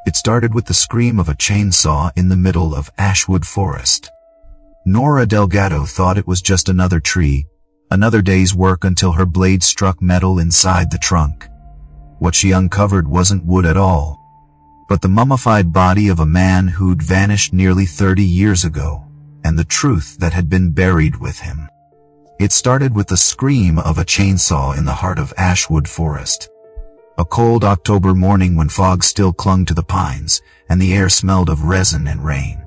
It started with the scream of a chainsaw in the middle of Ashwood Forest. Nora Delgado thought it was just another tree, another day's work until her blade struck metal inside the trunk. What she uncovered wasn't wood at all, but the mummified body of a man who'd vanished nearly 30 years ago, and the truth that had been buried with him. It started with the scream of a chainsaw in the heart of Ashwood Forest. A cold October morning when fog still clung to the pines, and the air smelled of resin and rain.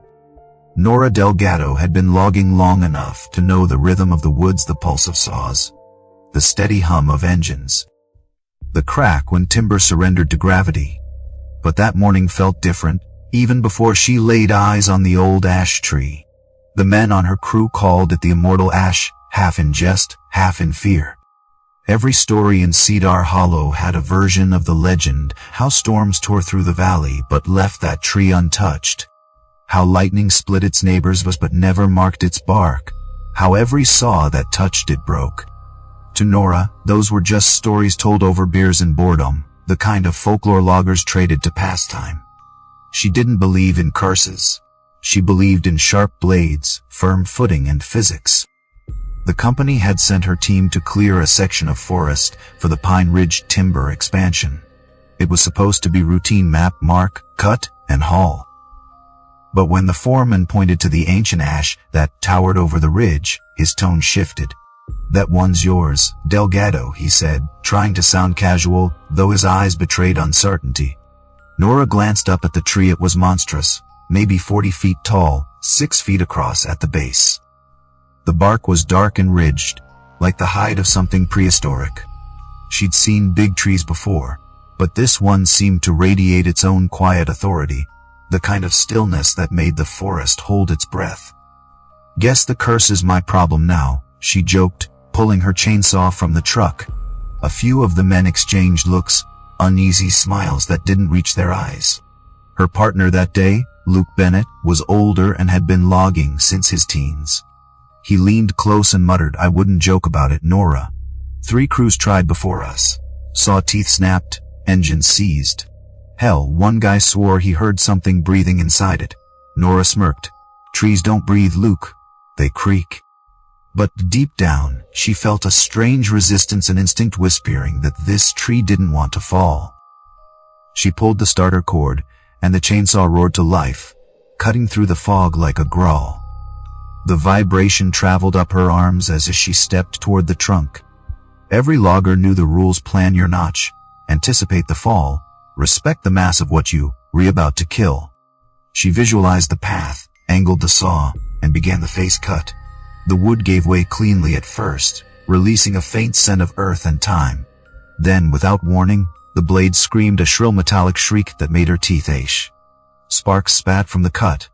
Nora Delgado had been logging long enough to know the rhythm of the woods, the pulse of saws, the steady hum of engines, the crack when timber surrendered to gravity. But that morning felt different, even before she laid eyes on the old ash tree. The men on her crew called it the immortal ash, half in jest, half in fear. Every story in Cedar Hollow had a version of the legend, how storms tore through the valley but left that tree untouched, how lightning split its neighbors but never marked its bark, how every saw that touched it broke. To Nora, those were just stories told over beers and boredom, the kind of folklore loggers traded to pastime. She didn't believe in curses. She believed in sharp blades, firm footing, and physics. The company had sent her team to clear a section of forest for the Pine Ridge timber expansion. It was supposed to be routine map, mark, cut, and haul. But when the foreman pointed to the ancient ash that towered over the ridge, his tone shifted. "That one's yours, Delgado," he said, trying to sound casual, though his eyes betrayed uncertainty. Nora glanced up at the tree. It was monstrous, maybe 40 feet tall, 6 feet across at the base. The bark was dark and ridged, like the hide of something prehistoric. She'd seen big trees before, but this one seemed to radiate its own quiet authority, the kind of stillness that made the forest hold its breath. "Guess the curse is my problem now," she joked, pulling her chainsaw from the truck. A few of the men exchanged looks, uneasy smiles that didn't reach their eyes. Her partner that day, Luke Bennett, was older and had been logging since his teens. He leaned close and muttered, "I wouldn't joke about it, Nora. 3 crews tried before us. Saw teeth snapped, engines seized. Hell, one guy swore he heard something breathing inside it." Nora smirked. "Trees don't breathe, Luke. They creak." But deep down, she felt a strange resistance, an instinct whispering that this tree didn't want to fall. She pulled the starter cord, and the chainsaw roared to life, cutting through the fog like a growl. The vibration traveled up her arms as she stepped toward the trunk. Every logger knew the rules: plan your notch, anticipate the fall, respect the mass of what you were about to kill. She visualized the path, angled the saw, and began the face cut. The wood gave way cleanly at first, releasing a faint scent of earth and time. Then, without warning, the blade screamed a shrill metallic shriek that made her teeth ache. Sparks spat from the cut.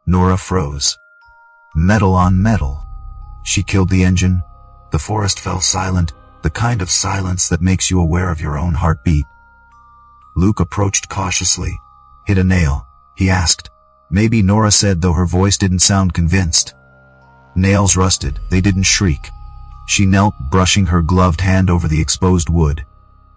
Nora froze. Metal on metal. She killed the engine. The forest fell silent, the kind of silence that makes you aware of your own heartbeat. Luke approached cautiously. "Hit a nail?" he asked. "Maybe," Nora said, though her voice didn't sound convinced. Nails rusted, they didn't shriek. She knelt, brushing her gloved hand over the exposed wood.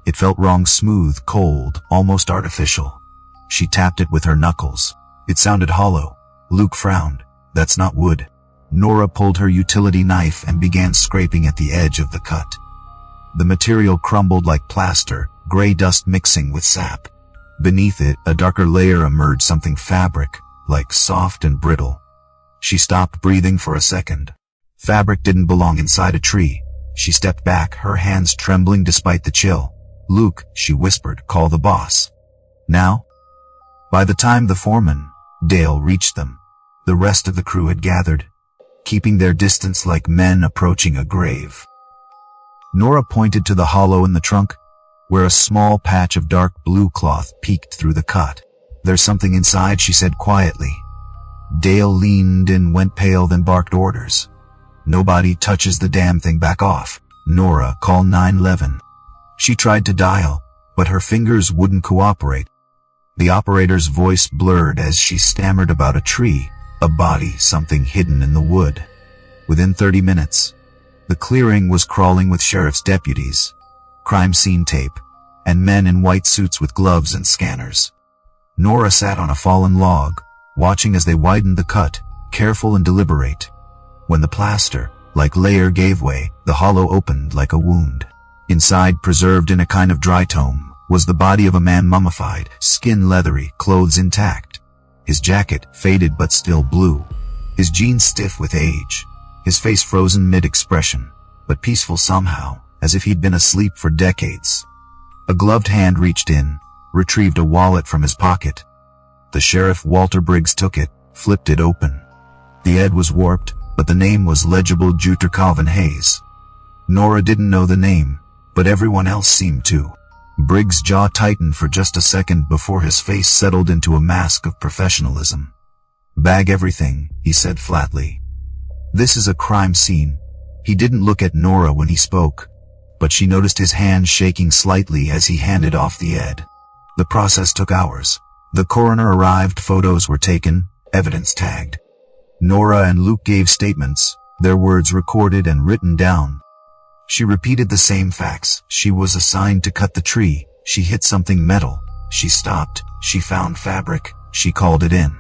It felt wrong, smooth, cold, almost artificial. She tapped it with her knuckles. It sounded hollow. Luke frowned. "That's not wood." Nora pulled her utility knife and began scraping at the edge of the cut. The material crumbled like plaster, gray dust mixing with sap. Beneath it, a darker layer emerged, something fabric, like soft and brittle. She stopped breathing for a second. Fabric didn't belong inside a tree. She stepped back, her hands trembling despite the chill. "Luke," she whispered, "call the boss." "Now?" By the time the foreman, Dale, reached them, the rest of the crew had gathered, keeping their distance like men approaching a grave. Nora pointed to the hollow in the trunk, where a small patch of dark blue cloth peeked through the cut. "There's something inside," she said quietly. Dale leaned in, went pale, then barked orders. "Nobody touches the damn thing, back off. Nora, call 911. She tried to dial, but her fingers wouldn't cooperate. The operator's voice blurred as she stammered about a tree, a body, something hidden in the wood. Within 30 minutes, the clearing was crawling with sheriff's deputies, crime scene tape, and men in white suits with gloves and scanners. Nora sat on a fallen log, watching as they widened the cut, careful and deliberate. When the plaster, like layer, gave way, the hollow opened like a wound. Inside, preserved in a kind of dry tomb, was the body of a man mummified, skin leathery, clothes intact. His jacket, faded but still blue. His jeans stiff with age. His face frozen mid-expression, but peaceful somehow, as if he'd been asleep for decades. A gloved hand reached in, retrieved a wallet from his pocket. The sheriff, Walter Briggs, took it, flipped it open. The ed was warped, but the name was legible: Juter Calvin Hayes. Nora didn't know the name, but everyone else seemed to. Briggs' jaw tightened for just a second before his face settled into a mask of professionalism. "Bag everything," he said flatly. "This is a crime scene." He didn't look at Nora when he spoke, but she noticed his hand shaking slightly as he handed off the ed. The process took hours. The coroner arrived, photos were taken, evidence tagged. Nora and Luke gave statements, their words recorded and written down. She repeated the same facts. She was assigned to cut the tree. She hit something metal. She stopped. She found fabric. She called it in.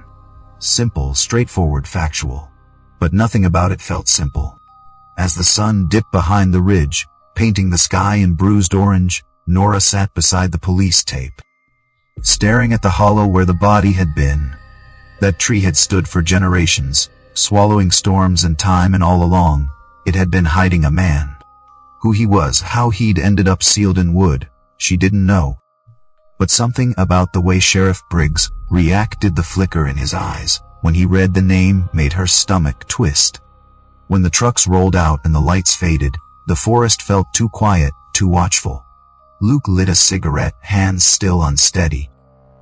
Simple, straightforward, factual. But nothing about it felt simple. As the sun dipped behind the ridge, painting the sky in bruised orange, Nora sat beside the police tape, staring at the hollow where the body had been. That tree had stood for generations, swallowing storms and time, and all along, it had been hiding a man. Who he was, how he'd ended up sealed in wood, she didn't know. But something about the way Sheriff Briggs reacted, the flicker in his eyes, when he read the name, made her stomach twist. When the trucks rolled out and the lights faded, the forest felt too quiet, too watchful. Luke lit a cigarette, hands still unsteady.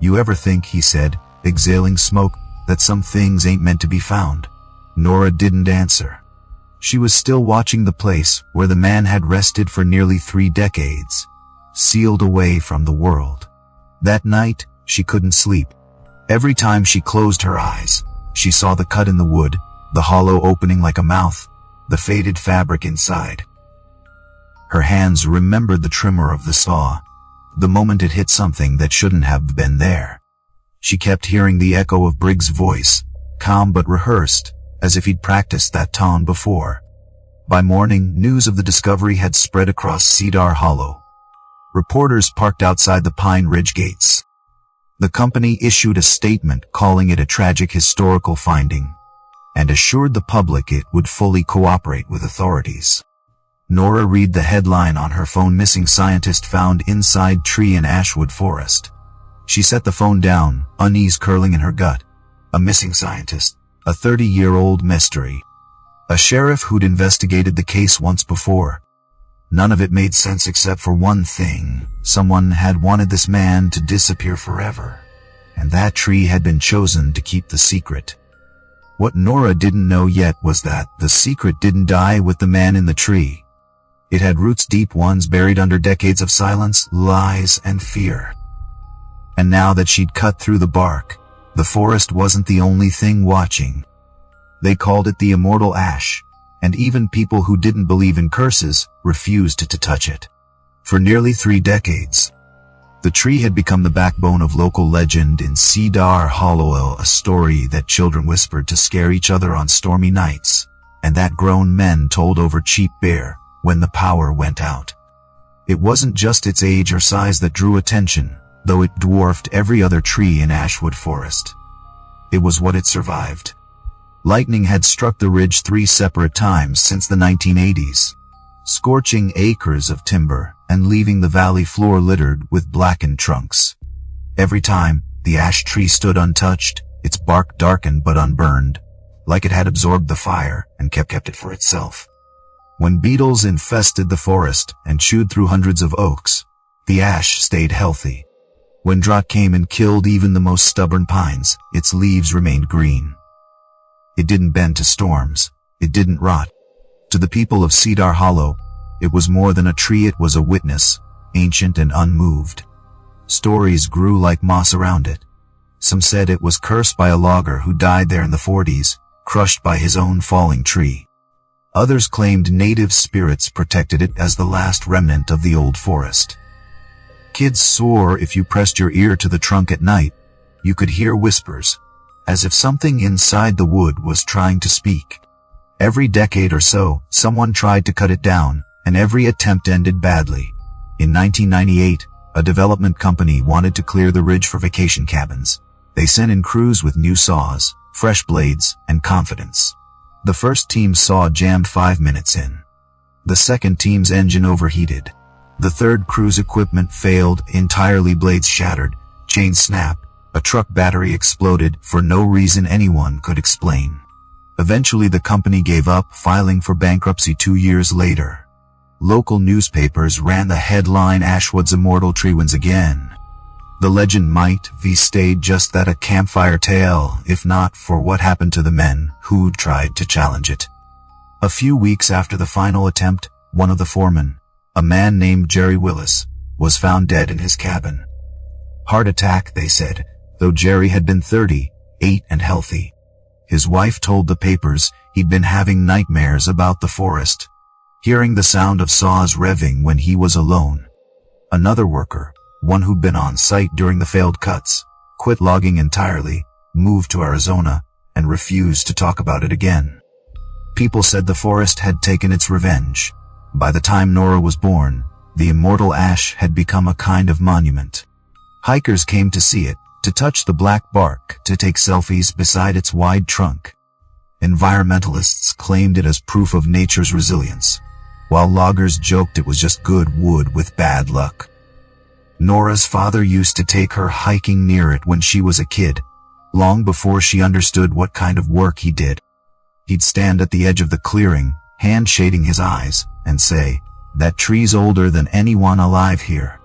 "You ever think," he said, exhaling smoke, "that some things ain't meant to be found?" Nora didn't answer. She was still watching the place where the man had rested for nearly 3 decades, sealed away from the world. That night, she couldn't sleep. Every time she closed her eyes, she saw the cut in the wood, the hollow opening like a mouth, the faded fabric inside. Her hands remembered the tremor of the saw, the moment it hit something that shouldn't have been there. She kept hearing the echo of Briggs' voice, calm but rehearsed, as if he'd practiced that tone before. By morning, news of the discovery had spread across Cedar Hollow. Reporters parked outside the Pine Ridge gates. The company issued a statement calling it a tragic historical finding, and assured the public it would fully cooperate with authorities. Nora read the headline on her phone: "Missing scientist found inside tree in Ashwood Forest." She set the phone down, unease curling in her gut. A missing scientist, a 30-year-old mystery. A sheriff who'd investigated the case once before. None of it made sense except for one thing: someone had wanted this man to disappear forever, and that tree had been chosen to keep the secret. What Nora didn't know yet was that the secret didn't die with the man in the tree. It had roots, deep ones buried under decades of silence, lies, and fear. And now that she'd cut through the bark, the forest wasn't the only thing watching. They called it the immortal ash, and even people who didn't believe in curses refused to touch it. For nearly 3 decades, the tree had become the backbone of local legend in Cedar Hollow, a story that children whispered to scare each other on stormy nights, and that grown men told over cheap beer when the power went out. It wasn't just its age or size that drew attention, though it dwarfed every other tree in Ashwood Forest. It was what it survived. Lightning had struck the ridge 3 separate times since the 1980s, scorching acres of timber and leaving the valley floor littered with blackened trunks. Every time, the ash tree stood untouched, its bark darkened but unburned, like it had absorbed the fire and kept it for itself. When beetles infested the forest and chewed through hundreds of oaks, the ash stayed healthy. When drought came and killed even the most stubborn pines, its leaves remained green. It didn't bend to storms. It didn't rot. To the people of Cedar Hollow, it was more than a tree, it was a witness, ancient and unmoved. Stories grew like moss around it. Some said it was cursed by a logger who died there in the 40s, crushed by his own falling tree. Others claimed native spirits protected it as the last remnant of the old forest. Kids swore if you pressed your ear to the trunk at night, You could hear whispers, as if something inside the wood was trying to speak. Every decade or so, someone tried to cut it down, and every attempt ended badly. In 1998, a development company wanted to clear the ridge for vacation cabins. They sent in crews with new saws, fresh blades, and confidence. The first team's saw jammed 5 minutes in. The second team's engine overheated. The third crew's equipment failed entirely, blades shattered, chains snapped, a truck battery exploded for no reason anyone could explain. Eventually the company gave up, filing for bankruptcy 2 years later. Local newspapers ran the headline, "Ashwood's immortal tree wins again." The legend might have stayed just that, a campfire tale, if not for what happened to the men who tried to challenge it. A few weeks after the final attempt, one of the foremen, a man named Jerry Willis, was found dead in his cabin. Heart attack, they said, though Jerry had been 38 and healthy. His wife told the papers he'd been having nightmares about the forest, hearing the sound of saws revving when he was alone. Another worker, one who'd been on site during the failed cuts, quit logging entirely, moved to Arizona, and refused to talk about it again. People said the forest had taken its revenge. By the time Nora was born, the immortal ash had become a kind of monument. Hikers came to see it, to touch the black bark, to take selfies beside its wide trunk. Environmentalists claimed it as proof of nature's resilience, while loggers joked it was just good wood with bad luck. Nora's father used to take her hiking near it when she was a kid, long before she understood what kind of work he did. He'd stand at the edge of the clearing, hand shading his eyes, and say, "That tree's older than anyone alive here.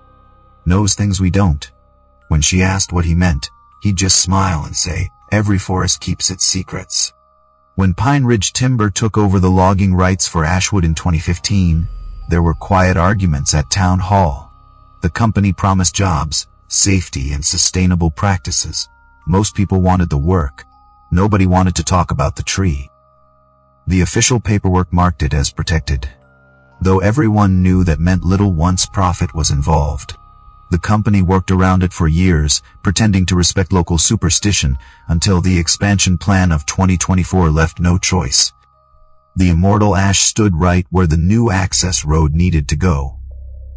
Knows things we don't." When she asked what he meant, he'd just smile and say, "Every forest keeps its secrets." When Pine Ridge Timber took over the logging rights for Ashwood in 2015, there were quiet arguments at Town Hall. The company promised jobs, safety, and sustainable practices. Most people wanted the work. Nobody wanted to talk about the tree. The official paperwork marked it as protected, though everyone knew that meant little once profit was involved. The company worked around it for years, pretending to respect local superstition, until the expansion plan of 2024 left no choice. The immortal ash stood right where the new access road needed to go.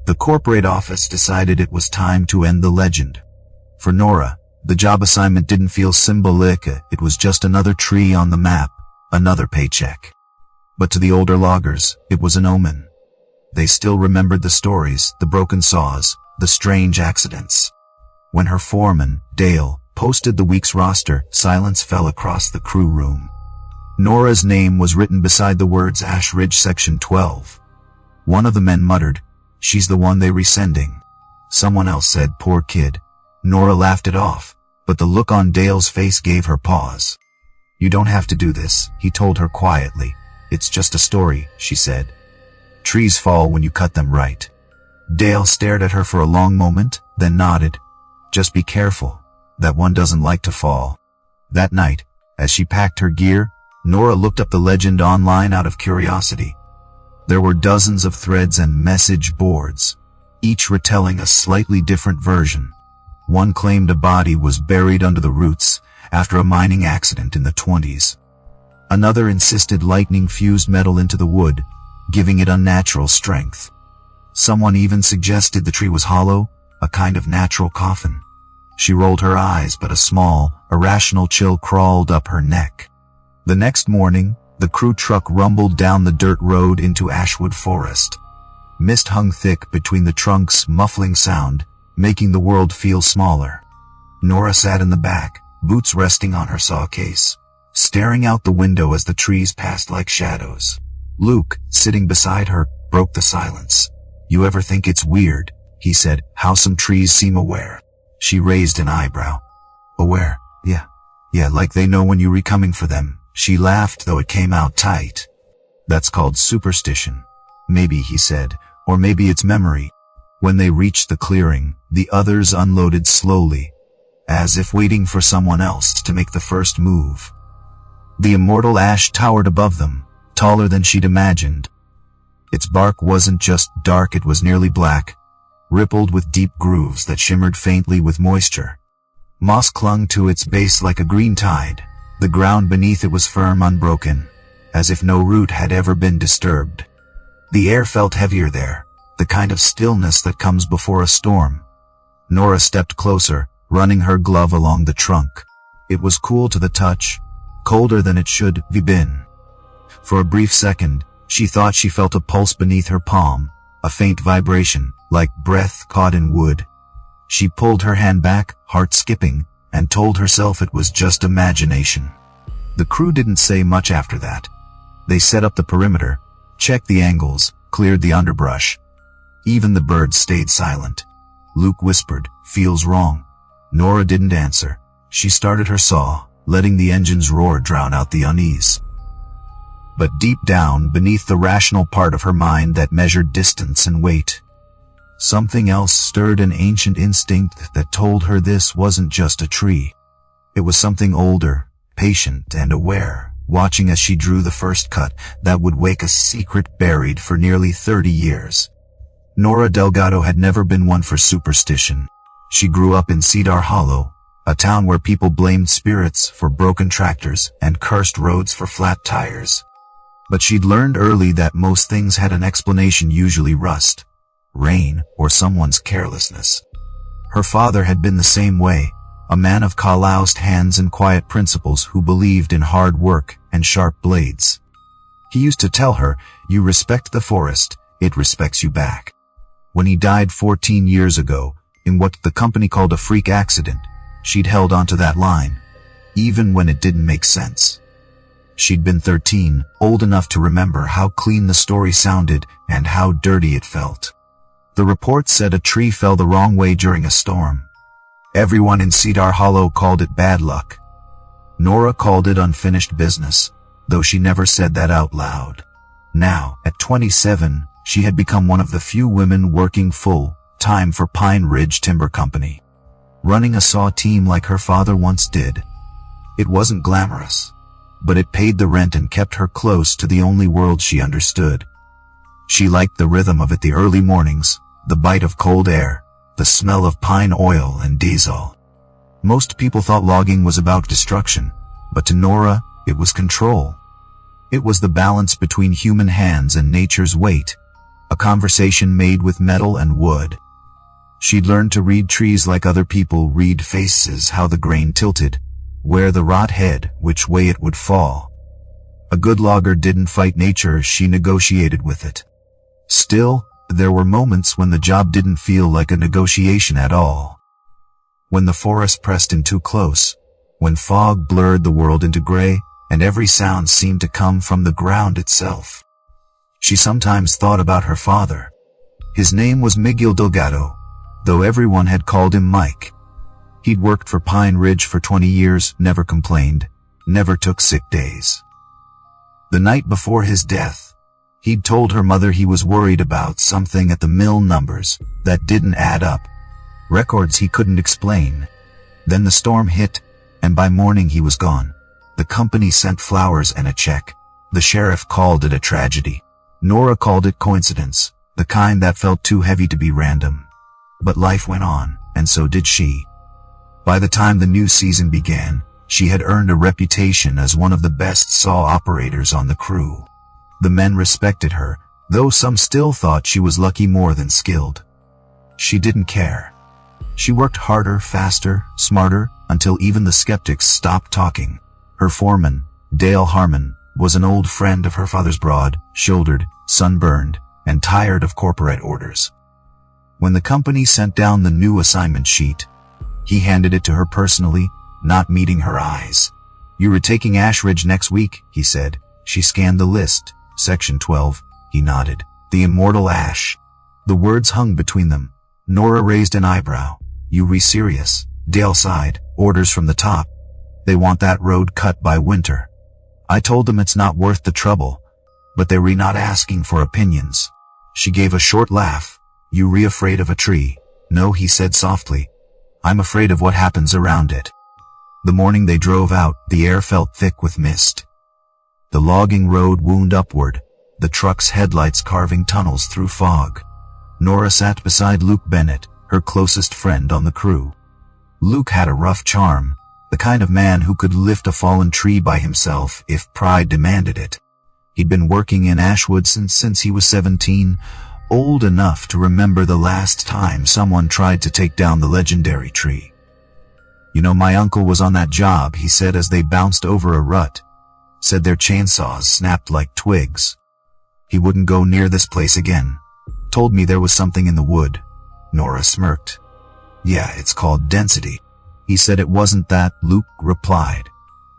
The corporate office decided it was time to end the legend. For Nora, the job assignment didn't feel symbolic, it was just another tree on the map, another paycheck. But to the older loggers, it was an omen. They still remembered the stories, the broken saws, the strange accidents. When her foreman, Dale, posted the week's roster, silence fell across the crew room. Nora's name was written beside the words Ash Ridge Section 12. One of the men muttered, "She's the one they resending." Someone else said, "Poor kid." Nora laughed it off, but the look on Dale's face gave her pause. "You don't have to do this," he told her quietly. "It's just a story," she said. "Trees fall when you cut them right." Dale stared at her for a long moment, then nodded. "Just be careful. That one doesn't like to fall." That night, as she packed her gear, Nora looked up the legend online out of curiosity. There were dozens of threads and message boards, each retelling a slightly different version. One claimed a body was buried under the roots after a mining accident in the 20s. Another insisted lightning fused metal into the wood, giving it unnatural strength. Someone even suggested the tree was hollow, a kind of natural coffin. She rolled her eyes, but a small, irrational chill crawled up her neck. The next morning, the crew truck rumbled down the dirt road into Ashwood Forest. Mist hung thick between the trunks, muffling sound, making the world feel smaller. Nora sat in the back, boots resting on her saw case, staring out the window as the trees passed like shadows. Luke, sitting beside her, broke the silence. "You ever think it's weird," he said, "how some trees seem aware?" She raised an eyebrow. "Aware? Yeah, like they know when you're coming for them." She laughed, though it came out tight. "That's called superstition." "Maybe," he said, "or maybe it's memory." When they reached the clearing, the others unloaded slowly, as if waiting for someone else to make the first move. The immortal ash towered above them, taller than she'd imagined. Its bark wasn't just dark, it was nearly black, rippled with deep grooves that shimmered faintly with moisture. Moss clung to its base like a green tide. The ground beneath it was firm, unbroken, as if no root had ever been disturbed. The air felt heavier there, the kind of stillness that comes before a storm. Nora stepped closer, running her glove along the trunk. It was cool to the touch, colder than it should have been. For a brief second, she thought she felt a pulse beneath her palm, a faint vibration, like breath caught in wood. She pulled her hand back, heart skipping, and told herself it was just imagination. The crew didn't say much after that. They set up the perimeter, checked the angles, cleared the underbrush. Even the birds stayed silent. Luke whispered, "Feels wrong." Nora didn't answer. She started her saw, letting the engine's roar drown out the unease. But deep down, beneath the rational part of her mind that measured distance and weight, something else stirred, an ancient instinct that told her this wasn't just a tree. It was something older, patient and aware, watching as she drew the first cut that would wake a secret buried for nearly 30 years. Nora Delgado had never been one for superstition. She grew up in Cedar Hollow, a town where people blamed spirits for broken tractors and cursed roads for flat tires. But she'd learned early that most things had an explanation, usually rust, rain, or someone's carelessness. Her father had been the same way, a man of calloused hands and quiet principles who believed in hard work and sharp blades. He used to tell her, "You respect the forest, it respects you back." When he died 14 years ago, in what the company called a freak accident, she'd held onto that line, even when it didn't make sense. She'd been 13, old enough to remember how clean the story sounded and how dirty it felt. The report said a tree fell the wrong way during a storm. Everyone in Cedar Hollow called it bad luck. Nora called it unfinished business, though she never said that out loud. Now, at 27, she had become one of the few women working full-time for Pine Ridge Timber Company, running a saw team like her father once did. It wasn't glamorous, but it paid the rent and kept her close to the only world she understood. She liked the rhythm of it, the early mornings, the bite of cold air, the smell of pine oil and diesel. Most people thought logging was about destruction, but to Nora, it was control. It was the balance between human hands and nature's weight, a conversation made with metal and wood. She'd learned to read trees like other people read faces, how the grain tilted, where the rot head, which way it would fall. A good logger didn't fight nature, she negotiated with it. Still, there were moments when the job didn't feel like a negotiation at all. When the forest pressed in too close, when fog blurred the world into gray, and every sound seemed to come from the ground itself. She sometimes thought about her father. His name was Miguel Delgado, though everyone had called him Mike. He'd worked for Pine Ridge for 20 years, never complained, never took sick days. The night before his death, he'd told her mother he was worried about something at the mill, numbers that didn't add up, records he couldn't explain. Then the storm hit, and by morning he was gone. The company sent flowers and a check. The sheriff called it a tragedy. Nora called it coincidence, the kind that felt too heavy to be random. But life went on, and so did she. By the time the new season began, she had earned a reputation as one of the best saw operators on the crew. The men respected her, though some still thought she was lucky more than skilled. She didn't care. She worked harder, faster, smarter, until even the skeptics stopped talking. Her foreman, Dale Harmon, was an old friend of her father's, broad-shouldered, sunburned, and tired of corporate orders. When the company sent down the new assignment sheet, he handed it to her personally, not meeting her eyes. "You were taking Ashridge next week," he said. She scanned the list. Section 12. He nodded. The immortal Ash. The words hung between them. Nora raised an eyebrow. "You re serious?" Dale sighed. "Orders from the top. They want that road cut by winter. I told them it's not worth the trouble, but they're not asking for opinions." She gave a short laugh. "You afraid of a tree?" "No," he said softly. "I'm afraid of what happens around it." The morning they drove out, the air felt thick with mist. The logging road wound upward, the truck's headlights carving tunnels through fog. Nora sat beside Luke Bennett, her closest friend on the crew. Luke had a rough charm, the kind of man who could lift a fallen tree by himself if pride demanded it. He'd been working in Ashwood since he was 17, old enough to remember the last time someone tried to take down the legendary tree. "You know, my uncle was on that job," he said as they bounced over a rut. "Said their chainsaws snapped like twigs. He wouldn't go near this place again. Told me there was something in the wood." Nora smirked. "Yeah, it's called density." "He said it wasn't that," Luke replied.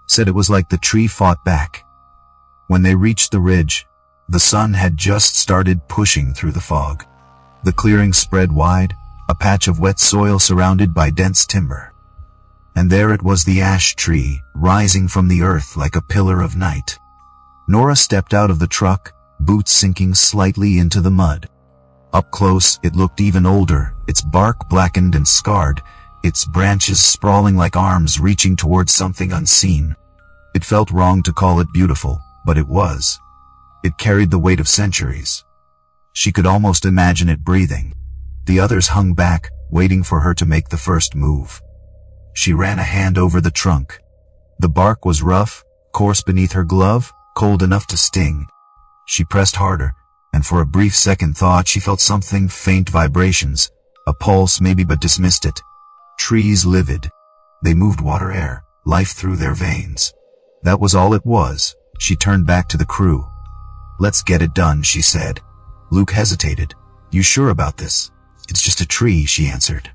"Said it was like the tree fought back." When they reached the ridge, the sun had just started pushing through the fog. The clearing spread wide, a patch of wet soil surrounded by dense timber. And there it was, the ash tree, rising from the earth like a pillar of night. Nora stepped out of the truck, boots sinking slightly into the mud. Up close, it looked even older, its bark blackened and scarred, its branches sprawling like arms reaching towards something unseen. It felt wrong to call it beautiful, but it was. It carried the weight of centuries. She could almost imagine it breathing. The others hung back, waiting for her to make the first move. She ran a hand over the trunk. The bark was rough, coarse beneath her glove, cold enough to sting. She pressed harder, and for a brief second thought she felt something, faint vibrations, a pulse maybe, but dismissed it. Trees livid. They moved water, air, life through their veins. That was all it was. She turned back to the crew. "Let's get it done," she said. Luke hesitated. "You sure about this?" "It's just a tree," she answered.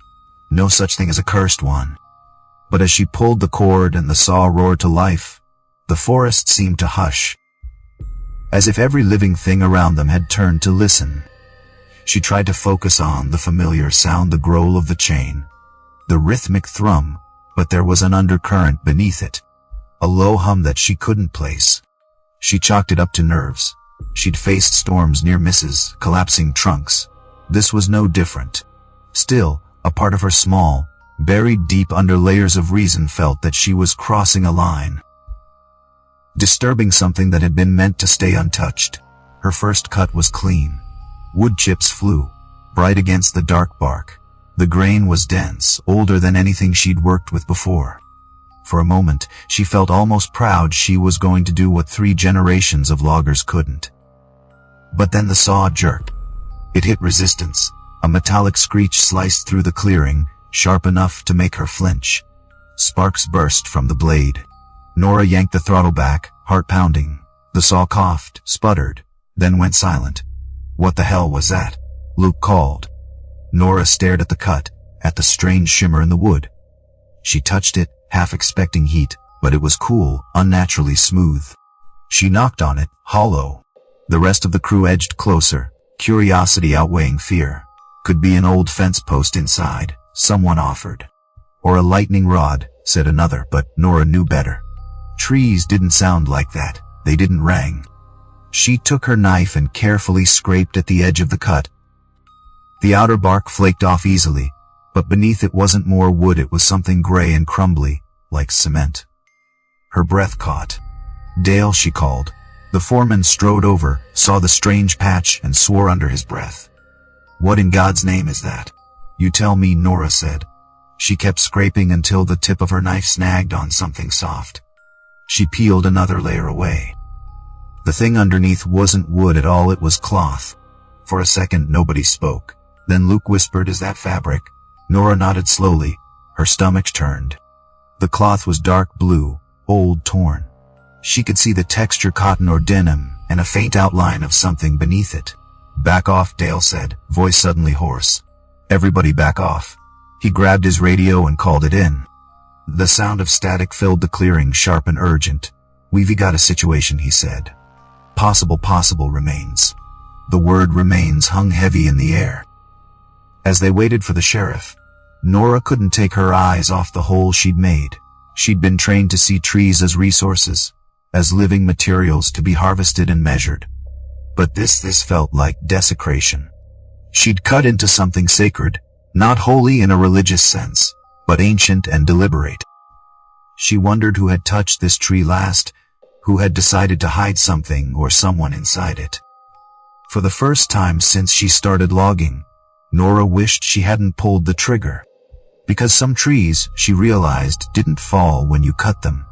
"No such thing as a cursed one." But as she pulled the cord and the saw roared to life, the forest seemed to hush, as if every living thing around them had turned to listen. She tried to focus on the familiar sound, the growl of the chain, the rhythmic thrum, but there was an undercurrent beneath it, a low hum that she couldn't place. She chalked it up to nerves. She'd faced storms, near misses, collapsing trunks. This was no different. Still, a part of her, small, buried deep under layers of reason, felt that she was crossing a line, disturbing something that had been meant to stay untouched. Her first cut was clean. Wood chips flew, bright against the dark bark. The grain was dense, older than anything she'd worked with before. For a moment, she felt almost proud. She was going to do what 3 generations of loggers couldn't. But then the saw jerked. It hit resistance. A metallic screech sliced through the clearing, sharp enough to make her flinch. Sparks burst from the blade. Nora yanked the throttle back, heart pounding. The saw coughed, sputtered, then went silent. "What the hell was that?" Luke called. Nora stared at the cut, at the strange shimmer in the wood. She touched it, half expecting heat, but it was cool, unnaturally smooth. She knocked on it, hollow. The rest of the crew edged closer, curiosity outweighing fear. "Could be an old fence post inside," someone offered. "Or a lightning rod," said another, but Nora knew better. Trees didn't sound like that. They didn't rang. She took her knife and carefully scraped at the edge of the cut. The outer bark flaked off easily, but beneath it wasn't more wood, it was something gray and crumbly, like cement. Her breath caught. "Dale," she called. The foreman strode over, saw the strange patch, and swore under his breath. "What in God's name is that?" "You tell me," Nora said. She kept scraping until the tip of her knife snagged on something soft. She peeled another layer away. The thing underneath wasn't wood at all, it was cloth. For a second nobody spoke. Then Luke whispered, "Is that fabric?" Nora nodded slowly. Her stomach turned. The cloth was dark blue, old, torn. She could see the texture, cotton or denim, and a faint outline of something beneath it. "Back off," Dale said, voice suddenly hoarse. "Everybody back off." He grabbed his radio and called it in. The sound of static filled the clearing, sharp and urgent. "We've got a situation," he said. Possible remains." The word remains hung heavy in the air. As they waited for the sheriff, Nora couldn't take her eyes off the hole she'd made. She'd been trained to see trees as resources, as living materials to be harvested and measured. But this felt like desecration. She'd cut into something sacred, not holy in a religious sense, but ancient and deliberate. She wondered who had touched this tree last, who had decided to hide something or someone inside it. For the first time since she started logging, Nora wished she hadn't pulled the trigger. Because some trees, she realized, didn't fall when you cut them.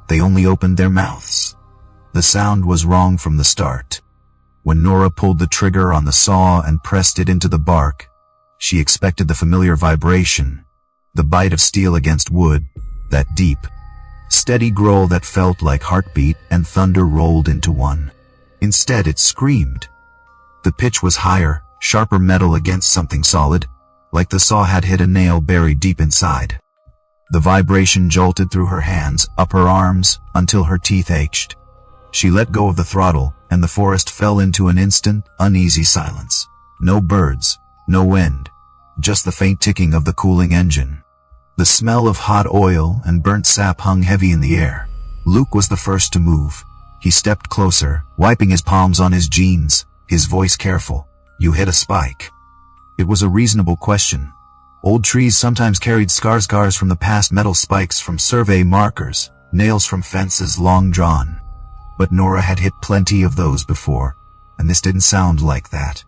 They only opened their mouths. The sound was wrong from the start. When Nora pulled the trigger on the saw and pressed it into the bark, she expected the familiar vibration, the bite of steel against wood, that deep, steady growl that felt like heartbeat and thunder rolled into one. Instead, it screamed. The pitch was higher, sharper metal against something solid, like the saw had hit a nail buried deep inside. The vibration jolted through her hands, up her arms, until her teeth ached. She let go of the throttle, and the forest fell into an instant, uneasy silence. No birds, no wind, just the faint ticking of the cooling engine. The smell of hot oil and burnt sap hung heavy in the air. Luke was the first to move. He stepped closer, wiping his palms on his jeans, his voice careful. "You hit a spike." It was a reasonable question. Old trees sometimes carried scars from the past, metal spikes from survey markers, nails from fences long drawn. But Nora had hit plenty of those before, and this didn't sound like that.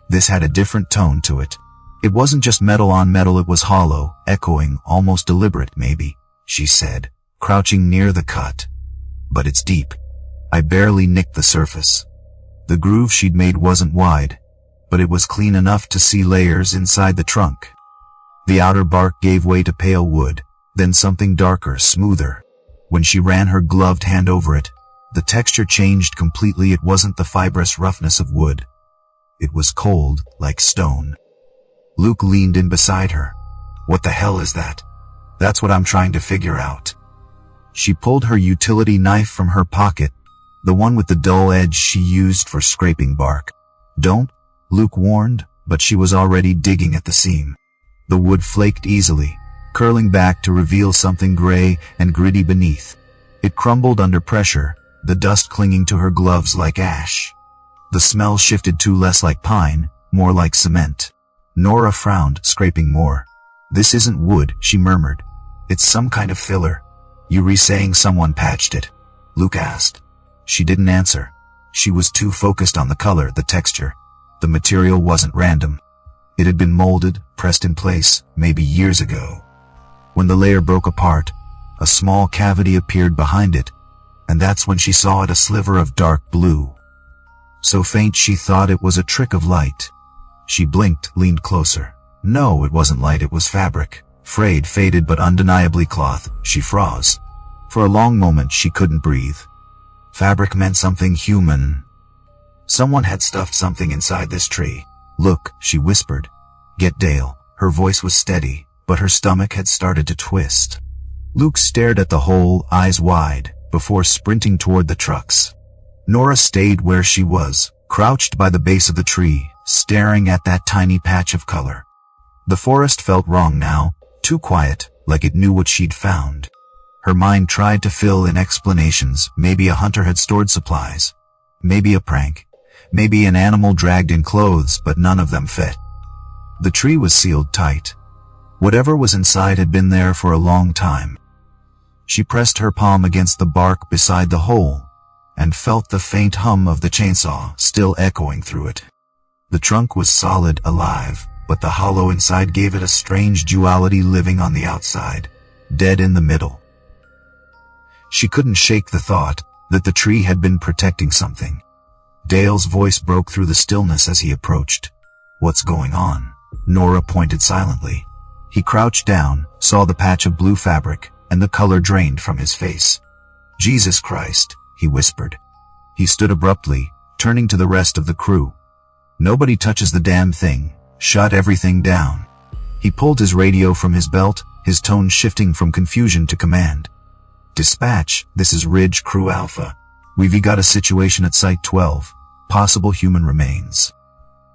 This had a different tone to it. It wasn't just metal on metal, it was hollow, echoing, almost deliberate maybe, she said, crouching near the cut. "But it's deep. I barely nicked the surface." The groove she'd made wasn't wide, but it was clean enough to see layers inside the trunk. The outer bark gave way to pale wood, then something darker, smoother. When she ran her gloved hand over it, the texture changed completely. It wasn't the fibrous roughness of wood. It was cold, like stone. Luke leaned in beside her. "What the hell is that?" "That's what I'm trying to figure out." She pulled her utility knife from her pocket, the one with the dull edge she used for scraping bark. "Don't," Luke warned, but she was already digging at the seam. The wood flaked easily, curling back to reveal something gray and gritty beneath. It crumbled under pressure, the dust clinging to her gloves like ash. The smell shifted to less like pine, more like cement. Nora frowned, scraping more. "This isn't wood," she murmured. "It's some kind of filler." "You re-saying someone patched it?" Luke asked. She didn't answer. She was too focused on the color, the texture. The material wasn't random. It had been molded, pressed in place, maybe years ago. When the layer broke apart, a small cavity appeared behind it, and that's when she saw it, a sliver of dark blue. So faint she thought it was a trick of light. She blinked, leaned closer. No, it wasn't light, it was fabric. Frayed, faded, but undeniably cloth. She froze. For a long moment she couldn't breathe. Fabric meant something human. Someone had stuffed something inside this tree. "Look," she whispered. "Get Dale." Her voice was steady, but her stomach had started to twist. Luke stared at the hole, eyes wide, before sprinting toward the trucks. Nora stayed where she was, crouched by the base of the tree, staring at that tiny patch of color. The forest felt wrong now, too quiet, like it knew what she'd found. Her mind tried to fill in explanations. Maybe a hunter had stored supplies. Maybe a prank. Maybe an animal dragged in clothes, but none of them fit. The tree was sealed tight. Whatever was inside had been there for a long time. She pressed her palm against the bark beside the hole, and felt the faint hum of the chainsaw still echoing through it. The trunk was solid, alive, but the hollow inside gave it a strange duality, living on the outside, dead in the middle. She couldn't shake the thought that the tree had been protecting something. Dale's voice broke through the stillness as he approached. "What's going on?" Nora pointed silently. He crouched down, saw the patch of blue fabric, and the color drained from his face. "Jesus Christ," he whispered. He stood abruptly, turning to the rest of the crew. "Nobody touches the damn thing. Shut everything down." He pulled his radio from his belt, his tone shifting from confusion to command. "Dispatch, this is Ridge Crew Alpha. We've got a situation at Site 12. Possible human remains."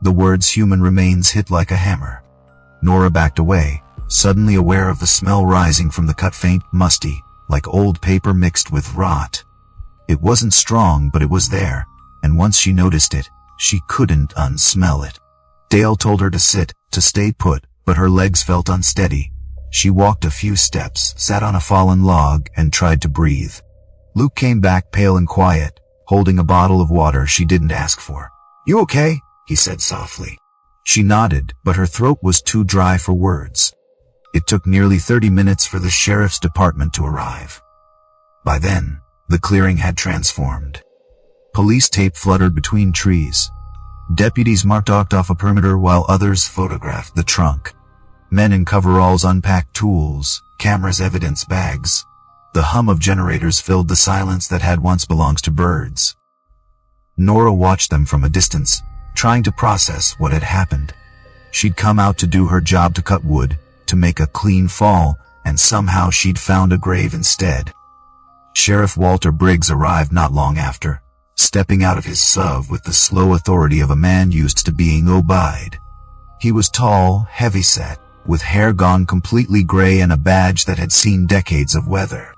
The words human remains hit like a hammer. Nora backed away, suddenly aware of the smell rising from the cut, faint, musty, like old paper mixed with rot. It wasn't strong, but it was there, and once she noticed it, she couldn't unsmell it. Dale told her to sit, to stay put, but her legs felt unsteady. She walked a few steps, sat on a fallen log, and tried to breathe. Luke came back, pale and quiet, holding a bottle of water she didn't ask for. "You okay?" he said softly. She nodded, but her throat was too dry for words. It took nearly 30 minutes for the sheriff's department to arrive. By then, the clearing had transformed. Police tape fluttered between trees. Deputies marked off a perimeter while others photographed the trunk. Men in coveralls unpacked tools, cameras, evidence bags. The hum of generators filled the silence that had once belonged to birds. Nora watched them from a distance, trying to process what had happened. She'd come out to do her job, to cut wood, to make a clean fall, and somehow she'd found a grave instead. Sheriff Walter Briggs arrived not long after, stepping out of his SUV with the slow authority of a man used to being obeyed. He was tall, heavy-set, with hair gone completely gray and a badge that had seen decades of weather.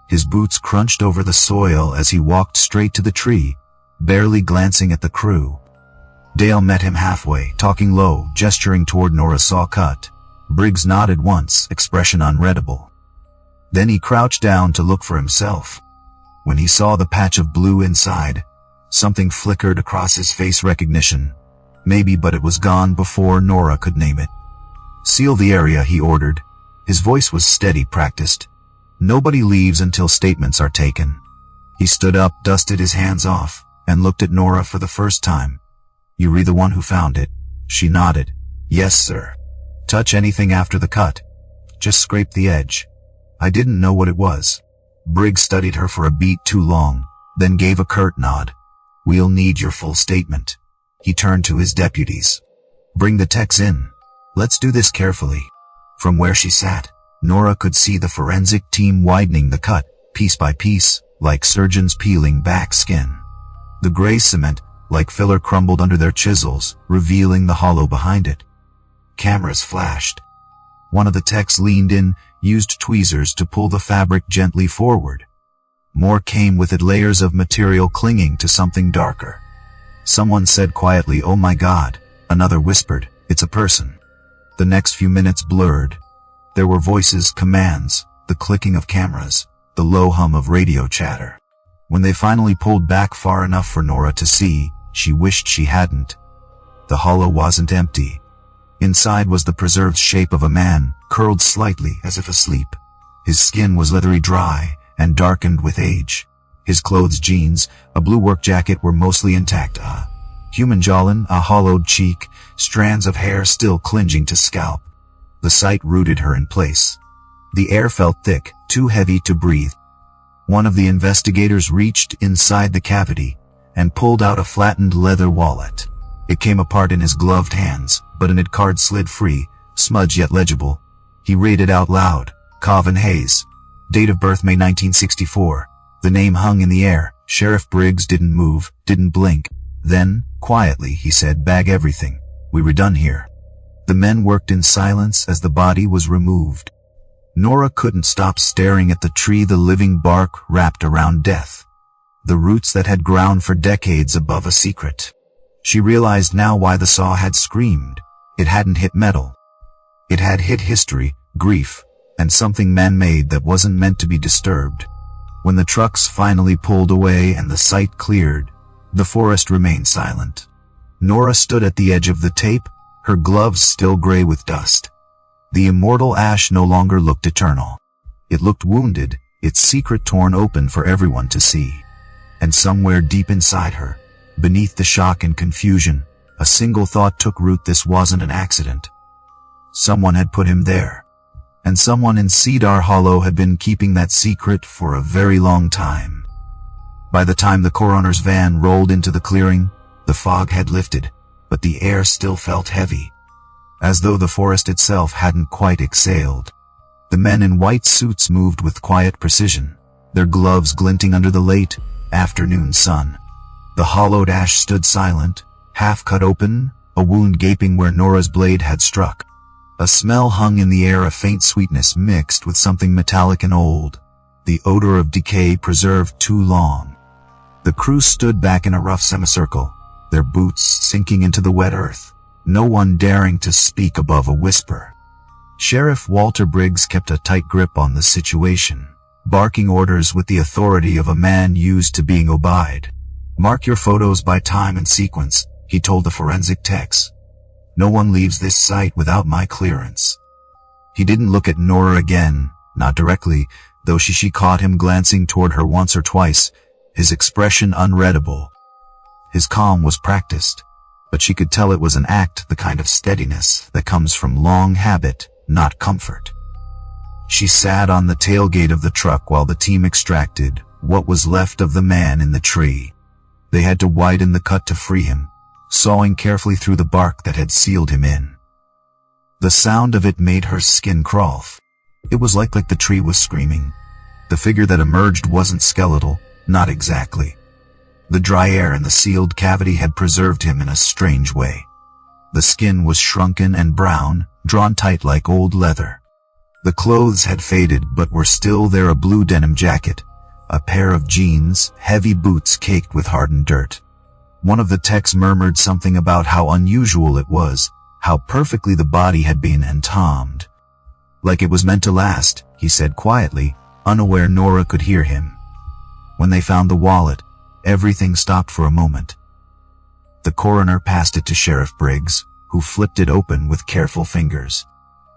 His boots crunched over the soil as he walked straight to the tree, barely glancing at the crew. Dale met him halfway, talking low, gesturing toward Nora's saw cut. Briggs nodded once, expression unreadable. Then he crouched down to look for himself. When he saw the patch of blue inside, something flickered across his face. Recognition. Maybe, but it was gone before Nora could name it. "Seal the area," he ordered. His voice was steady, practiced. "Nobody leaves until statements are taken." He stood up, dusted his hands off, and looked at Nora for the first time. "You re the one who found it?" She nodded. "Yes, sir." "Touch anything after the cut?" "Just scrape the edge." "I didn't know what it was." Briggs studied her for a beat too long, then gave a curt nod. "We'll need your full statement." He turned to his deputies. "Bring the techs in. Let's do this carefully." From where she sat, Nora could see the forensic team widening the cut, piece by piece, like surgeons peeling back skin. The gray cement, like filler, crumbled under their chisels, revealing the hollow behind it. Cameras flashed. One of the techs leaned in, used tweezers to pull the fabric gently forward. More came with it, layers of material clinging to something darker. Someone said quietly, "Oh my God." Another whispered, "It's a person." The next few minutes blurred. There were voices, commands, the clicking of cameras, the low hum of radio chatter. When they finally pulled back far enough for Nora to see, she wished she hadn't. The hollow wasn't empty. Inside was the preserved shape of a man, curled slightly as if asleep. His skin was leathery dry and darkened with age. His clothes, jeans, a blue work jacket, were mostly intact. A human jawline, a hollowed cheek, strands of hair still clinging to scalp. The sight rooted her in place. The air felt thick, too heavy to breathe. One of the investigators reached inside the cavity and pulled out a flattened leather wallet. It came apart in his gloved hands, but an ID card slid free, smudged yet legible. He read it out loud. Calvin Hayes. Date of birth May 1964. The name hung in the air. Sheriff Briggs didn't move, didn't blink. Then, quietly, he said, "Bag everything. We were done here." The men worked in silence as the body was removed. Nora couldn't stop staring at the tree, the living bark wrapped around death. The roots that had ground for decades above a secret. She realized now why the saw had screamed. It hadn't hit metal. It had hit history, grief, and something man-made that wasn't meant to be disturbed. When the trucks finally pulled away and the site cleared, the forest remained silent. Nora stood at the edge of the tape, her gloves still gray with dust. The immortal ash no longer looked eternal. It looked wounded, its secret torn open for everyone to see. And somewhere deep inside her, beneath the shock and confusion, a single thought took root: this wasn't an accident. Someone had put him there. And someone in Cedar Hollow had been keeping that secret for a very long time. By the time the coroner's van rolled into the clearing, the fog had lifted, but the air still felt heavy, as though the forest itself hadn't quite exhaled. The men in white suits moved with quiet precision, their gloves glinting under the late afternoon sun. The hollowed ash stood silent, half cut open, a wound gaping where Nora's blade had struck. A smell hung in the air, a faint sweetness mixed with something metallic and old, the odor of decay preserved too long. The crew stood back in a rough semicircle, their boots sinking into the wet earth, no one daring to speak above a whisper. Sheriff Walter Briggs kept a tight grip on the situation, barking orders with the authority of a man used to being obeyed. "Mark your photos by time and sequence," he told the forensic techs. "No one leaves this site without my clearance." He didn't look at Nora again, not directly, though she caught him glancing toward her once or twice, his expression unreadable. His calm was practiced, but she could tell it was an act, the kind of steadiness that comes from long habit, not comfort. She sat on the tailgate of the truck while the team extracted what was left of the man in the tree. They had to widen the cut to free him, sawing carefully through the bark that had sealed him in. The sound of it made her skin crawl. It was like the tree was screaming. The figure that emerged wasn't skeletal, not exactly. The dry air in the sealed cavity had preserved him in a strange way. The skin was shrunken and brown, drawn tight like old leather. The clothes had faded but were still there, a blue denim jacket, a pair of jeans, heavy boots caked with hardened dirt. One of the techs murmured something about how unusual it was, how perfectly the body had been entombed. Like it was meant to last, he said quietly, unaware Nora could hear him. When they found the wallet, everything stopped for a moment. The coroner passed it to Sheriff Briggs, who flipped it open with careful fingers.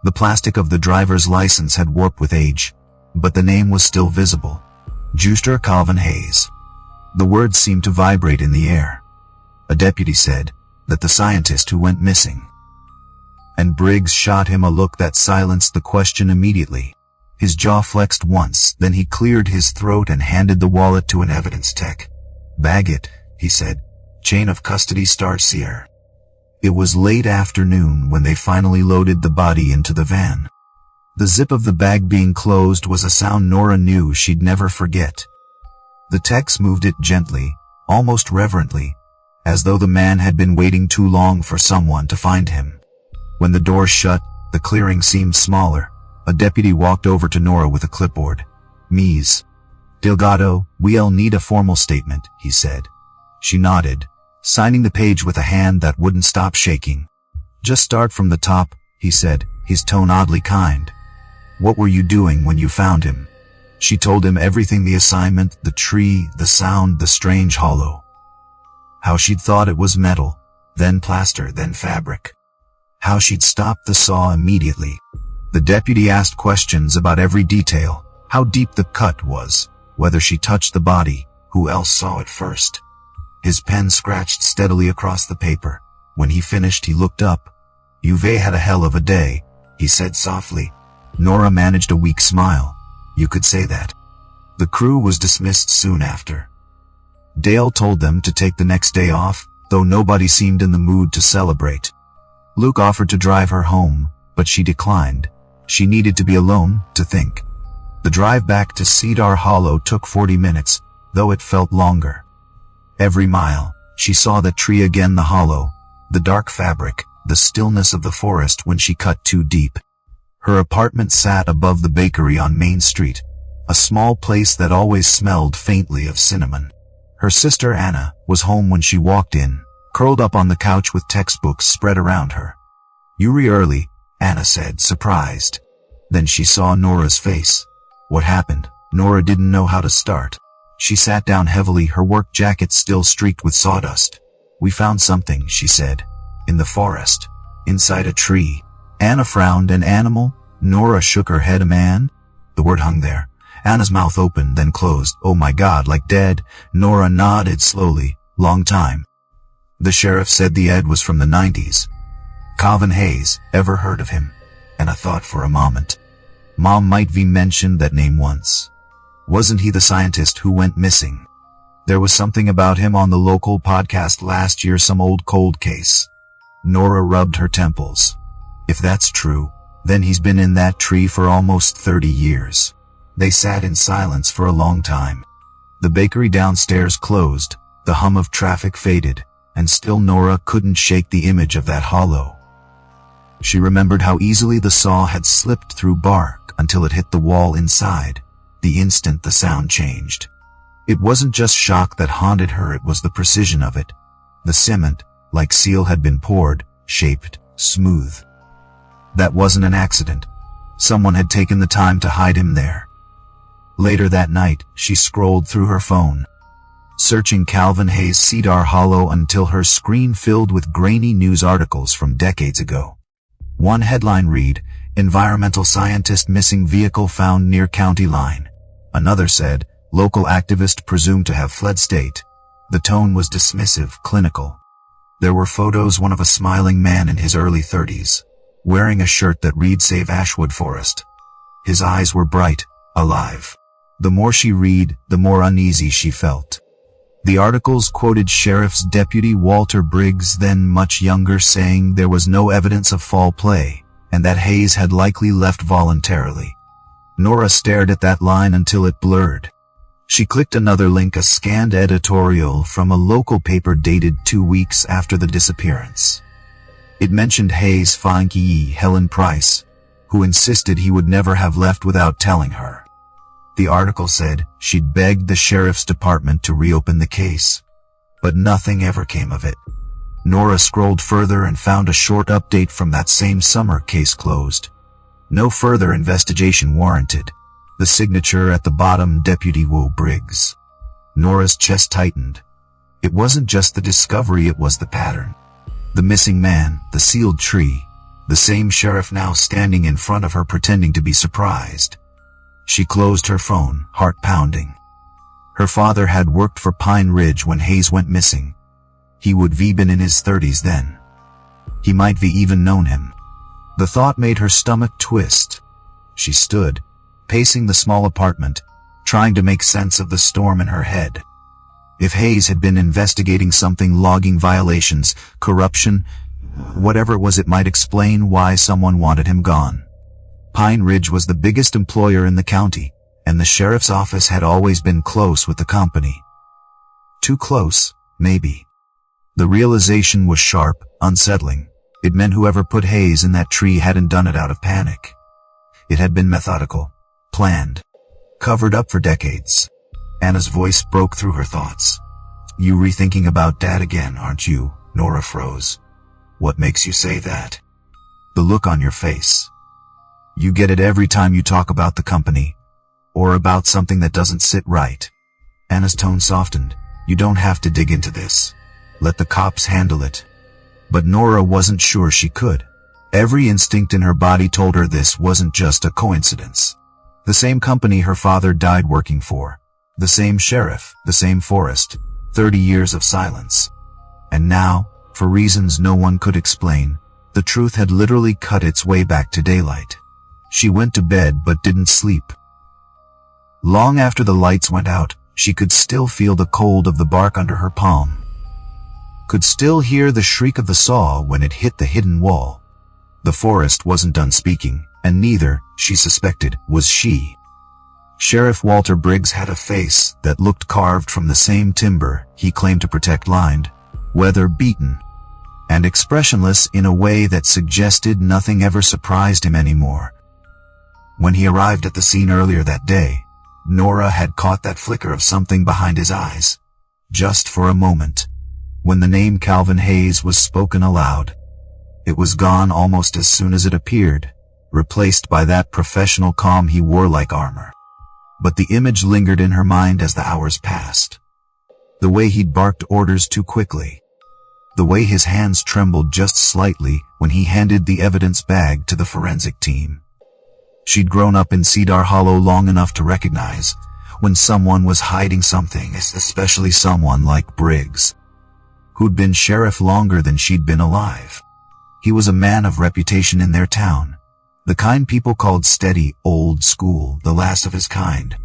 The plastic of the driver's license had warped with age, but the name was still visible. Juster Calvin Hayes. The words seemed to vibrate in the air. A deputy said that the scientist who went missing. And Briggs shot him a look that silenced the question immediately. His jaw flexed once, then he cleared his throat and handed the wallet to an evidence tech. "Bag it," he said. "Chain of custody starts here." It was late afternoon when they finally loaded the body into the van. The zip of the bag being closed was a sound Nora knew she'd never forget. The techs moved it gently, almost reverently, as though the man had been waiting too long for someone to find him. When the door shut, the clearing seemed smaller. A deputy walked over to Nora with a clipboard. "Ms. Delgado, we'll need a formal statement," he said. She nodded, signing the page with a hand that wouldn't stop shaking. "Just start from the top," he said, his tone oddly kind. "What were you doing when you found him?" She told him everything: the assignment, the tree, the sound, the strange hollow. How she'd thought it was metal, then plaster, then fabric. How she'd stopped the saw immediately. The deputy asked questions about every detail: how deep the cut was, whether she touched the body, who else saw it first. His pen scratched steadily across the paper. When he finished, he looked up. "You've had a hell of a day," he said softly. Nora managed a weak smile. "You could say that." The crew was dismissed soon after. Dale told them to take the next day off, though nobody seemed in the mood to celebrate. Luke offered to drive her home, but she declined. She needed to be alone, to think. The drive back to Cedar Hollow took 40 minutes, though it felt longer. Every mile, she saw the tree again, the hollow, the dark fabric, the stillness of the forest when she cut too deep. Her apartment sat above the bakery on Main Street, a small place that always smelled faintly of cinnamon. Her sister Anna was home when she walked in, curled up on the couch with textbooks spread around her. "You're early," Anna said, surprised. Then she saw Nora's face. What happened? Nora didn't know how to start. She sat down heavily, her work jacket still streaked with sawdust. "We found something," she said. "In the forest. Inside a tree." Anna frowned. "An animal?" Nora shook her head. "A man?" The word hung there. Anna's mouth opened, then closed. "Oh my God, like dead?" Nora nodded slowly. "Long time." The sheriff said the Ed was from the 90s. Calvin Hayes, ever heard of him? Anna thought for a moment. Mom might have mentioned that name once. Wasn't he the scientist who went missing? There was something about him on the local podcast last year, some old cold case. Nora rubbed her temples. If that's true, then he's been in that tree for almost 30 years. They sat in silence for a long time. The bakery downstairs closed, the hum of traffic faded, and still Nora couldn't shake the image of that hollow. She remembered how easily the saw had slipped through bark until it hit the wall inside, the instant the sound changed. It wasn't just shock that haunted her, it was the precision of it. The cement, like seal, had been poured, shaped, smooth. That wasn't an accident. Someone had taken the time to hide him there. Later that night, she scrolled through her phone, searching Calvin Hayes' Cedar Hollow until her screen filled with grainy news articles from decades ago. One headline read, Environmental scientist missing vehicle found near county line. Another said, local activist presumed to have fled state. The tone was dismissive, clinical. There were photos, one of a smiling man in his early 30s, wearing a shirt that read Save Ashwood Forest. His eyes were bright, alive. The more she read, the more uneasy she felt. The articles quoted Sheriff's Deputy Walter Briggs, then much younger, saying there was no evidence of foul play, and that Hayes had likely left voluntarily. Nora stared at that line until it blurred. She clicked another link, a scanned editorial from a local paper dated 2 weeks after the disappearance. It mentioned Hayes' fiancée, Helen Price, who insisted he would never have left without telling her. The article said she'd begged the sheriff's department to reopen the case, but nothing ever came of it. Nora scrolled further and found a short update from that same summer: case closed. No further investigation warranted. The signature at the bottom, Deputy Wo Briggs. Nora's chest tightened. It wasn't just the discovery, it was the pattern. The missing man, the sealed tree, the same sheriff now standing in front of her pretending to be surprised. She closed her phone, heart pounding. Her father had worked for Pine Ridge when Hayes went missing. He would have been in his 30s then. He might have even known him. The thought made her stomach twist. She stood, pacing the small apartment, trying to make sense of the storm in her head. If Hayes had been investigating something, logging violations, corruption, whatever it was, it might explain why someone wanted him gone. Pine Ridge was the biggest employer in the county, and the sheriff's office had always been close with the company. Too close, maybe. The realization was sharp, unsettling. It meant whoever put Hayes in that tree hadn't done it out of panic. It had been methodical, planned, covered up for decades. Anna's voice broke through her thoughts. You rethinking about Dad again, aren't you? Nora froze. What makes you say that? The look on your face. You get it every time you talk about the company, or about something that doesn't sit right. Anna's tone softened. You don't have to dig into this. Let the cops handle it. But Nora wasn't sure she could. Every instinct in her body told her this wasn't just a coincidence. The same company her father died working for. The same sheriff, the same forest, 30 years of silence. And now, for reasons no one could explain, the truth had literally cut its way back to daylight. She went to bed but didn't sleep. Long after the lights went out, she could still feel the cold of the bark under her palm. Could still hear the shriek of the saw when it hit the hidden wall. The forest wasn't done speaking, and neither, she suspected, was she. Sheriff Walter Briggs had a face that looked carved from the same timber he claimed to protect, lined, weather-beaten, and expressionless in a way that suggested nothing ever surprised him anymore. When he arrived at the scene earlier that day, Nora had caught that flicker of something behind his eyes. Just for a moment. When the name Calvin Hayes was spoken aloud, it was gone almost as soon as it appeared, replaced by that professional calm he wore like armor. But the image lingered in her mind as the hours passed. The way he'd barked orders too quickly. The way his hands trembled just slightly when he handed the evidence bag to the forensic team. She'd grown up in Cedar Hollow long enough to recognize when someone was hiding something, especially someone like Briggs, who'd been sheriff longer than she'd been alive. He was a man of reputation in their town, the kind people called steady, old school, the last of his kind.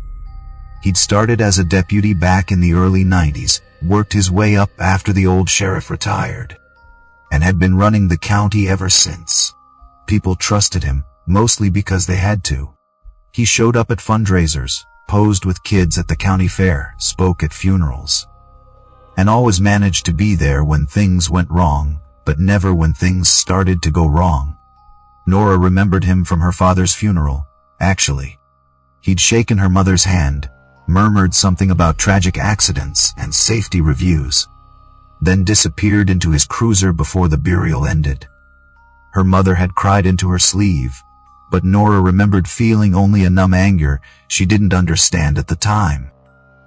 He'd started as a deputy back in the early 90s, worked his way up after the old sheriff retired, and had been running the county ever since. People trusted him, mostly because they had to. He showed up at fundraisers, posed with kids at the county fair, spoke at funerals, and always managed to be there when things went wrong, but never when things started to go wrong. Nora remembered him from her father's funeral, actually. He'd shaken her mother's hand, murmured something about tragic accidents and safety reviews, then disappeared into his cruiser before the burial ended. Her mother had cried into her sleeve, but Nora remembered feeling only a numb anger she didn't understand at the time.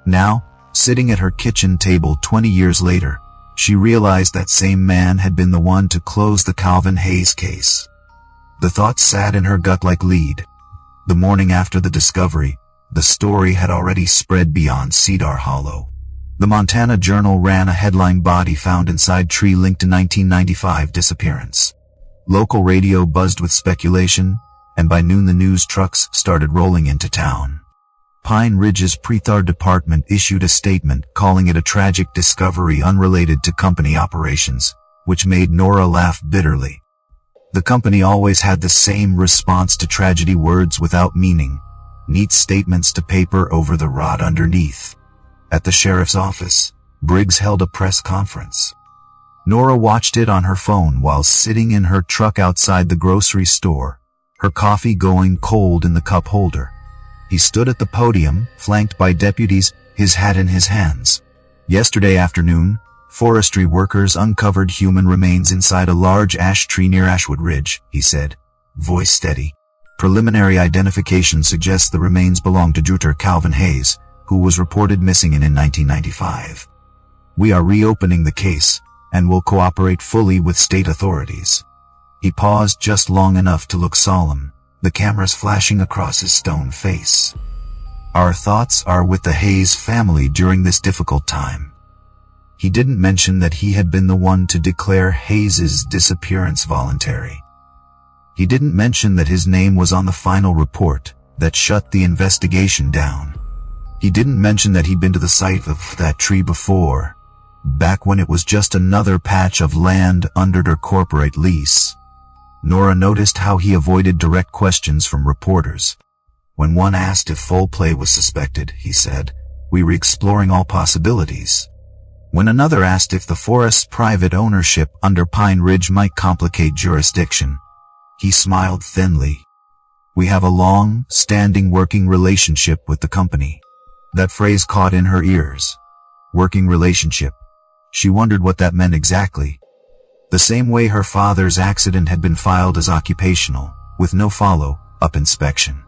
Now, sitting at her kitchen table 20 years later, she realized that same man had been the one to close the Calvin Hayes case. The thought sat in her gut like lead. The morning after the discovery, the story had already spread beyond Cedar Hollow. The Montana Journal ran a headline, "Body found inside tree linked to 1995 disappearance." Local radio buzzed with speculation, and by noon the news trucks started rolling into town. Pine Ridge's Prethar department issued a statement calling it a tragic discovery unrelated to company operations, which made Nora laugh bitterly. The company always had the same response to tragedy: words without meaning, neat statements to paper over the rot underneath. At the sheriff's office, Briggs held a press conference. Nora watched it on her phone while sitting in her truck outside the grocery store, her coffee going cold in the cup holder. He stood at the podium, flanked by deputies, his hat in his hands. "Yesterday afternoon, forestry workers uncovered human remains inside a large ash tree near Ashwood Ridge," he said, voice steady. "Preliminary identification suggests the remains belong to Druther Calvin Hayes, who was reported missing in 1995. We are reopening the case, and will cooperate fully with state authorities." He paused just long enough to look solemn, the cameras flashing across his stone face. "Our thoughts are with the Hayes family during this difficult time." He didn't mention that he had been the one to declare Hayes's disappearance voluntary. He didn't mention that his name was on the final report that shut the investigation down. He didn't mention that he'd been to the site of that tree before, back when it was just another patch of land under their corporate lease. Nora noticed how he avoided direct questions from reporters. When one asked if foul play was suspected, he said, "We were exploring all possibilities." When another asked if the forest's private ownership under Pine Ridge might complicate jurisdiction, he smiled thinly. "We have a long-standing working relationship with the company." That phrase caught in her ears. Working relationship. She wondered what that meant exactly. The same way her father's accident had been filed as occupational, with no follow-up inspection.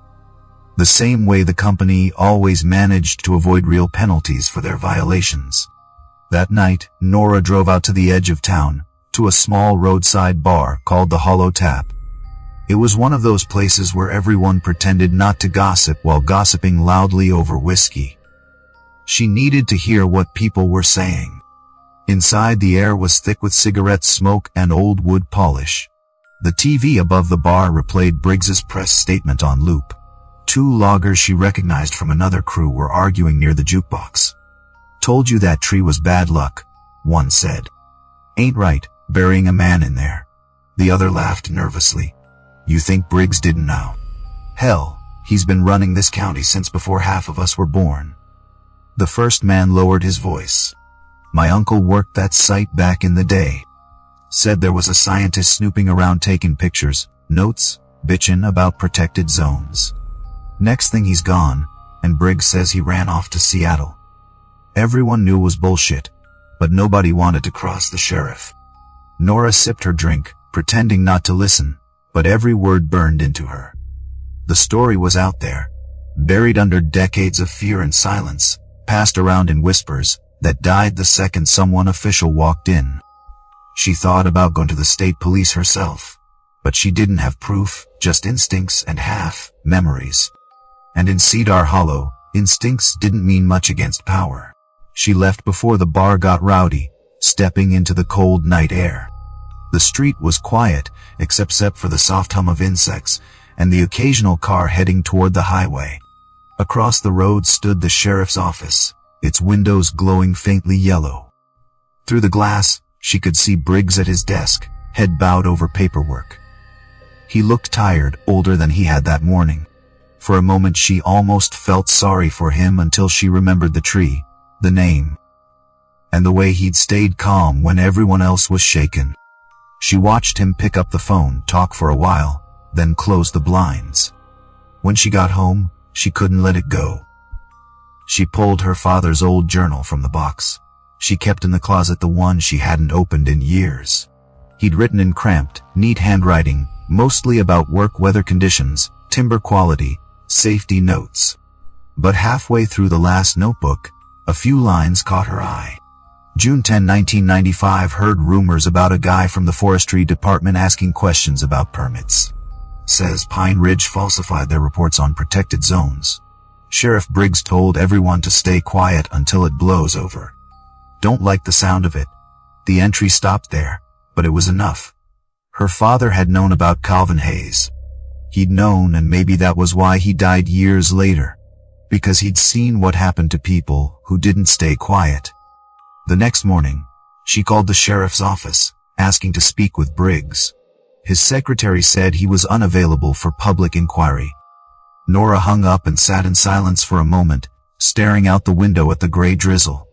The same way the company always managed to avoid real penalties for their violations. That night, Nora drove out to the edge of town, to a small roadside bar called the Hollow Tap. It was one of those places where everyone pretended not to gossip while gossiping loudly over whiskey. She needed to hear what people were saying. Inside, the air was thick with cigarette smoke and old wood polish. The TV above the bar replayed Briggs's press statement on loop. Two loggers she recognized from another crew were arguing near the jukebox. "Told you that tree was bad luck," one said. "Ain't right, burying a man in there." The other laughed nervously. "You think Briggs didn't know? Hell, he's been running this county since before half of us were born." The first man lowered his voice. "My uncle worked that site back in the day. Said there was a scientist snooping around taking pictures, notes, bitchin' about protected zones. Next thing he's gone, and Briggs says he ran off to Seattle." Everyone knew it was bullshit, but nobody wanted to cross the sheriff. Nora sipped her drink, pretending not to listen, but every word burned into her. The story was out there, buried under decades of fear and silence, passed around in whispers, that died the second someone official walked in. She thought about going to the state police herself, but she didn't have proof, just instincts and half-memories. And in Cedar Hollow, instincts didn't mean much against power. She left before the bar got rowdy, stepping into the cold night air. The street was quiet, except for the soft hum of insects, and the occasional car heading toward the highway. Across the road stood the sheriff's office, its windows glowing faintly yellow. Through the glass, she could see Briggs at his desk, head bowed over paperwork. He looked tired, older than he had that morning. For a moment she almost felt sorry for him until she remembered the tree, the name, and the way he'd stayed calm when everyone else was shaken. She watched him pick up the phone, talk for a while, then close the blinds. When she got home, she couldn't let it go. She pulled her father's old journal from the box. She kept in the closet the one she hadn't opened in years. He'd written in cramped, neat handwriting, mostly about work weather conditions, timber quality, safety notes. But halfway through the last notebook, a few lines caught her eye. June 10, 1995 heard rumors about a guy from the forestry department asking questions about permits. says Pine Ridge falsified their reports on protected zones. Sheriff Briggs told everyone to stay quiet until it blows over. Don't like the sound of it. The entry stopped there, but it was enough. Her father had known about Calvin Hayes. He'd known, and maybe that was why he died years later. Because he'd seen what happened to people who didn't stay quiet. The next morning, she called the sheriff's office, asking to speak with Briggs. His secretary said he was unavailable for public inquiry. Nora hung up and sat in silence for a moment, staring out the window at the gray drizzle.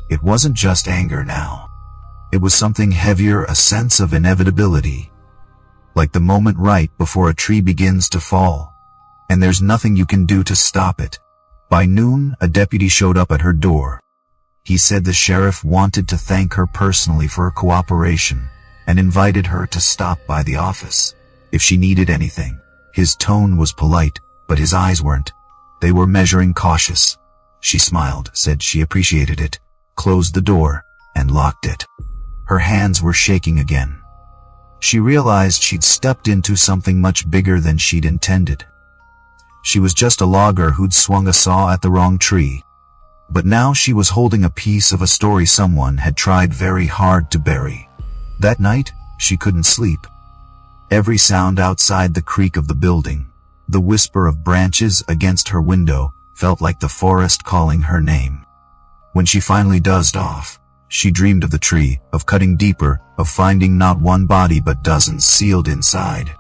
It wasn't just anger now. It was something heavier, a sense of inevitability. Like the moment right before a tree begins to fall. And there's nothing you can do to stop it. By noon, a deputy showed up at her door. He said the sheriff wanted to thank her personally for her cooperation, and invited her to stop by the office if she needed anything. His tone was polite, but his eyes weren't. They were measuring, cautious. She smiled, said she appreciated it, closed the door, and locked it. Her hands were shaking again. She realized she'd stepped into something much bigger than she'd intended. She was just a logger who'd swung a saw at the wrong tree. But now she was holding a piece of a story someone had tried very hard to bury. That night, she couldn't sleep. Every sound outside the creak of the building, the whisper of branches against her window, felt like the forest calling her name. When she finally dozed off, she dreamed of the tree, of cutting deeper, of finding not one body but dozens sealed inside.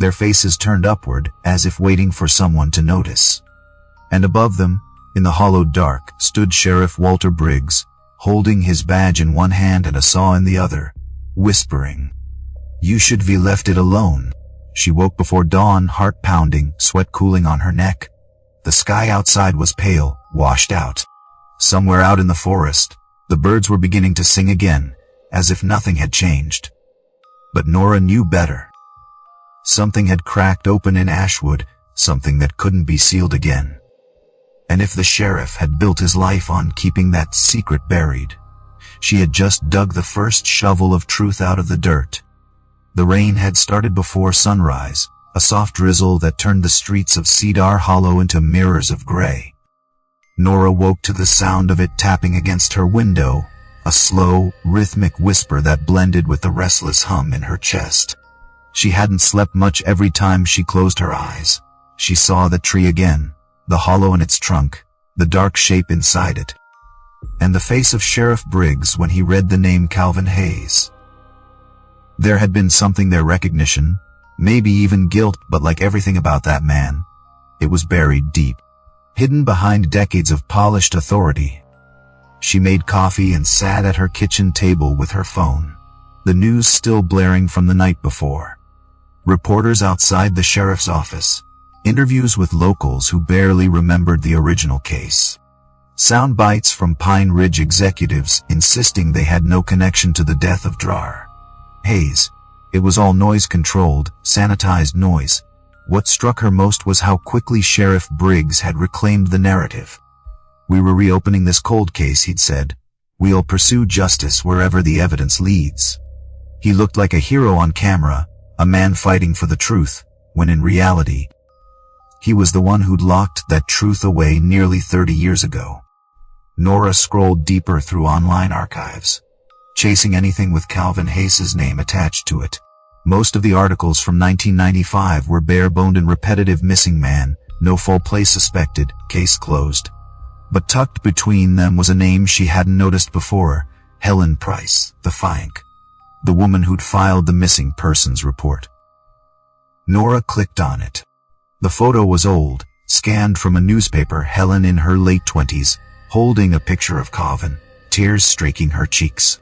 Their faces turned upward, as if waiting for someone to notice. And above them, in the hollowed dark, stood Sheriff Walter Briggs, holding his badge in one hand and a saw in the other, whispering, "You should be left it alone." She woke before dawn, heart pounding, sweat cooling on her neck. The sky outside was pale, washed out. Somewhere out in the forest, the birds were beginning to sing again, as if nothing had changed. But Nora knew better. Something had cracked open in Ashwood, something that couldn't be sealed again. And if the sheriff had built his life on keeping that secret buried, she had just dug the first shovel of truth out of the dirt. The rain had started before sunrise, a soft drizzle that turned the streets of Cedar Hollow into mirrors of gray. Nora woke to the sound of it tapping against her window, a slow, rhythmic whisper that blended with the restless hum in her chest. She hadn't slept much. Every time she closed her eyes, she saw the tree again, the hollow in its trunk, the dark shape inside it, and the face of Sheriff Briggs when he read the name Calvin Hayes. There had been something there, recognition, maybe even guilt, but like everything about that man, it was buried deep, hidden behind decades of polished authority. She made coffee and sat at her kitchen table with her phone, the news still blaring from the night before. Reporters outside the sheriff's office, interviews with locals who barely remembered the original case. Sound bites from Pine Ridge executives insisting they had no connection to the death of Drar Hayes. It was all noise-controlled, sanitized noise. What struck her most was how quickly Sheriff Briggs had reclaimed the narrative. "We were reopening this cold case," he'd said. "We'll pursue justice wherever the evidence leads." He looked like a hero on camera, a man fighting for the truth, when in reality, he was the one who'd locked that truth away nearly 30 years ago. Nora scrolled deeper through online archives, chasing anything with Calvin Hayes' name attached to it. Most of the articles from 1995 were bare-boned and repetitive: missing man, no foul play suspected, case closed. But tucked between them was a name she hadn't noticed before: Helen Price, the Fink, the woman who'd filed the missing persons report. Nora clicked on it. The photo was old, scanned from a newspaper. Helen in her late 20s, holding a picture of Calvin, tears streaking her cheeks.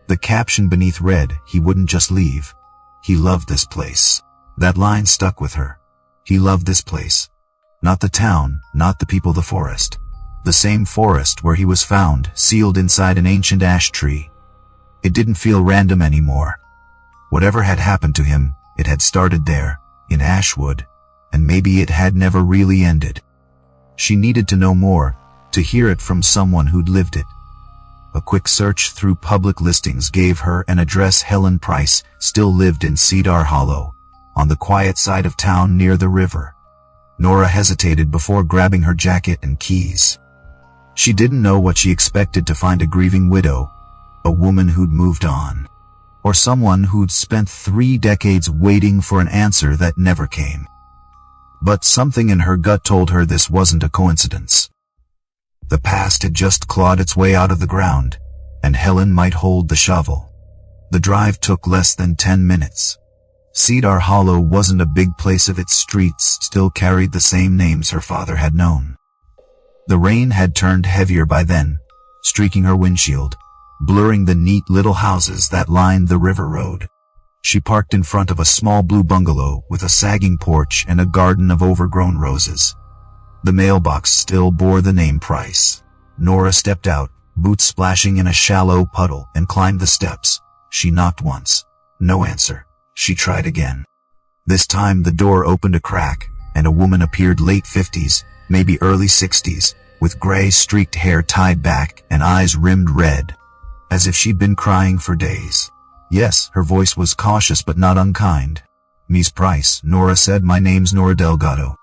The caption beneath read, "He wouldn't just leave. He loved this place." That line stuck with her. He loved this place. Not the town, not the people, the forest. The same forest where he was found, sealed inside an ancient ash tree. It didn't feel random anymore. Whatever had happened to him, it had started there, in Ashwood, and maybe it had never really ended. She needed to know more, to hear it from someone who'd lived it. A quick search through public listings gave her an address. Helen Price still lived in Cedar Hollow, on the quiet side of town near the river. Nora hesitated before grabbing her jacket and keys. She didn't know what she expected to find: a grieving widow, a woman who'd moved on, or someone who'd spent 3 decades waiting for an answer that never came. But something in her gut told her this wasn't a coincidence. The past had just clawed its way out of the ground, and Helen might hold the shovel. The drive took less than 10 minutes. Cedar Hollow wasn't a big place, of its streets still carried the same names her father had known. The rain had turned heavier by then, streaking her windshield, blurring the neat little houses that lined the river road. She parked in front of a small blue bungalow with a sagging porch and a garden of overgrown roses. The mailbox still bore the name Price. Nora stepped out, boots splashing in a shallow puddle, and climbed the steps. She knocked once. No answer. She tried again. This time the door opened a crack, and a woman appeared, late 50s, maybe early 60s, with gray streaked hair tied back and eyes rimmed red, as if she'd been crying for days. Yes, her voice was cautious but not unkind. "Miss Price," Nora said. "My name's Nora Delgado."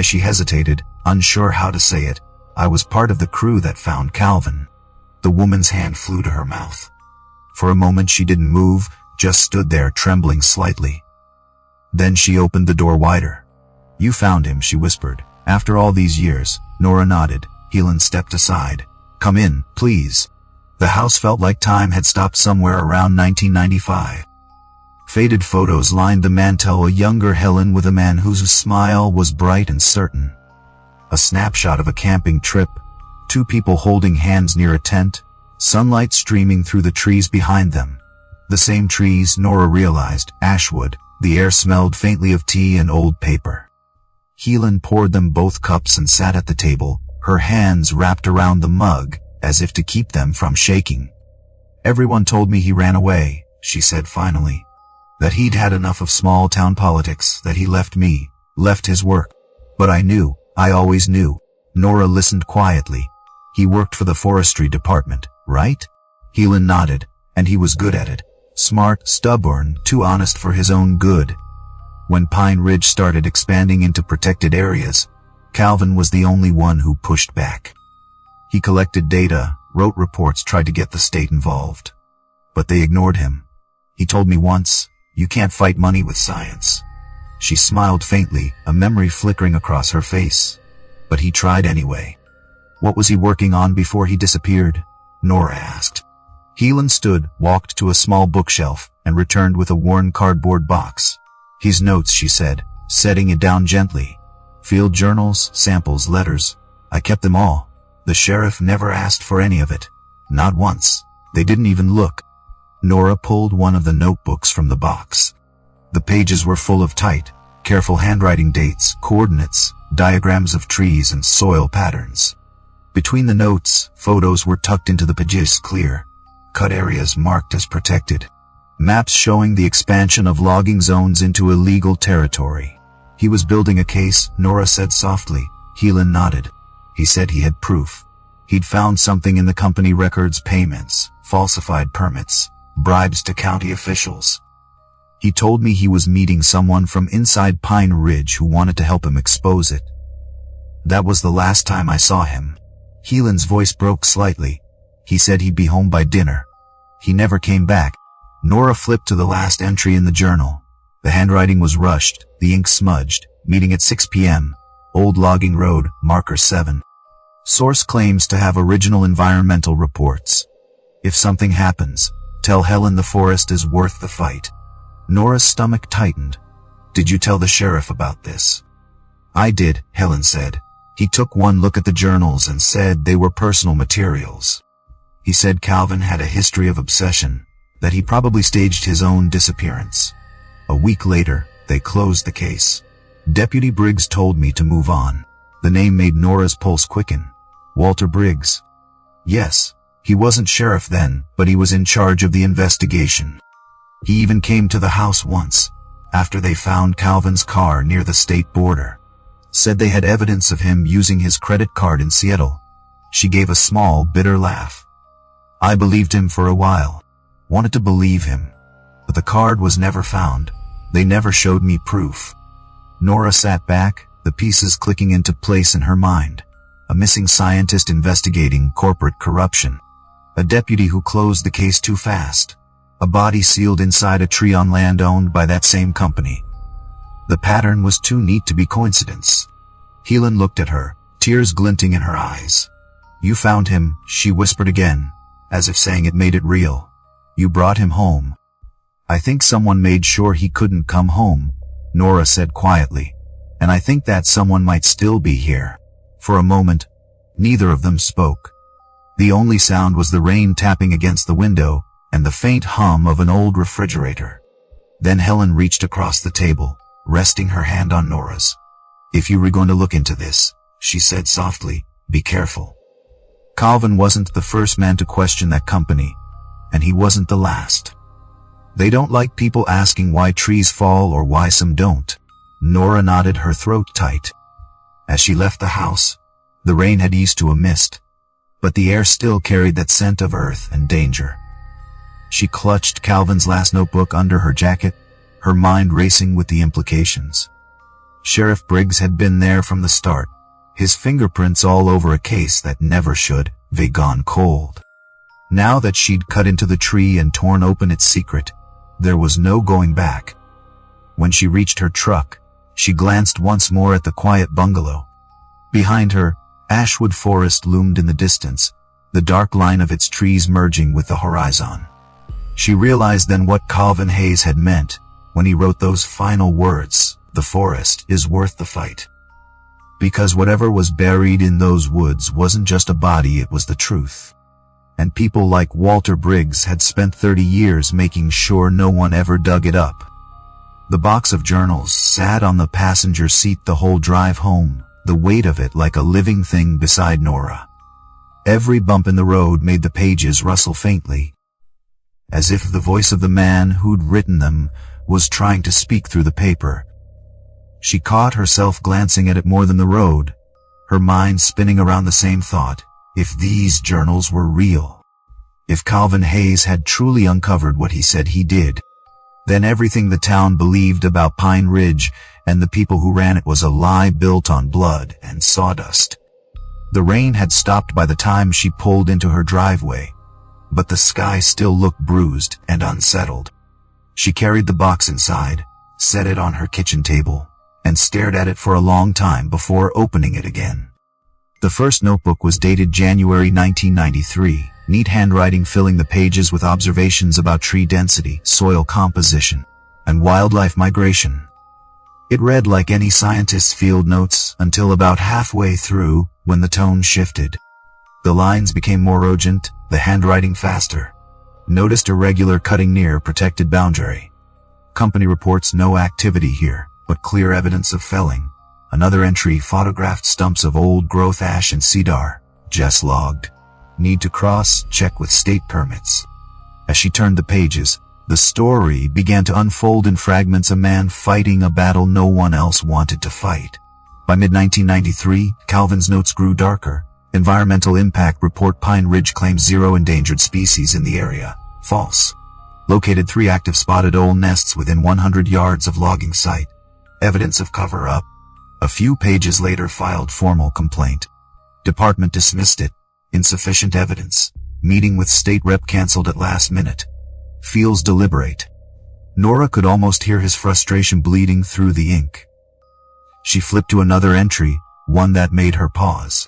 She hesitated, unsure how to say it. "I was part of the crew that found Calvin." The woman's hand flew to her mouth. For a moment she didn't move, just stood there, trembling slightly. Then she opened the door wider. "You found him," she whispered. "After all these years?" Nora nodded. Helen stepped aside. "Come in, please." The house felt like time had stopped somewhere around 1995. Faded photos lined the mantel, a younger Helen with a man whose smile was bright and certain. A snapshot of a camping trip, 2 people holding hands near a tent, sunlight streaming through the trees behind them. The same trees, Nora realized, Ashwood. The air smelled faintly of tea and old paper. Helen poured them both cups and sat at the table, her hands wrapped around the mug, as if to keep them from shaking. "Everyone told me he ran away," she said finally. "That he'd had enough of small-town politics, that he left me, left his work. But I knew, I always knew." Nora listened quietly. "He worked for the forestry department, right?" Helen nodded. "And he was good at it. Smart, stubborn, too honest for his own good. When Pine Ridge started expanding into protected areas, Calvin was the only one who pushed back. He collected data, wrote reports, tried to get the state involved. But they ignored him. He told me once, 'You can't fight money with science.'" She smiled faintly, a memory flickering across her face. "But he tried anyway." "What was he working on before he disappeared?" Nora asked. Helen stood, walked to a small bookshelf, and returned with a worn cardboard box. "His notes," she said, setting it down gently. "Field journals, samples, letters. I kept them all. The sheriff never asked for any of it. Not once. They didn't even look." Nora pulled one of the notebooks from the box. The pages were full of tight, careful handwriting, dates, coordinates, diagrams of trees and soil patterns. Between the notes, photos were tucked into the pages, clear cut areas marked as protected. Maps showing the expansion of logging zones into illegal territory. "He was building a case," Nora said softly. Helen nodded. "He said he had proof. He'd found something in the company records: payments, falsified permits, bribes to county officials. He told me he was meeting someone from inside Pine Ridge who wanted to help him expose it. That was the last time I saw him." Helen's voice broke slightly. "He said he'd be home by dinner. He never came back." Nora flipped to the last entry in the journal. The handwriting was rushed, the ink smudged. "Meeting at 6 p.m. Old Logging Road, marker 7. Source claims to have original environmental reports. If something happens, tell Helen the forest is worth the fight." Nora's stomach tightened. "Did you tell the sheriff about this?" "I did," Helen said. "He took one look at the journals and said they were personal materials. He said Calvin had a history of obsession, that he probably staged his own disappearance. A week later, they closed the case. Deputy Briggs told me to move on." The name made Nora's pulse quicken. "Walter Briggs." "Yes, he wasn't sheriff then, but he was in charge of the investigation. He even came to the house once, after they found Calvin's car near the state border. Said they had evidence of him using his credit card in Seattle." She gave a small, bitter laugh. "I believed him for a while. Wanted to believe him. But the card was never found. They never showed me proof. Nora sat back, the pieces clicking into place in her mind. A missing scientist investigating corporate corruption. A deputy who closed the case too fast. A body sealed inside a tree on land owned by that same company. The pattern was too neat to be coincidence. Helen looked at her, tears glinting in her eyes. "You found him," she whispered again, as if saying it made it real. "You brought him home." "I think someone made sure he couldn't come home," Nora said quietly. "And I think that someone might still be here." For a moment, neither of them spoke. The only sound was the rain tapping against the window, and the faint hum of an old refrigerator. Then Helen reached across the table, resting her hand on Nora's. "If you were going to look into this," she said softly, "be careful. Calvin wasn't the first man to question that company, and he wasn't the last. They don't like people asking why trees fall or why some don't." Nora nodded, her throat tight. As she left the house, the rain had eased to a mist, but the air still carried that scent of earth and danger. She clutched Calvin's last notebook under her jacket, her mind racing with the implications. Sheriff Briggs had been there from the start, his fingerprints all over a case that never should have gone cold. Now that she'd cut into the tree and torn open its secret, there was no going back. When she reached her truck, she glanced once more at the quiet bungalow. Behind her, Ashwood Forest loomed in the distance, the dark line of its trees merging with the horizon. She realized then what Calvin Hayes had meant when he wrote those final words, "The forest is worth the fight." Because whatever was buried in those woods wasn't just a body, it was the truth. And people like Walter Briggs had spent 30 years making sure no one ever dug it up. The box of journals sat on the passenger seat the whole drive home, the weight of it like a living thing beside Nora. Every bump in the road made the pages rustle faintly, as if the voice of the man who'd written them was trying to speak through the paper. She caught herself glancing at it more than the road, her mind spinning around the same thought. If these journals were real, if Calvin Hayes had truly uncovered what he said he did, then everything the town believed about Pine Ridge and the people who ran it was a lie built on blood and sawdust. The rain had stopped by the time she pulled into her driveway, but the sky still looked bruised and unsettled. She carried the box inside, set it on her kitchen table, and stared at it for a long time before opening it again. The first notebook was dated January 1993, neat handwriting filling the pages with observations about tree density, soil composition, and wildlife migration. It read like any scientist's field notes until about halfway through, when the tone shifted. The lines became more urgent, the handwriting faster. Noticed irregular cutting near protected boundary. Company reports no activity here, but clear evidence of felling. Another entry photographed stumps of old-growth ash and cedar. Jess logged. Need to cross, check with state permits. As she turned the pages, the story began to unfold in fragments, a man fighting a battle no one else wanted to fight. By mid-1993, Calvin's notes grew darker. Environmental impact report: Pine Ridge claims 0 endangered species in the area. False. Located 3 active spotted owl nests within 100 yards of logging site. Evidence of cover-up. A few pages later, filed formal complaint. Department dismissed it. Insufficient evidence. Meeting with state rep canceled at last minute. Feels deliberate. Nora could almost hear his frustration bleeding through the ink. She flipped to another entry, one that made her pause.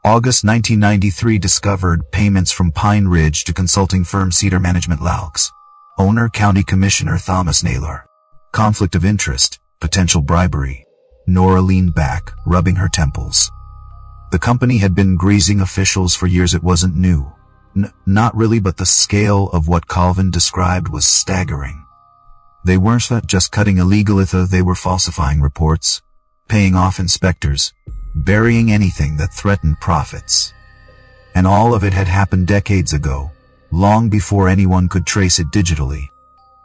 August 1993 discovered payments from Pine Ridge to consulting firm Cedar Management Lalks. Owner County Commissioner Thomas Naylor. Conflict of interest, potential bribery. Nora leaned back, rubbing her temples. The company had been greasing officials for years. It wasn't new. Not really, but the scale of what Calvin described was staggering. They weren't just cutting illegal ether, they were falsifying reports, paying off inspectors, burying anything that threatened profits. And all of it had happened decades ago, long before anyone could trace it digitally.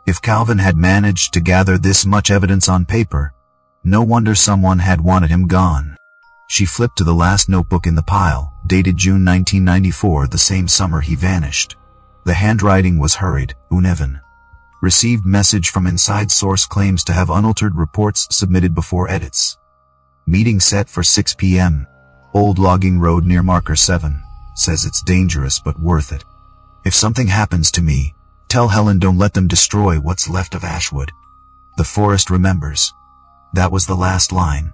If Calvin had managed to gather this much evidence on paper, no wonder someone had wanted him gone. She flipped to the last notebook in the pile, dated June 1994, the same summer he vanished. The handwriting was hurried, uneven. Received message from inside source claims to have unaltered reports submitted before edits. Meeting set for 6 p.m. Old logging road near marker 7. Says it's dangerous but worth it. If something happens to me, tell Helen don't let them destroy what's left of Ashwood. The forest remembers. That was the last line.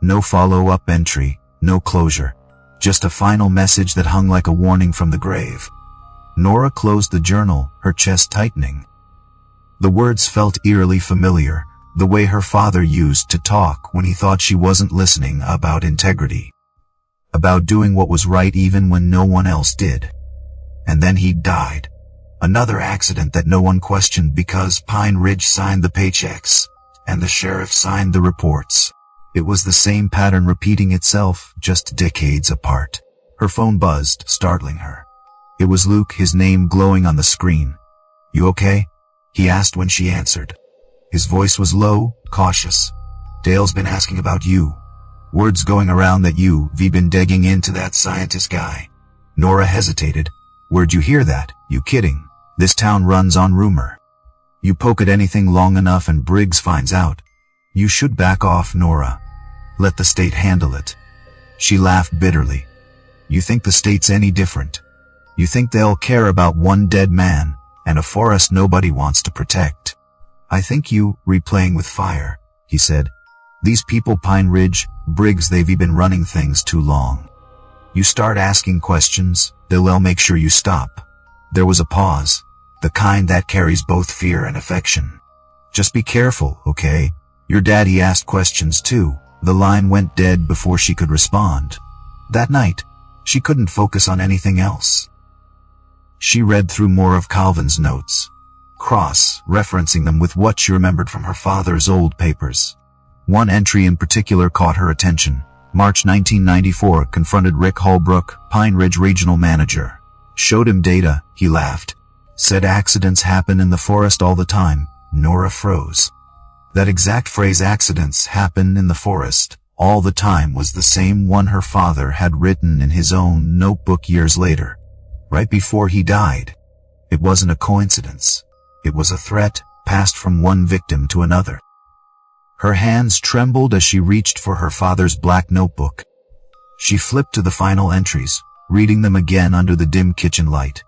No follow-up entry, no closure. Just a final message that hung like a warning from the grave. Nora closed the journal, her chest tightening. The words felt eerily familiar, the way her father used to talk when he thought she wasn't listening, about integrity. About doing what was right even when no one else did. And then he died. Another accident that no one questioned because Pine Ridge signed the paychecks, and the sheriff signed the reports. It was the same pattern repeating itself, just decades apart. Her phone buzzed, startling her. It was Luke, his name glowing on the screen. "You okay?" he asked when she answered. His voice was low, cautious. "Dale's been asking about you. Word's going around that you've been digging into that scientist guy." Nora hesitated. "Where'd you hear that? You kidding? This town runs on rumor. You poke at anything long enough and Briggs finds out. You should back off, Nora. Let the state handle it." She laughed bitterly. "You think the state's any different? You think they'll care about one dead man and a forest nobody wants to protect?" "I think you replaying with fire," he said. "These people, Pine Ridge, Briggs, they've been running things too long. You start asking questions, they'll make sure you stop." There was a pause, the kind that carries both fear and affection. "Just be careful, okay? Your daddy asked questions too." The line went dead before she could respond. That night, she couldn't focus on anything else. She read through more of Calvin's notes, cross-referencing them with what she remembered from her father's old papers. One entry in particular caught her attention. March 1994, confronted Rick Holbrook, Pine Ridge regional manager. Showed him data, he laughed. Said accidents happen in the forest all the time. Nora froze. That exact phrase, "accidents happen in the forest all the time," was the same one her father had written in his own notebook years later, right before he died. It wasn't a coincidence. It was a threat, passed from one victim to another. Her hands trembled as she reached for her father's black notebook. She flipped to the final entries, reading them again under the dim kitchen light.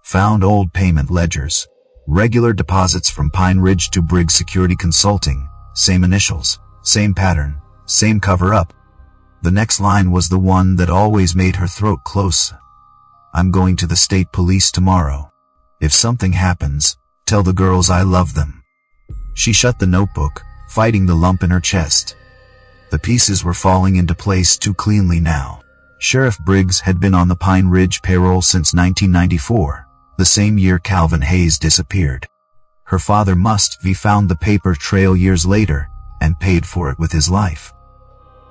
Found old payment ledgers. Regular deposits from Pine Ridge to Briggs Security Consulting. Same initials, same pattern, same cover-up. The next line was the one that always made her throat close. "I'm going to the state police tomorrow. If something happens, tell the girls I love them." She shut the notebook, fighting the lump in her chest. The pieces were falling into place too cleanly now. Sheriff Briggs had been on the Pine Ridge payroll since 1994. The same year Calvin Hayes disappeared. Her father must have found the paper trail years later, and paid for it with his life.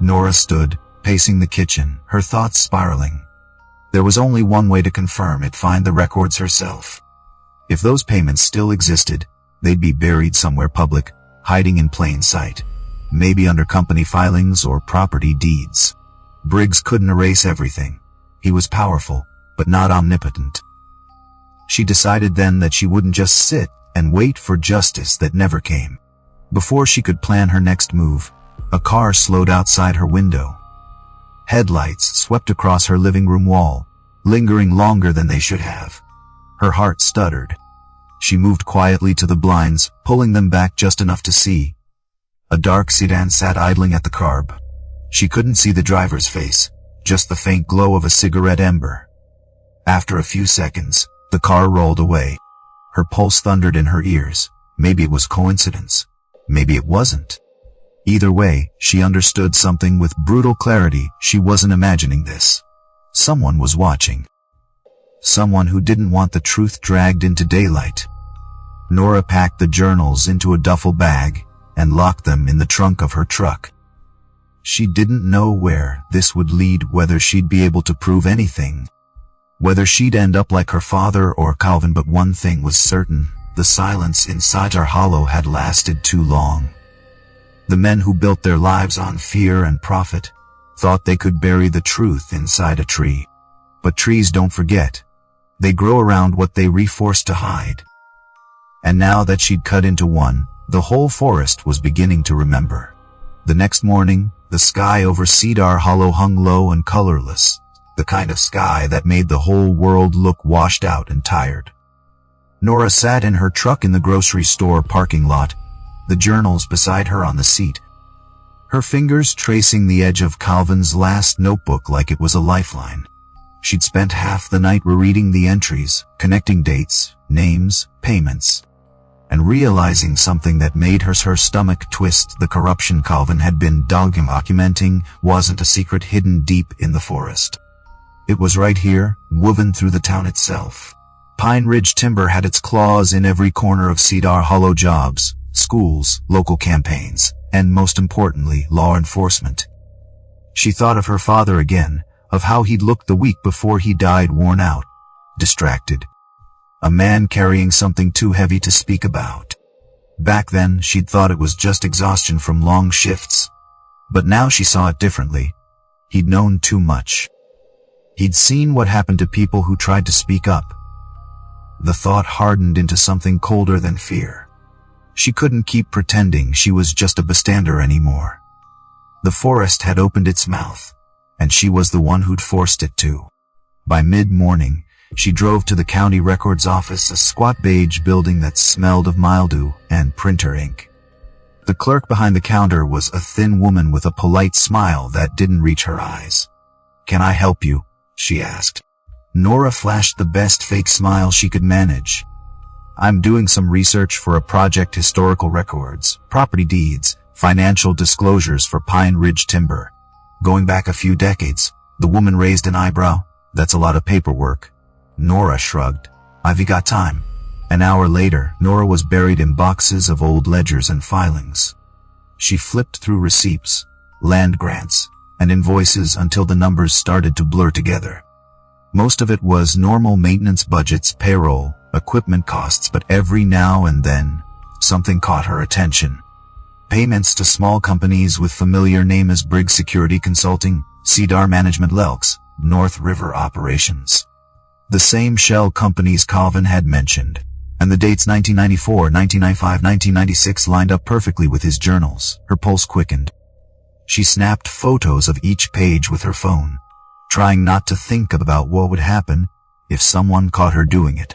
Nora stood, pacing the kitchen, her thoughts spiraling. There was only one way to confirm it: find the records herself. If those payments still existed, they'd be buried somewhere public, hiding in plain sight. Maybe under company filings or property deeds. Briggs couldn't erase everything. He was powerful, but not omnipotent. She decided then that she wouldn't just sit and wait for justice that never came. Before she could plan her next move, a car slowed outside her window. Headlights swept across her living room wall, lingering longer than they should have. Her heart stuttered. She moved quietly to the blinds, pulling them back just enough to see. A dark sedan sat idling at the curb. She couldn't see the driver's face, just the faint glow of a cigarette ember. After a few seconds, the car rolled away. Her pulse thundered in her ears. Maybe it was coincidence. Maybe it wasn't. Either way, she understood something with brutal clarity. She wasn't imagining this. Someone was watching. Someone who didn't want the truth dragged into daylight. Nora packed the journals into a duffel bag and locked them in the trunk of her truck. She didn't know where this would lead, whether she'd be able to prove anything, whether she'd end up like her father or Calvin, but one thing was certain: the silence inside her hollow had lasted too long. The men who built their lives on fear and profit thought they could bury the truth inside a tree. But trees don't forget. They grow around what they reforce to hide. And now that she'd cut into one, the whole forest was beginning to remember. The next morning, the sky over Cedar Hollow hung low and colorless, the kind of sky that made the whole world look washed out and tired. Nora sat in her truck in the grocery store parking lot, the journals beside her on the seat, her fingers tracing the edge of Calvin's last notebook like it was a lifeline. She'd spent half the night rereading the entries, connecting dates, names, payments, and realizing something that made her stomach twist. The corruption Calvin had been documenting wasn't a secret hidden deep in the forest. It was right here, woven through the town itself. Pine Ridge Timber had its claws in every corner of Cedar Hollow: jobs, schools, local campaigns, and most importantly, law enforcement. She thought of her father again, of how he'd looked the week before he died, worn out, distracted. A man carrying something too heavy to speak about. Back then, she'd thought it was just exhaustion from long shifts. But now she saw it differently. He'd known too much. He'd seen what happened to people who tried to speak up. The thought hardened into something colder than fear. She couldn't keep pretending she was just a bystander anymore. The forest had opened its mouth, and she was the one who'd forced it to. By mid-morning, she drove to the county records office, a squat beige building that smelled of mildew and printer ink. The clerk behind the counter was a thin woman with a polite smile that didn't reach her eyes. "Can I help you?" she asked. Nora flashed the best fake smile she could manage. "I'm doing some research for a project: historical records, property deeds, financial disclosures for Pine Ridge Timber. Going back a few decades." The woman raised an eyebrow. "That's a lot of paperwork." Nora shrugged. "I've got time." An hour later, Nora was buried in boxes of old ledgers and filings. She flipped through receipts, land grants, and invoices until the numbers started to blur together. Most of it was normal maintenance budgets, payroll, equipment costs, but every now and then, something caught her attention. Payments to small companies with familiar names as Briggs Security Consulting, Cedar Management, Lelks, North River Operations. The same shell companies Calvin had mentioned, and the dates 1994, 1995, 1996 lined up perfectly with his journals. Her pulse quickened. She snapped photos of each page with her phone, trying not to think about what would happen if someone caught her doing it.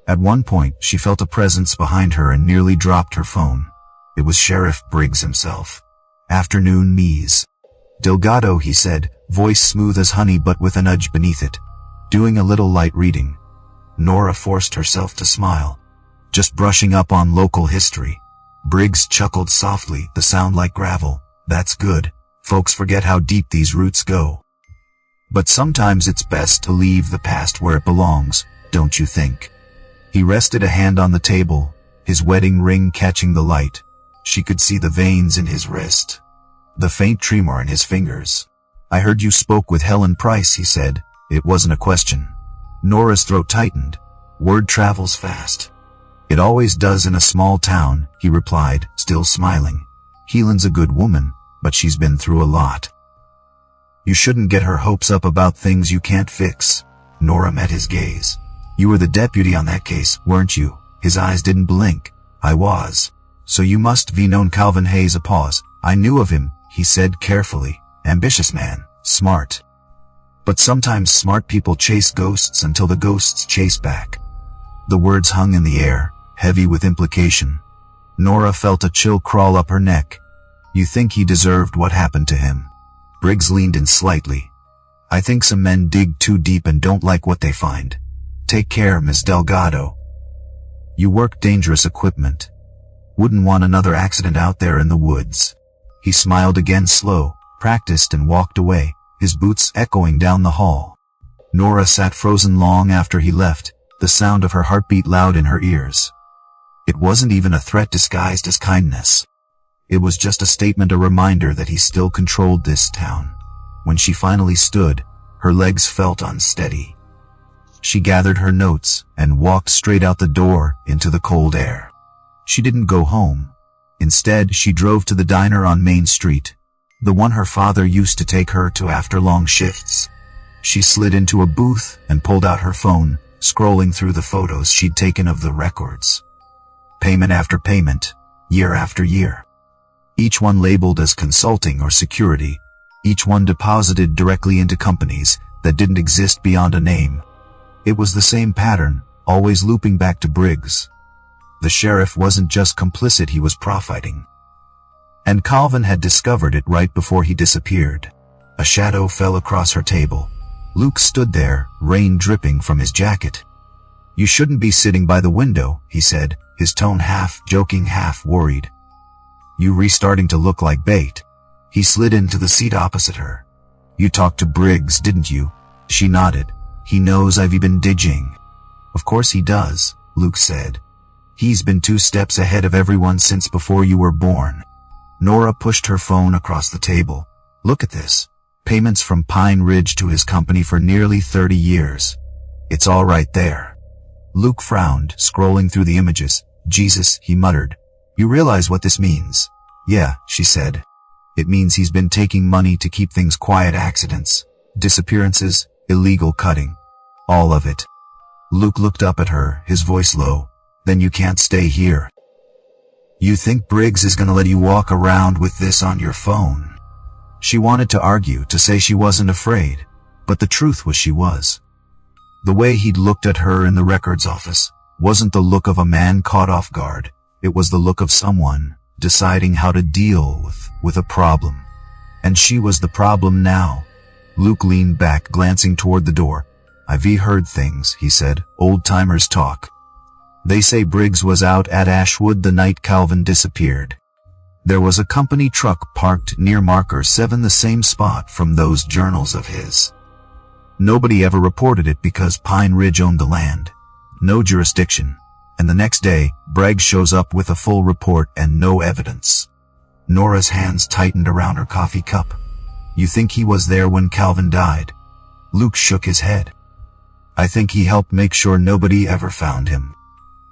At one point, she felt a presence behind her and nearly dropped her phone. It was Sheriff Briggs himself. "Afternoon, Ms. Delgado," he said, voice smooth as honey but with a nudge beneath it. "Doing a little light reading." Nora forced herself to smile. "Just brushing up on local history." Briggs chuckled softly, the sound like gravel. "That's good. Folks forget how deep these roots go. But sometimes it's best to leave the past where it belongs, don't you think?" He rested a hand on the table, his wedding ring catching the light. She could see the veins in his wrist, the faint tremor in his fingers. "I heard you spoke with Helen Price," he said. It wasn't a question. Nora's throat tightened. "Word travels fast." "It always does in a small town," he replied, still smiling. "Helen's a good woman, but she's been through a lot. You shouldn't get her hopes up about things you can't fix." Nora met his gaze. "You were the deputy on that case, weren't you?" His eyes didn't blink. "I was." "So you must have known Calvin Hayes." A pause. "I knew of him," he said carefully. "Ambitious man, smart. But sometimes smart people chase ghosts until the ghosts chase back." The words hung in the air, heavy with implication. Nora felt a chill crawl up her neck. "You think he deserved what happened to him?" Briggs leaned in slightly. "I think some men dig too deep and don't like what they find. Take care, Miss Delgado. You work dangerous equipment. Wouldn't want another accident out there in the woods." He smiled again, slow, practiced, and walked away, his boots echoing down the hall. Nora sat frozen long after he left, the sound of her heartbeat loud in her ears. It wasn't even a threat disguised as kindness. It was just a statement, a reminder that he still controlled this town. When she finally stood, her legs felt unsteady. She gathered her notes and walked straight out the door into the cold air. She didn't go home. Instead, she drove to the diner on Main Street, the one her father used to take her to after long shifts. She slid into a booth and pulled out her phone, scrolling through the photos she'd taken of the records. payment after payment, year after year. Each one labeled as consulting or security, each one deposited directly into companies that didn't exist beyond a name. It was the same pattern, always looping back to Briggs. The sheriff wasn't just complicit, he was profiting. And Calvin had discovered it right before he disappeared. A shadow fell across her table. Luke stood there, rain dripping from his jacket. "You shouldn't be sitting by the window," he said, his tone half joking, half worried. "You restarting to look like bait." He slid into the seat opposite her. "You talked to Briggs, didn't you?" She nodded. "He knows I've been digging." "Of course he does," Luke said. "He's been 2 steps ahead of everyone since before you were born." Nora pushed her phone across the table. "Look at this. Payments from Pine Ridge to his company for nearly 30 years. It's all right there." Luke frowned, scrolling through the images. "Jesus," he muttered. "You realize what this means?" "Yeah," she said. "It means he's been taking money to keep things quiet, accidents, disappearances, illegal cutting. All of it." Luke looked up at her, his voice low. "Then you can't stay here. You think Briggs is gonna let you walk around with this on your phone?" She wanted to argue, to say she wasn't afraid, but the truth was she was. The way he'd looked at her in the records office wasn't the look of a man caught off guard. It was the look of someone deciding how to deal with a problem. And she was the problem now. Luke leaned back, glancing toward the door. "I've heard things," he said. "Old-timers talk. They say Briggs was out at Ashwood the night Calvin disappeared. There was a company truck parked near Marker 7, the same spot from those journals of his. Nobody ever reported it because Pine Ridge owned the land. No jurisdiction. And the next day, Bragg shows up with a full report and no evidence." Nora's hands tightened around her coffee cup. "You think he was there when Calvin died?" Luke shook his head. "I think he helped make sure nobody ever found him."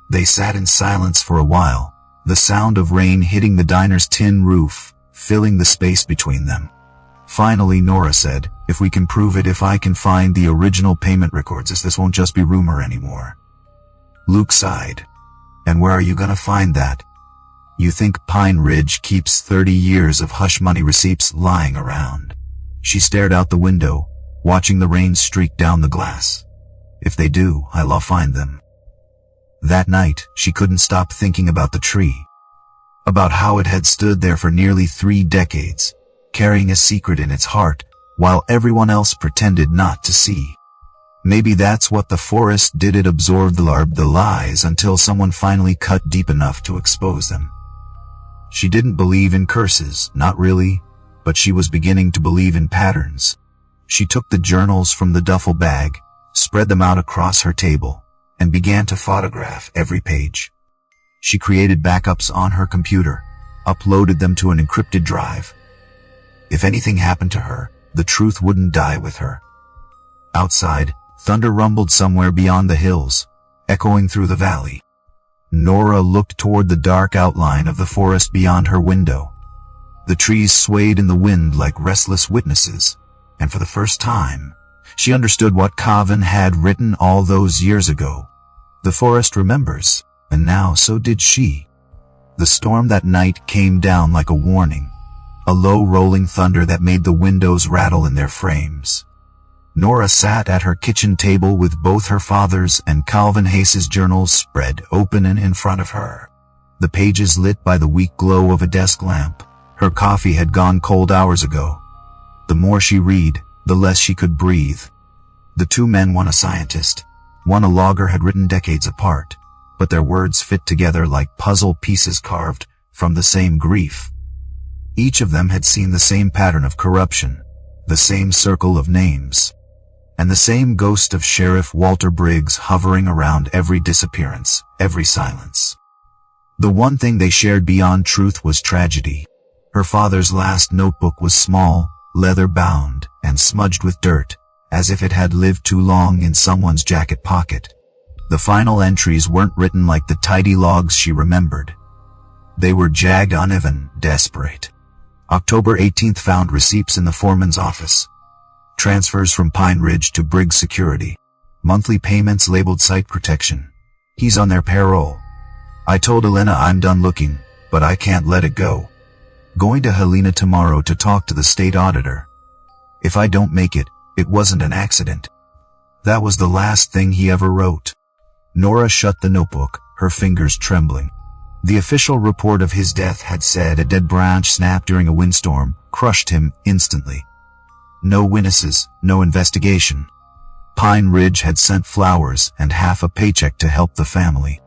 They sat in silence for a while, the sound of rain hitting the diner's tin roof, filling the space between them. Finally Nora said, "If we can prove it, if I can find the original payment records, this won't just be rumor anymore." Luke sighed. "And where are you gonna find that?" "You think Pine Ridge keeps 30 years of hush money receipts lying around?" She stared out the window, watching the rain streak down the glass. "If they do, I'll find them." That night, she couldn't stop thinking about the tree. About how it had stood there for nearly 3 decades, carrying a secret in its heart, while everyone else pretended not to see. Maybe that's what the forest did, it absorbed the lies until someone finally cut deep enough to expose them. She didn't believe in curses, not really, but she was beginning to believe in patterns. She took the journals from the duffel bag, spread them out across her table, and began to photograph every page. She created backups on her computer, uploaded them to an encrypted drive. If anything happened to her, the truth wouldn't die with her. Outside, thunder rumbled somewhere beyond the hills, echoing through the valley. Nora looked toward the dark outline of the forest beyond her window. The trees swayed in the wind like restless witnesses, and for the first time, she understood what Calvin had written all those years ago. The forest remembers, and now so did she. The storm that night came down like a warning, a low rolling thunder that made the windows rattle in their frames. Nora sat at her kitchen table with both her father's and Calvin Hayes's journals spread open and in front of her, the pages lit by the weak glow of a desk lamp. Her coffee had gone cold hours ago. The more she read, the less she could breathe. The 2 men, one a scientist, one a logger, had written decades apart, but their words fit together like puzzle pieces carved from the same grief. Each of them had seen the same pattern of corruption, the same circle of names, and the same ghost of Sheriff Walter Briggs hovering around every disappearance, every silence. The one thing they shared beyond truth was tragedy. Her father's last notebook was small, leather-bound, and smudged with dirt, as if it had lived too long in someone's jacket pocket. The final entries weren't written like the tidy logs she remembered. They were jagged, uneven, desperate. October 18th found receipts in the foreman's office. Transfers from Pine Ridge to Briggs Security. Monthly payments labeled site protection. He's on their payroll. I told Elena I'm done looking, but I can't let it go. Going to Helena tomorrow to talk to the state auditor. If I don't make it, it wasn't an accident. That was the last thing he ever wrote. Nora shut the notebook, her fingers trembling. The official report of his death had said a dead branch snapped during a windstorm, crushed him instantly. No witnesses, no investigation. Pine Ridge had sent flowers and half a paycheck to help the family.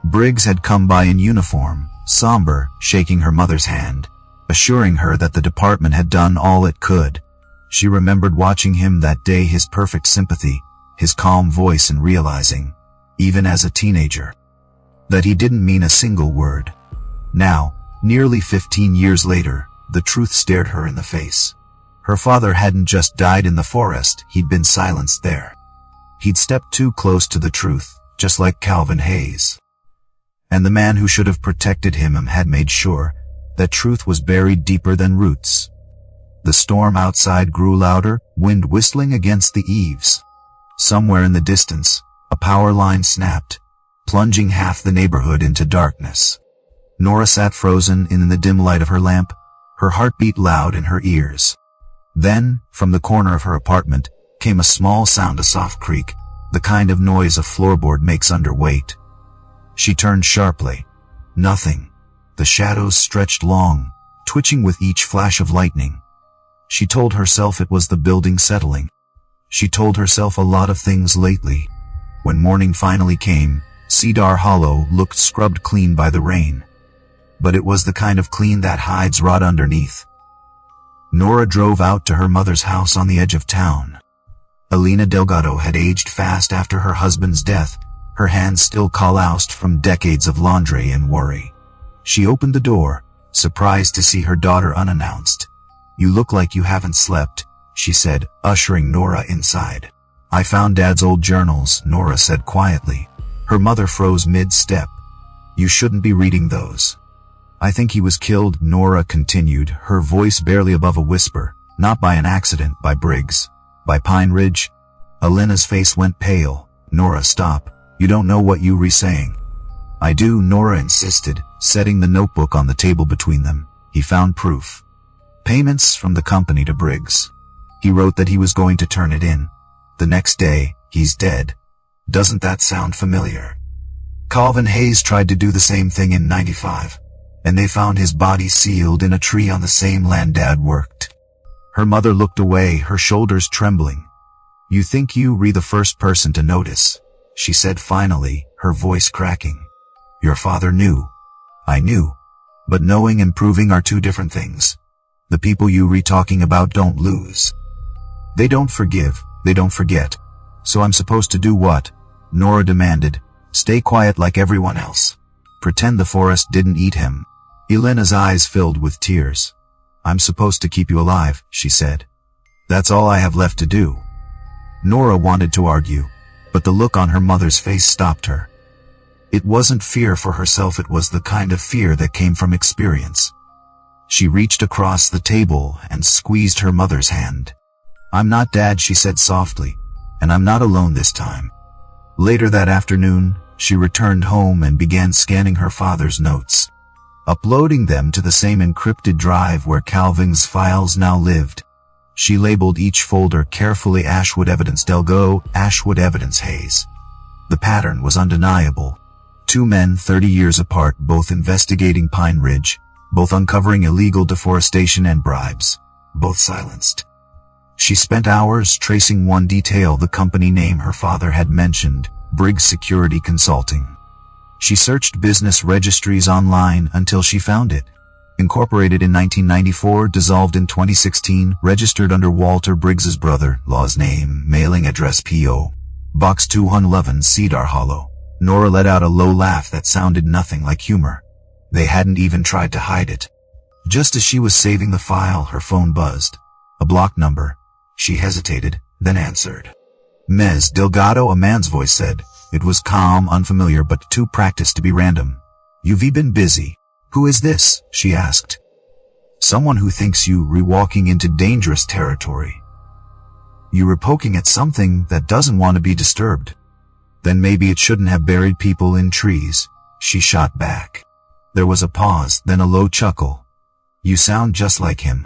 Briggs had come by in uniform, somber, shaking her mother's hand, assuring her that the department had done all it could. She remembered watching him that day, his perfect sympathy, his calm voice, and realizing, even as a teenager, that he didn't mean a single word. Now, nearly 15 years later, the truth stared her in the face. Her father hadn't just died in the forest, he'd been silenced there. He'd stepped too close to the truth, just like Calvin Hayes. And the man who should have protected him had made sure that truth was buried deeper than roots. The storm outside grew louder, wind whistling against the eaves. Somewhere in the distance, a power line snapped, plunging half the neighborhood into darkness. Nora sat frozen in the dim light of her lamp, her heartbeat loud in her ears. Then, from the corner of her apartment, came a small sound, a soft creak, the kind of noise a floorboard makes under weight. She turned sharply. Nothing. The shadows stretched long, twitching with each flash of lightning. She told herself it was the building settling. She told herself a lot of things lately. When morning finally came, Cedar Hollow looked scrubbed clean by the rain. But it was the kind of clean that hides rot underneath. Nora drove out to her mother's house on the edge of town. Elena Delgado had aged fast after her husband's death, her hands still calloused from decades of laundry and worry. She opened the door, surprised to see her daughter unannounced. "You look like you haven't slept," she said, ushering Nora inside. "I found Dad's old journals," Nora said quietly. Her mother froze mid-step. "You shouldn't be reading those." "I think he was killed," Nora continued, her voice barely above a whisper. "Not by an accident, by Briggs. By Pine Ridge." Elena's face went pale. "Nora, stop. You don't know what you were saying." "I do," Nora insisted, setting the notebook on the table between them. "He found proof. Payments from the company to Briggs. He wrote that he was going to turn it in. The next day, he's dead. Doesn't that sound familiar? Calvin Hayes tried to do the same thing in '95. And they found his body sealed in a tree on the same land Dad worked." Her mother looked away, her shoulders trembling. "You think you were the first person to notice," she said finally, her voice cracking. "Your father knew." "I knew. But knowing and proving are two different things. The people you were talking about don't lose. They don't forgive, they don't forget. So I'm supposed to do what?" Nora demanded. "Stay quiet like everyone else. Pretend the forest didn't eat him." Elena's eyes filled with tears. "I'm supposed to keep you alive," she said. "That's all I have left to do." Nora wanted to argue, but the look on her mother's face stopped her. It wasn't fear for herself, it was the kind of fear that came from experience. She reached across the table and squeezed her mother's hand. "I'm not Dad," she said softly, "and I'm not alone this time." Later that afternoon, she returned home and began scanning her father's notes, uploading them to the same encrypted drive where Calvin's files now lived. She labeled each folder carefully: Ashwood Evidence Delgado, Ashwood Evidence Hayes. The pattern was undeniable. Two men 30 years apart, both investigating Pine Ridge, both uncovering illegal deforestation and bribes, both silenced. She spent hours tracing one detail, the company name her father had mentioned, Briggs Security Consulting. She searched business registries online until she found it. Incorporated in 1994, dissolved in 2016, registered under Walter Briggs's brother-in-law's name, mailing address P.O. Box 211, Cedar Hollow. Nora let out a low laugh that sounded nothing like humor. They hadn't even tried to hide it. Just as she was saving the file, her phone buzzed. A blocked number. She hesitated, then answered. "Ms. Delgado," a man's voice said. It was calm, unfamiliar, but too practiced to be random. "You've been busy." "Who is this?" she asked. "Someone who thinks you were walking into dangerous territory. You were poking at something that doesn't want to be disturbed. Then maybe it shouldn't have buried people in trees." she shot back. There was a pause, then a low chuckle. You sound just like him.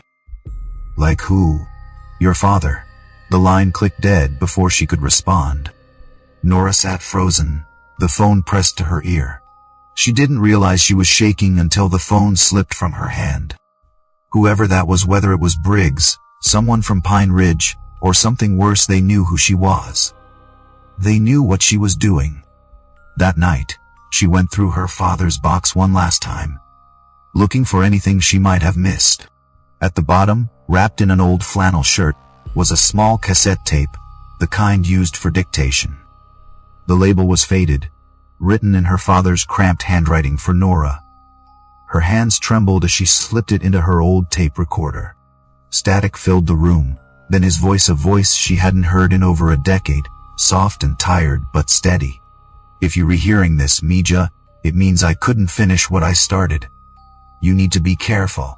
Like who? Your father. The line clicked dead before she could respond. Nora sat frozen, the phone pressed to her ear. She didn't realize she was shaking until the phone slipped from her hand. Whoever that was, whether it was Briggs, someone from Pine Ridge, or something worse, they knew who she was. They knew what she was doing. That night, she went through her father's box one last time, looking for anything she might have missed. At the bottom, wrapped in an old flannel shirt, was a small cassette tape, the kind used for dictation. The label was faded, written in her father's cramped handwriting for Nora. Her hands trembled as she slipped it into her old tape recorder. Static filled the room, then his voice, a voice she hadn't heard in over a decade, soft and tired but steady. If you're rehearing this, Mija, it means I couldn't finish what I started. You need to be careful.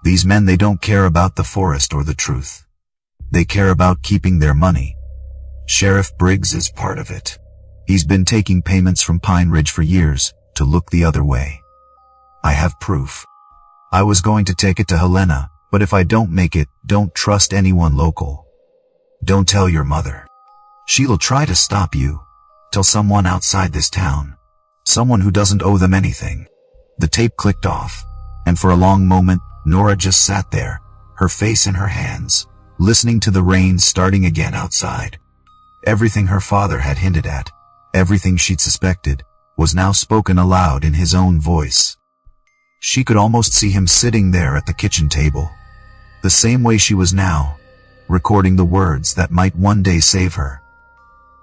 These men, they don't care about the forest or the truth. They care about keeping their money. Sheriff Briggs is part of it. He's been taking payments from Pine Ridge for years, to look the other way. I have proof. I was going to take it to Helena, but if I don't make it, don't trust anyone local. Don't tell your mother. She'll try to stop you. Tell someone outside this town. Someone who doesn't owe them anything. The tape clicked off, and for a long moment, Nora just sat there, her face in her hands, listening to the rain starting again outside. Everything her father had hinted at, everything she'd suspected, was now spoken aloud in his own voice. She could almost see him sitting there at the kitchen table, the same way she was now, recording the words that might one day save her.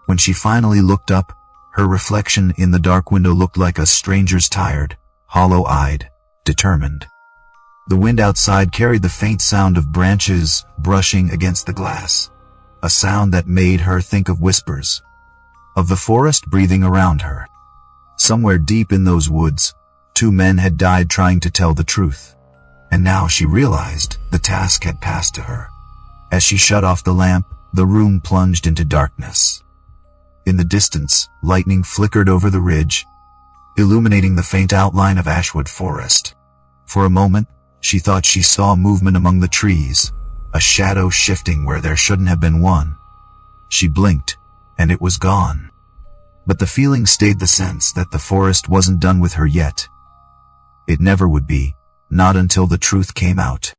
When she finally looked up, her reflection in the dark window looked like a stranger's, tired, hollow-eyed, determined. The wind outside carried the faint sound of branches brushing against the glass, a sound that made her think of whispers, of the forest breathing around her. Somewhere deep in those woods, 2 men had died trying to tell the truth, and now she realized the task had passed to her. As she shut off the lamp, the room plunged into darkness. In the distance, lightning flickered over the ridge, illuminating the faint outline of Ashwood Forest. For a moment, she thought she saw movement among the trees, a shadow shifting where there shouldn't have been one. She blinked, and it was gone. But the feeling stayed, the sense that the forest wasn't done with her yet. It never would be, not until the truth came out.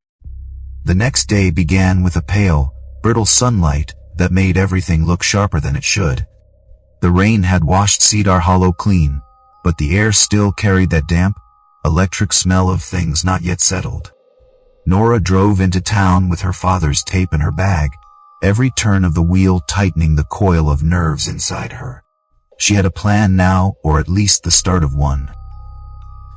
The next day began with a pale, brittle sunlight that made everything look sharper than it should. The rain had washed Cedar Hollow clean, but the air still carried that damp, electric smell of things not yet settled. Nora drove into town with her father's tape in her bag, every turn of the wheel tightening the coil of nerves inside her. She had a plan now, or at least the start of one.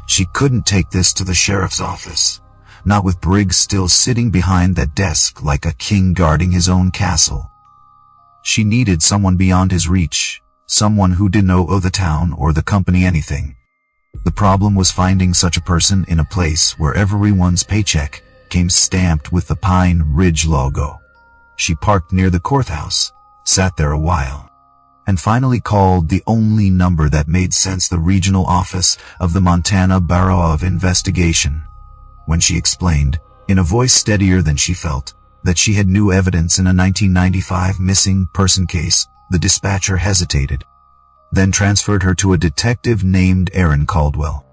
She couldn't take this to the sheriff's office, not with Briggs still sitting behind that desk like a king guarding his own castle. She needed someone beyond his reach, someone who didn't owe the town or the company anything. The problem was finding such a person in a place where everyone's paycheck came stamped with the Pine Ridge logo. She parked near the courthouse, sat there a while, and finally called the only number that made sense, the regional office of the Montana Bureau of Investigation. When she explained, in a voice steadier than she felt, that she had new evidence in a 1995 missing person case, the dispatcher hesitated, then transferred her to a detective named Aaron Caldwell.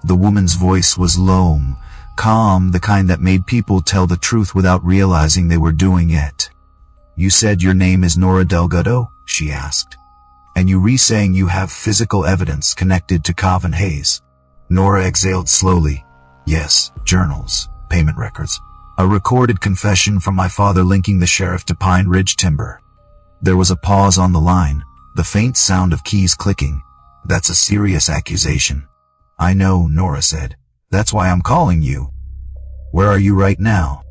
The woman's voice was low, calm, the kind that made people tell the truth without realizing they were doing it. "You said your name is Nora Delgado?" she asked. "And you re-saying you have physical evidence connected to Calvin Hayes?" Nora exhaled slowly. "Yes, journals, payment records, a recorded confession from my father linking the sheriff to Pine Ridge Timber." There was a pause on the line, the faint sound of keys clicking. "That's a serious accusation." "I know," Nora said. "That's why I'm calling you." "Where are you right now?"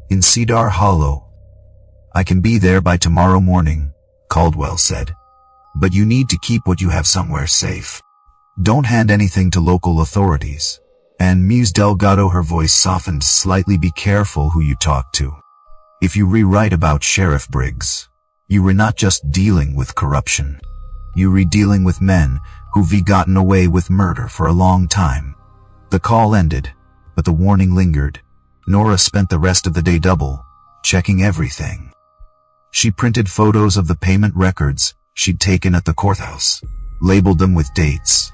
"In Cedar Hollow." "I can be there by tomorrow morning," Caldwell said. "But you need to keep what you have somewhere safe. Don't hand anything to local authorities. And Ms. Delgado," her voice softened slightly, "be careful who you talk to. If you rewrite about Sheriff Briggs, you were not just dealing with corruption. You dealing with men who've gotten away with murder for a long time." The call ended, but the warning lingered. Nora spent the rest of the day double checking everything. She printed photos of the payment records she'd taken at the courthouse, labeled them with dates,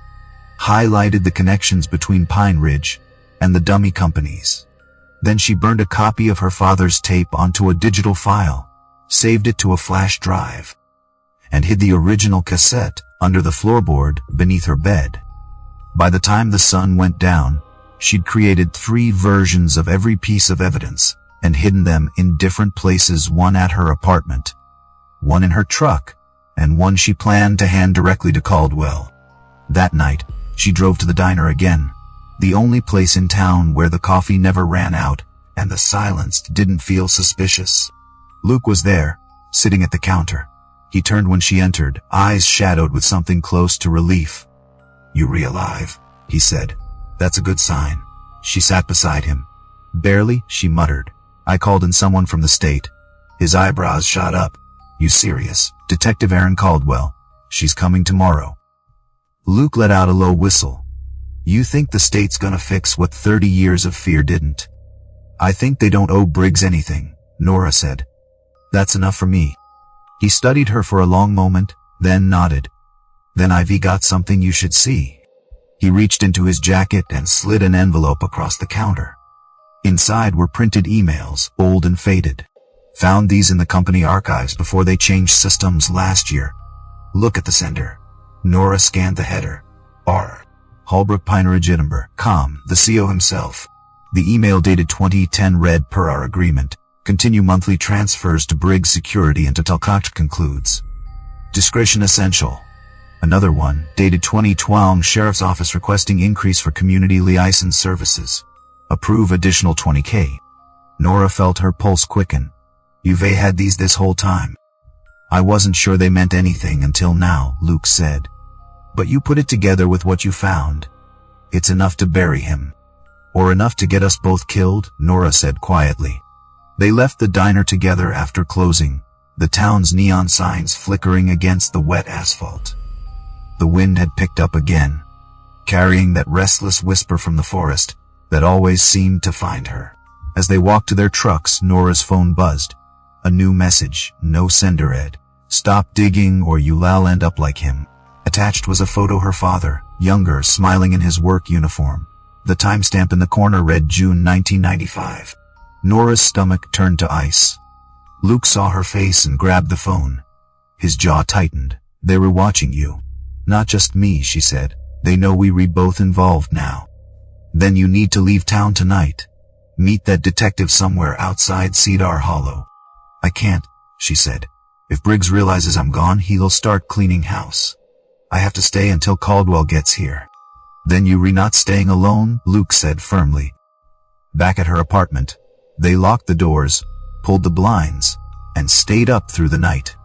highlighted the connections between Pine Ridge and the dummy companies. Then she burned a copy of her father's tape onto a digital file, saved it to a flash drive, and hid the original cassette under the floorboard beneath her bed. By the time the sun went down, she'd created 3 versions of every piece of evidence and hidden them in different places, one at her apartment, one in her truck, and one she planned to hand directly to Caldwell. That night, she drove to the diner again, the only place in town where the coffee never ran out and the silence didn't feel suspicious. Luke was there, sitting at the counter. He turned when she entered, eyes shadowed with something close to relief. "You alive," he said. "That's a good sign." She sat beside him. "Barely," she muttered. "I called in someone from the state." His eyebrows shot up. "You serious?" "Detective Aaron Caldwell. She's coming tomorrow." Luke let out a low whistle. "You think the state's gonna fix what 30 years of fear didn't?" "I think they don't owe Briggs anything," Nora said. "That's enough for me." He studied her for a long moment, then nodded. "Then I've got something you should see." He reached into his jacket and slid an envelope across the counter. Inside were printed emails, old and faded. "Found these in the company archives before they changed systems last year. Look at the sender." Nora scanned the header. R. Holbrook Pine Ridge Edinburgh, com, the CO himself. The email dated 2010 read, "Per our agreement, continue monthly transfers to Briggs Security until Talcott concludes. Discretion essential." Another one, dated 2012, Sheriff's Office requesting increase for community liaison services. Approve additional 20K. Nora felt her pulse quicken. "You've had these this whole time." "I wasn't sure they meant anything until now," Luke said. "But you put it together with what you found. It's enough to bury him. Or enough to get us both killed," Nora said quietly. They left the diner together after closing, the town's neon signs flickering against the wet asphalt. The wind had picked up again, carrying that restless whisper from the forest that always seemed to find her. As they walked to their trucks, Nora's phone buzzed. A new message, "No sender Ed. Stop digging or you'll end up like him." Attached was a photo her father, younger, smiling in his work uniform. The timestamp in the corner read June 1995. Nora's stomach turned to ice. Luke saw her face and grabbed the phone. His jaw tightened. "They were watching you." "Not just me," she said. "They know we're both involved now." "Then you need to leave town tonight. Meet that detective somewhere outside Cedar Hollow." "I can't," she said. "If Briggs realizes I'm gone, he'll start cleaning house. I have to stay until Caldwell gets here." "Then you're not staying alone," Luke said firmly. Back at her apartment, they locked the doors, pulled the blinds, and stayed up through the night.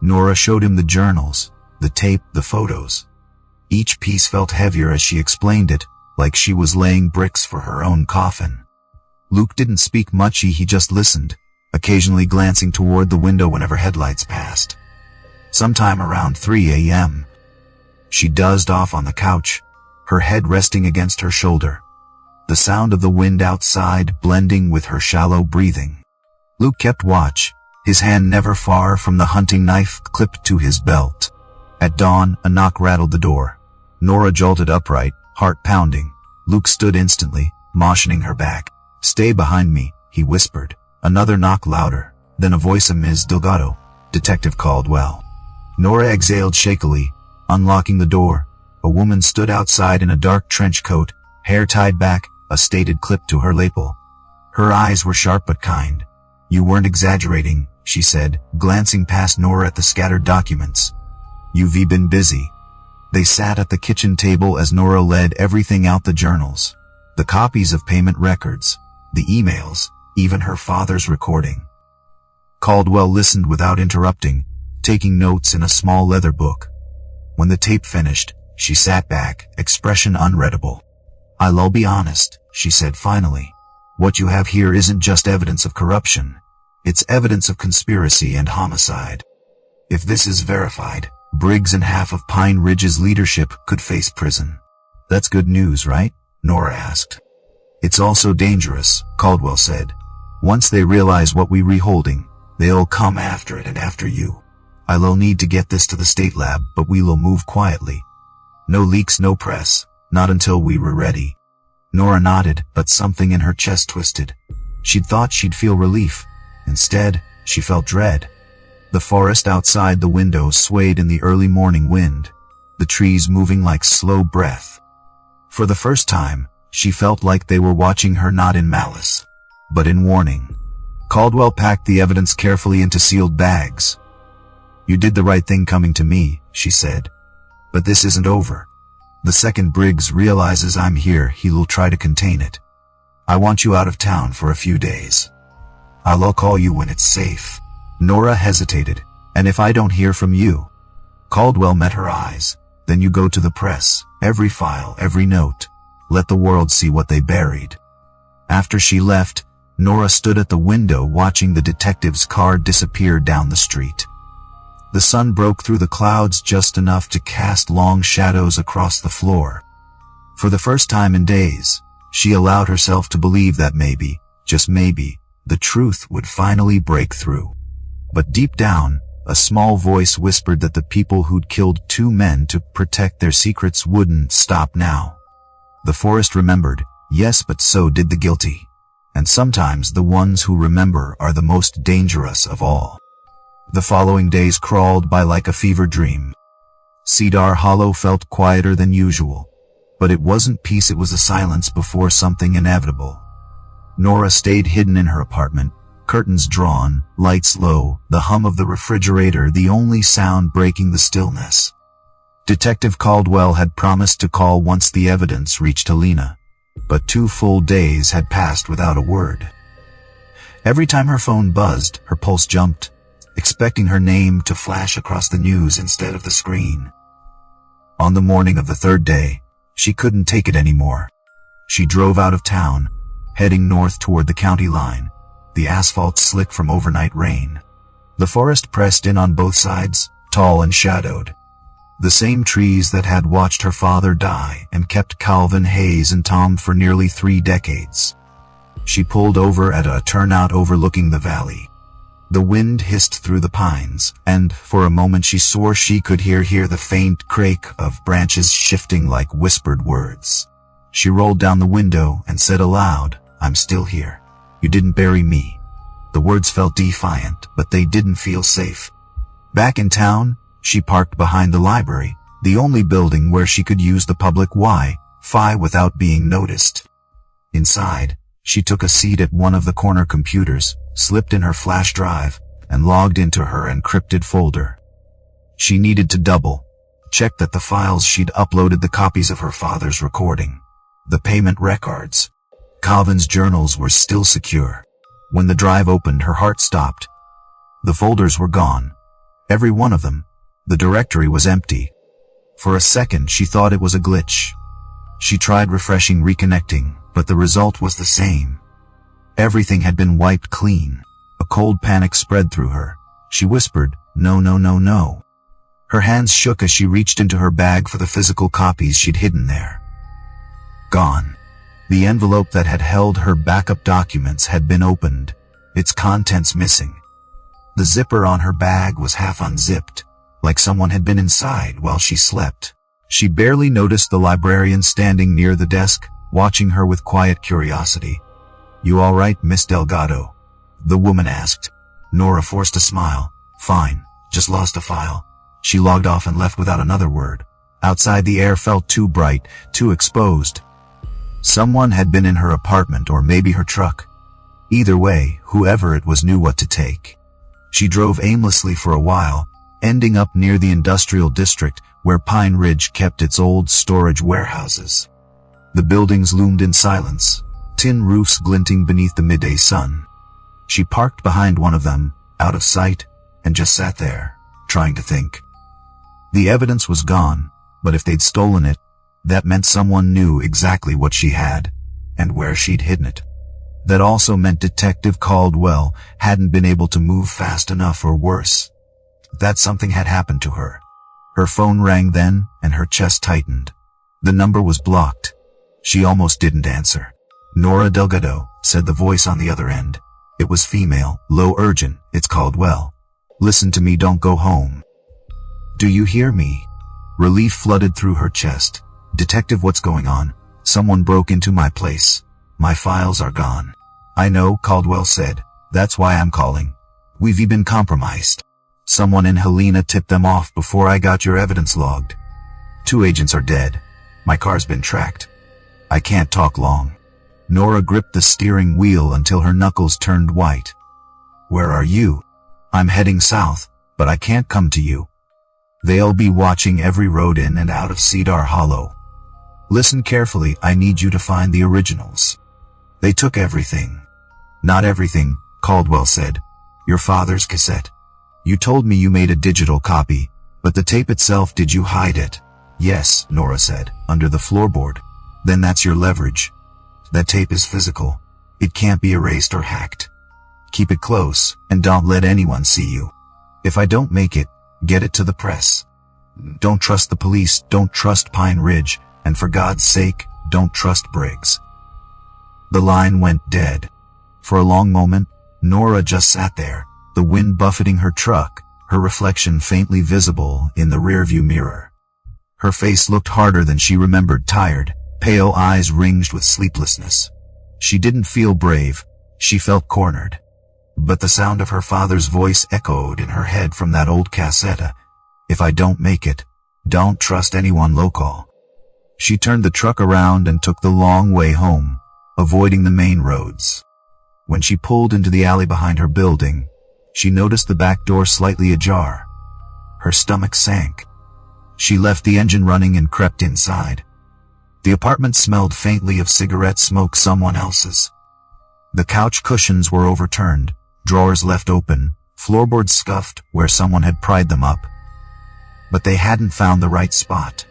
Nora showed him the journals, the tape, the photos. Each piece felt heavier as she explained it, like she was laying bricks for her own coffin. Luke didn't speak much, he just listened, occasionally glancing toward the window whenever headlights passed. Sometime around 3 a.m., she dozed off on the couch, her head resting against her shoulder, the sound of the wind outside blending with her shallow breathing. Luke kept watch, his hand never far from the hunting knife clipped to his belt. At dawn, a knock rattled the door. Nora jolted upright, heart pounding. Luke stood instantly, motioning her back. "Stay behind me," he whispered. Another knock louder, then a voice of Ms. Delgado. "Detective Caldwell." Nora exhaled shakily, unlocking the door. A woman stood outside in a dark trench coat, hair tied back, a stated clip to her lapel. Her eyes were sharp but kind. "You weren't exaggerating," she said, glancing past Nora at the scattered documents. "You've been busy." They sat at the kitchen table as Nora led everything out: the journals, the copies of payment records, the emails, even her father's recording. Caldwell listened without interrupting, taking notes in a small leather book. When the tape finished, she sat back, expression unreadable. "I'll be honest," she said finally. "What you have here isn't just evidence of corruption. It's evidence of conspiracy and homicide. If this is verified, Briggs and half of Pine Ridge's leadership could face prison. That's good news, right? Nora asked. It's also dangerous, Caldwell said. Once they realize what we're holding, they'll come after it and after you. I'll need to get this to the state lab, but we'll move quietly. No leaks, no press, not until we were ready. Nora nodded, but something in her chest twisted. She'd thought she'd feel relief. Instead, she felt dread. The forest outside the window swayed in the early morning wind, the trees moving like slow breath. For the first time, she felt like they were watching her, not in malice, but in warning. Caldwell packed the evidence carefully into sealed bags. You did the right thing coming to me, she said. But this isn't over. The second Briggs realizes I'm here, he'll try to contain it. I want you out of town for a few days. I'll call you when it's safe. Nora hesitated. And if I don't hear from you? Caldwell met her eyes. Then you go to the press, every file, every note. Let the world see what they buried. After she left, Nora stood at the window watching the detective's car disappear down the street. The sun broke through the clouds just enough to cast long shadows across the floor. For the first time in days, she allowed herself to believe that maybe, just maybe, the truth would finally break through. But deep down, a small voice whispered that the people who'd killed 2 men to protect their secrets wouldn't stop now. The forest remembered, yes, but so did the guilty. And sometimes the ones who remember are the most dangerous of all. The following days crawled by like a fever dream. Cedar Hollow felt quieter than usual. But it wasn't peace, it was a silence before something inevitable. Nora stayed hidden in her apartment, curtains drawn, lights low, the hum of the refrigerator the only sound breaking the stillness. Detective Caldwell had promised to call once the evidence reached Helena, but 2 full days had passed without a word. Every time her phone buzzed, her pulse jumped, expecting her name to flash across the news instead of the screen. On the morning of the 3rd day, she couldn't take it anymore. She drove out of town, heading north toward the county line, the asphalt slick from overnight rain. The forest pressed in on both sides, tall and shadowed. The same trees that had watched her father die and kept Calvin Hayes and Tom for nearly 3 decades. She pulled over at a turnout overlooking the valley. The wind hissed through the pines, and for a moment she swore she could hear the faint crake of branches shifting like whispered words. She rolled down the window and said aloud, I'm still here. You didn't bury me. The words felt defiant, but they didn't feel safe. Back in town, she parked behind the library, the only building where she could use the public Wi-Fi without being noticed. Inside, she took a seat at one of the corner computers, slipped in her flash drive, and logged into her encrypted folder. She needed to double-check that the files she'd uploaded, the copies of her father's recording, the payment records, Calvin's journals were still secure. When the drive opened, her heart stopped. The folders were gone. Every one of them. The directory was empty. For a second, she thought it was a glitch. She tried refreshing, reconnecting, but the result was the same. Everything had been wiped clean. A cold panic spread through her. She whispered, no, no, no, no. Her hands shook as she reached into her bag for the physical copies she'd hidden there. Gone. The envelope that had held her backup documents had been opened, its contents missing. The zipper on her bag was half unzipped, like someone had been inside while she slept. She barely noticed the librarian standing near the desk, watching her with quiet curiosity. You all right, Miss Delgado? The woman asked. Nora forced a smile. Fine, just lost a file. She logged off and left without another word. Outside, the air felt too bright, too exposed. Someone had been in her apartment, or maybe her truck. Either way, whoever it was knew what to take. She drove aimlessly for a while, ending up near the industrial district where Pine Ridge kept its old storage warehouses. The buildings loomed in silence, tin roofs glinting beneath the midday sun. She parked behind one of them, out of sight, and just sat there, trying to think. The evidence was gone, but if they'd stolen it, that meant someone knew exactly what she had, and where she'd hidden it. That also meant Detective Caldwell hadn't been able to move fast enough, or worse, that something had happened to her. Her phone rang then, and her chest tightened. The number was blocked. She almost didn't answer. "Nora Delgado," said the voice on the other end. It was female, low urgent. "It's Caldwell. Listen to me, don't go home. Do you hear me?" Relief flooded through her chest. "Detective, what's going on?" "Someone broke into my place. My files are gone." "I know," Caldwell said. "That's why I'm calling. We've been compromised. Someone in Helena tipped them off before I got your evidence logged. 2 agents are dead. My car's been tracked. I can't talk long." Nora gripped the steering wheel until her knuckles turned white. "Where are you?" "I'm heading south, but I can't come to you. They'll be watching every road in and out of Cedar Hollow. Listen carefully, I need you to find the originals. They took everything." "Not everything," Caldwell said. "Your father's cassette. You told me you made a digital copy, but the tape itself, did you hide it?" "Yes," Nora said, "under the floorboard." "Then that's your leverage. That tape is physical. It can't be erased or hacked. Keep it close, and don't let anyone see you. If I don't make it, get it to the press. Don't trust the police, don't trust Pine Ridge, and for God's sake, don't trust Briggs." The line went dead. For a long moment, Nora just sat there, the wind buffeting her truck, her reflection faintly visible in the rearview mirror. Her face looked harder than she remembered, tired, pale eyes ringed with sleeplessness. She didn't feel brave, she felt cornered. But the sound of her father's voice echoed in her head from that old cassette. "If I don't make it, don't trust anyone local." She turned the truck around and took the long way home, avoiding the main roads. When she pulled into the alley behind her building, she noticed the back door slightly ajar. Her stomach sank. She left the engine running and crept inside. The apartment smelled faintly of cigarette smoke, someone else's. The couch cushions were overturned, drawers left open, floorboards scuffed where someone had pried them up. But they hadn't found the right spot.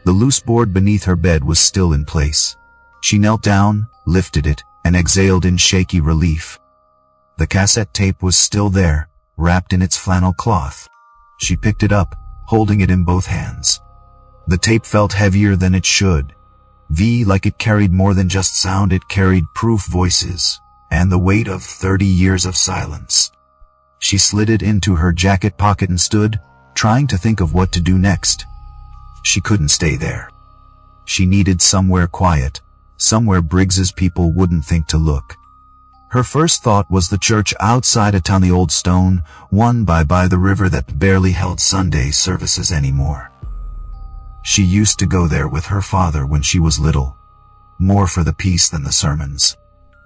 The loose board beneath her bed was still in place. She knelt down, lifted it, and exhaled in shaky relief. The cassette tape was still there, wrapped in its flannel cloth. She picked it up, holding it in both hands. The tape felt heavier than it should. Like it carried more than just sound, it carried proof, voices, and the weight of 30 years of silence. She slid it into her jacket pocket and stood, trying to think of what to do next. She couldn't stay there. She needed somewhere quiet, somewhere Briggs's people wouldn't think to look. Her first thought was the church outside of town, the old stone one by the river that barely held Sunday services anymore. She used to go there with her father when she was little, more for the peace than the sermons.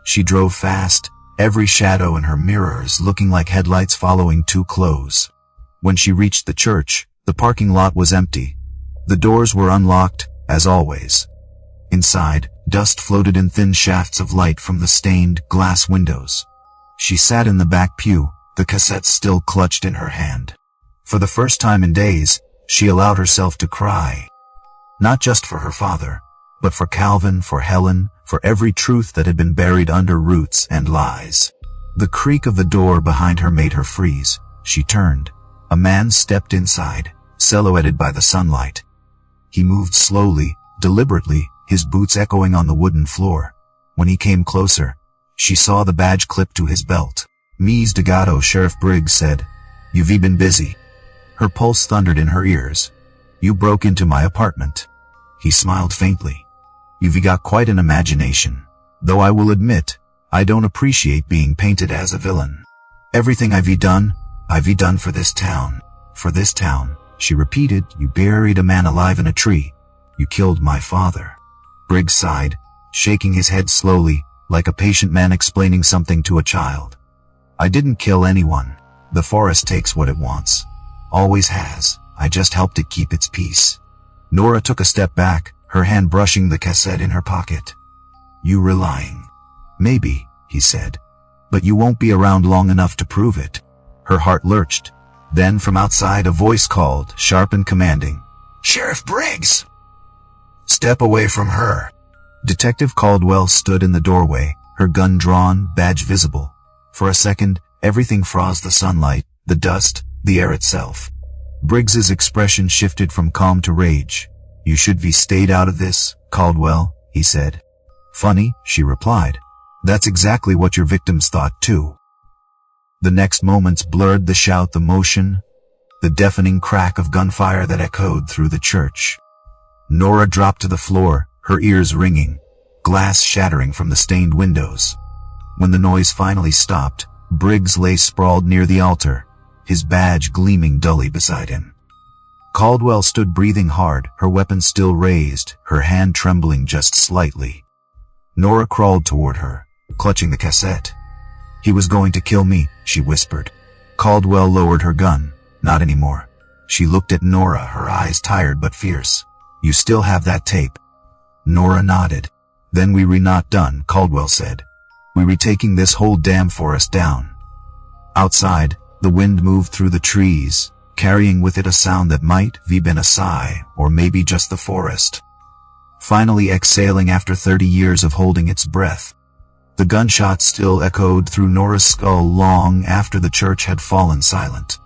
She drove fast, every shadow in her mirrors looking like headlights following too close. When she reached the church, the parking lot was empty. The doors were unlocked, as always. Inside, dust floated in thin shafts of light from the stained glass windows. She sat in the back pew, the cassette still clutched in her hand. For the first time in days, she allowed herself to cry. Not just for her father, but for Calvin, for Helen, for every truth that had been buried under roots and lies. The creak of the door behind her made her freeze. She turned. A man stepped inside, silhouetted by the sunlight. He moved slowly, deliberately, his boots echoing on the wooden floor. When he came closer, she saw the badge clipped to his belt. "Ms. Delgado," Sheriff Briggs said. "You've been busy." Her pulse thundered in her ears. "You broke into my apartment." He smiled faintly. "You've got quite an imagination. Though I will admit, I don't appreciate being painted as a villain. Everything I've done for this town. For this town," she repeated. "You buried a man alive in a tree. You killed my father." Briggs sighed, shaking his head slowly, like a patient man explaining something to a child. "I didn't kill anyone. The forest takes what it wants. Always has. I just helped it keep its peace." Nora took a step back, her hand brushing the cassette in her pocket. "You were lying." "Maybe," he said. "But you won't be around long enough to prove it." Her heart lurched. Then from outside a voice called, sharp and commanding, "Sheriff Briggs!" "Step away from her." Detective Caldwell stood in the doorway, her gun drawn, badge visible. For a second, everything froze: the sunlight, the dust, the air itself. Briggs's expression shifted from calm to rage. "You should be stayed out of this, Caldwell," he said. "Funny," she replied. "That's exactly what your victims thought too." The next moments blurred the shout, the motion, the deafening crack of gunfire that echoed through the church. Nora dropped to the floor, her ears ringing, glass shattering from the stained windows. When the noise finally stopped, Briggs lay sprawled near the altar, his badge gleaming dully beside him. Caldwell stood breathing hard, her weapon still raised, her hand trembling just slightly. Nora crawled toward her, clutching the cassette. "He was going to kill me," she whispered. Caldwell lowered her gun. "Not anymore." She looked at Nora, her eyes tired but fierce. "You still have that tape?" Nora nodded. "Then we're not done," Caldwell said. "We're taking this whole damn forest down." Outside, the wind moved through the trees, carrying with it a sound that might have been a sigh, or maybe just the forest finally exhaling after 30 years of holding its breath. The gunshots still echoed through Nora's skull long after the church had fallen silent.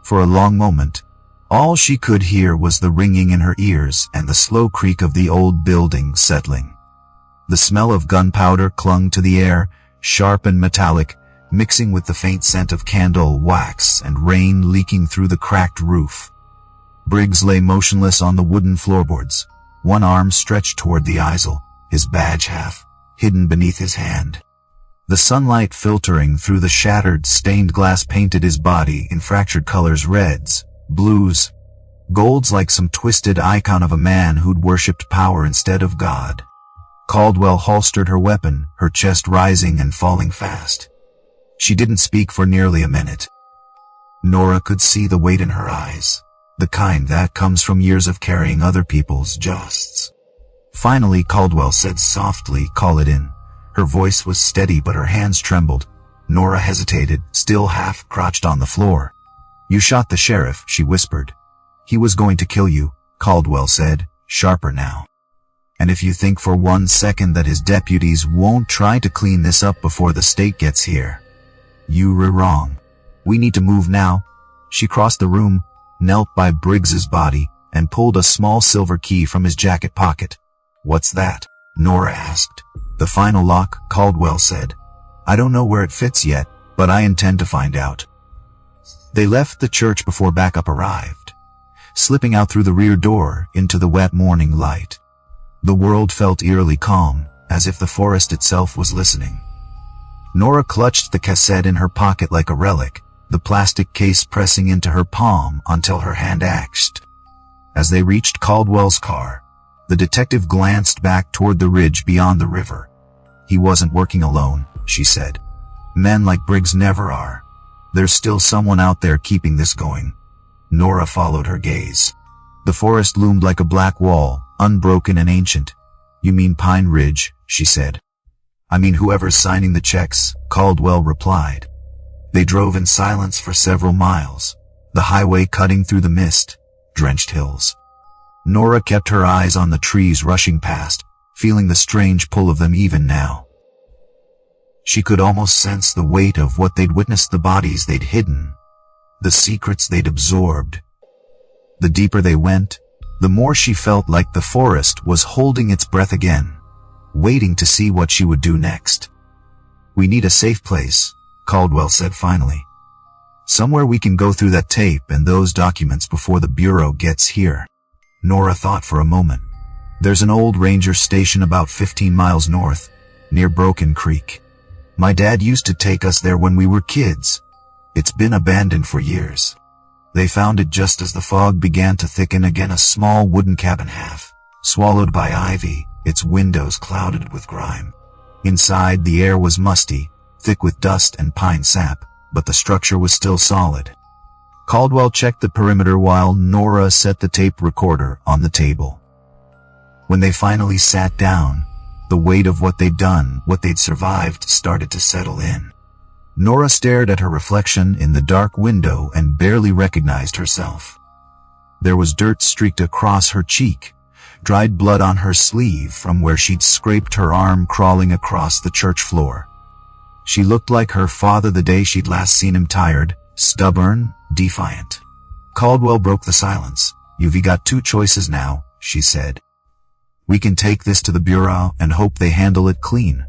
For a long moment, all she could hear was the ringing in her ears and the slow creak of the old building settling. The smell of gunpowder clung to the air, sharp and metallic, mixing with the faint scent of candle wax and rain leaking through the cracked roof. Briggs lay motionless on the wooden floorboards, one arm stretched toward the easel, his badge half hidden beneath his hand. The sunlight filtering through the shattered, stained glass painted his body in fractured colors: reds, blues, golds, like some twisted icon of a man who'd worshipped power instead of God. Caldwell holstered her weapon, her chest rising and falling fast. She didn't speak for nearly a minute. Nora could see the weight in her eyes, the kind that comes from years of carrying other people's josts. Finally, Caldwell said softly, "Call it in." Her voice was steady but her hands trembled. Nora hesitated, still half crouched on the floor. "You shot the sheriff," she whispered. "He was going to kill you," Caldwell said, sharper now. "And if you think for 1 second that his deputies won't try to clean this up before the state gets here, you're wrong. We need to move now." She crossed the room, knelt by Briggs's body, and pulled a small silver key from his jacket pocket. "What's that?" Nora asked. "The final lock," Caldwell said. "I don't know where it fits yet, but I intend to find out." They left the church before backup arrived, slipping out through the rear door into the wet morning light. The world felt eerily calm, as if the forest itself was listening. Nora clutched the cassette in her pocket like a relic, the plastic case pressing into her palm until her hand ached. As they reached Caldwell's car, the detective glanced back toward the ridge beyond the river. "He wasn't working alone," she said. "Men like Briggs never are. There's still someone out there keeping this going." Nora followed her gaze. The forest loomed like a black wall, unbroken and ancient. "You mean Pine Ridge," she said. "I mean whoever's signing the checks," Caldwell replied. They drove in silence for several miles, the highway cutting through the mist-drenched hills. Nora kept her eyes on the trees rushing past, feeling the strange pull of them even now. She could almost sense the weight of what they'd witnessed, the bodies they'd hidden, the secrets they'd absorbed. The deeper they went, the more she felt like the forest was holding its breath again, waiting to see what she would do next. "We need a safe place," Caldwell said finally. "Somewhere we can go through that tape and those documents before the Bureau gets here." Nora thought for a moment. "There's an old ranger station about 15 miles north, near Broken Creek. My dad used to take us there when we were kids. It's been abandoned for years." They found it just as the fog began to thicken again, a small wooden cabin half swallowed by ivy, its windows clouded with grime. Inside, the air was musty, thick with dust and pine sap, but the structure was still solid. Caldwell checked the perimeter while Nora set the tape recorder on the table. When they finally sat down, the weight of what they'd done, what they'd survived, started to settle in. Nora stared at her reflection in the dark window and barely recognized herself. There was dirt streaked across her cheek, dried blood on her sleeve from where she'd scraped her arm crawling across the church floor. She looked like her father the day she'd last seen him, tired, stubborn, defiant. Caldwell broke the silence. "You've got two choices now," she said. "We can take this to the bureau and hope they handle it clean,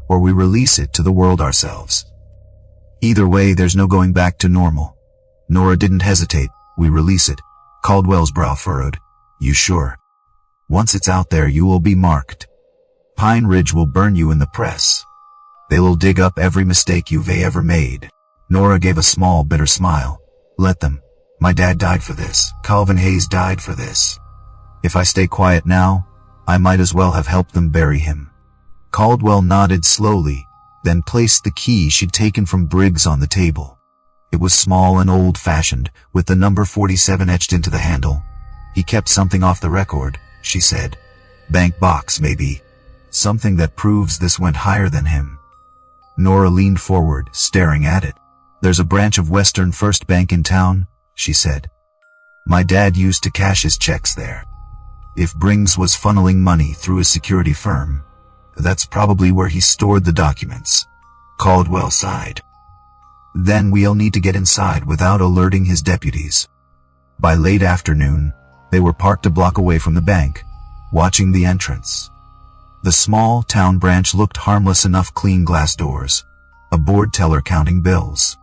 or we release it to the world ourselves. Either way, there's no going back to normal." Nora didn't hesitate. "We release it." Caldwell's brow furrowed. "You sure? Once it's out there, you will be marked. Pine Ridge will burn you in the press. They will dig up every mistake you've ever made." Nora gave a small, bitter smile. "Let them. My dad died for this. Calvin Hayes died for this. If I stay quiet now, I might as well have helped them bury him." Caldwell nodded slowly, then placed the key she'd taken from Briggs on the table. It was small and old-fashioned, with the number 47 etched into the handle. "He kept something off the record," she said. "Bank box, maybe. Something that proves this went higher than him." Nora leaned forward, staring at it. "There's a branch of Western First Bank in town," she said. "My dad used to cash his checks there. If Briggs was funneling money through a security firm, that's probably where he stored the documents." Caldwell sighed. "Then we'll need to get inside without alerting his deputies." By late afternoon, they were parked a block away from the bank, watching the entrance. The small town branch looked harmless enough: clean glass doors, a board teller counting bills,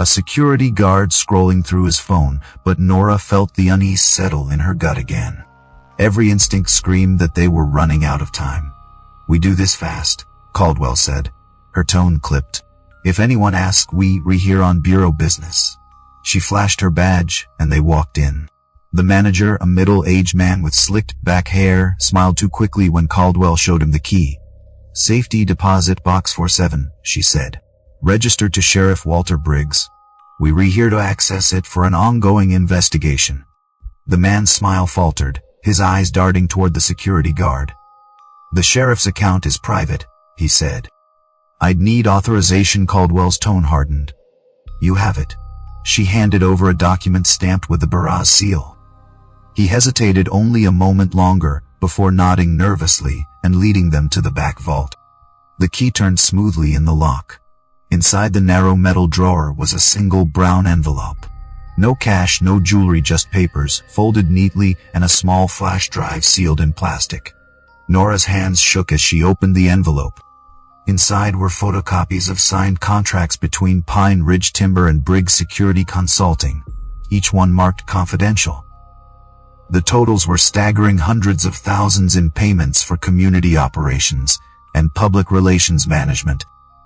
a security guard scrolling through his phone, but Nora felt the unease settle in her gut again. Every instinct screamed that they were running out of time. "We do this fast," Caldwell said. Her tone clipped. "If anyone asks, we're here on bureau business." She flashed her badge, and they walked in. The manager, a middle-aged man with slicked back hair, smiled too quickly when Caldwell showed him the key. "Safety deposit box 47, she said. "Registered to Sheriff Walter Briggs. We're here to access it for an ongoing investigation." The man's smile faltered, his eyes darting toward the security guard. "The sheriff's account is private," he said. "I'd need authorization." Caldwell's tone hardened. "You have it." She handed over a document stamped with the bureau's seal. He hesitated only a moment longer before nodding nervously and leading them to the back vault. The key turned smoothly in the lock. Inside the narrow metal drawer was a single brown envelope. No cash, no jewelry, just papers, folded neatly, and a small flash drive sealed in plastic. Nora's hands shook as she opened the envelope. Inside were photocopies of signed contracts between Pine Ridge Timber and Briggs Security Consulting, each one marked confidential. The totals were staggering: hundreds of thousands in payments for community operations and public relations management.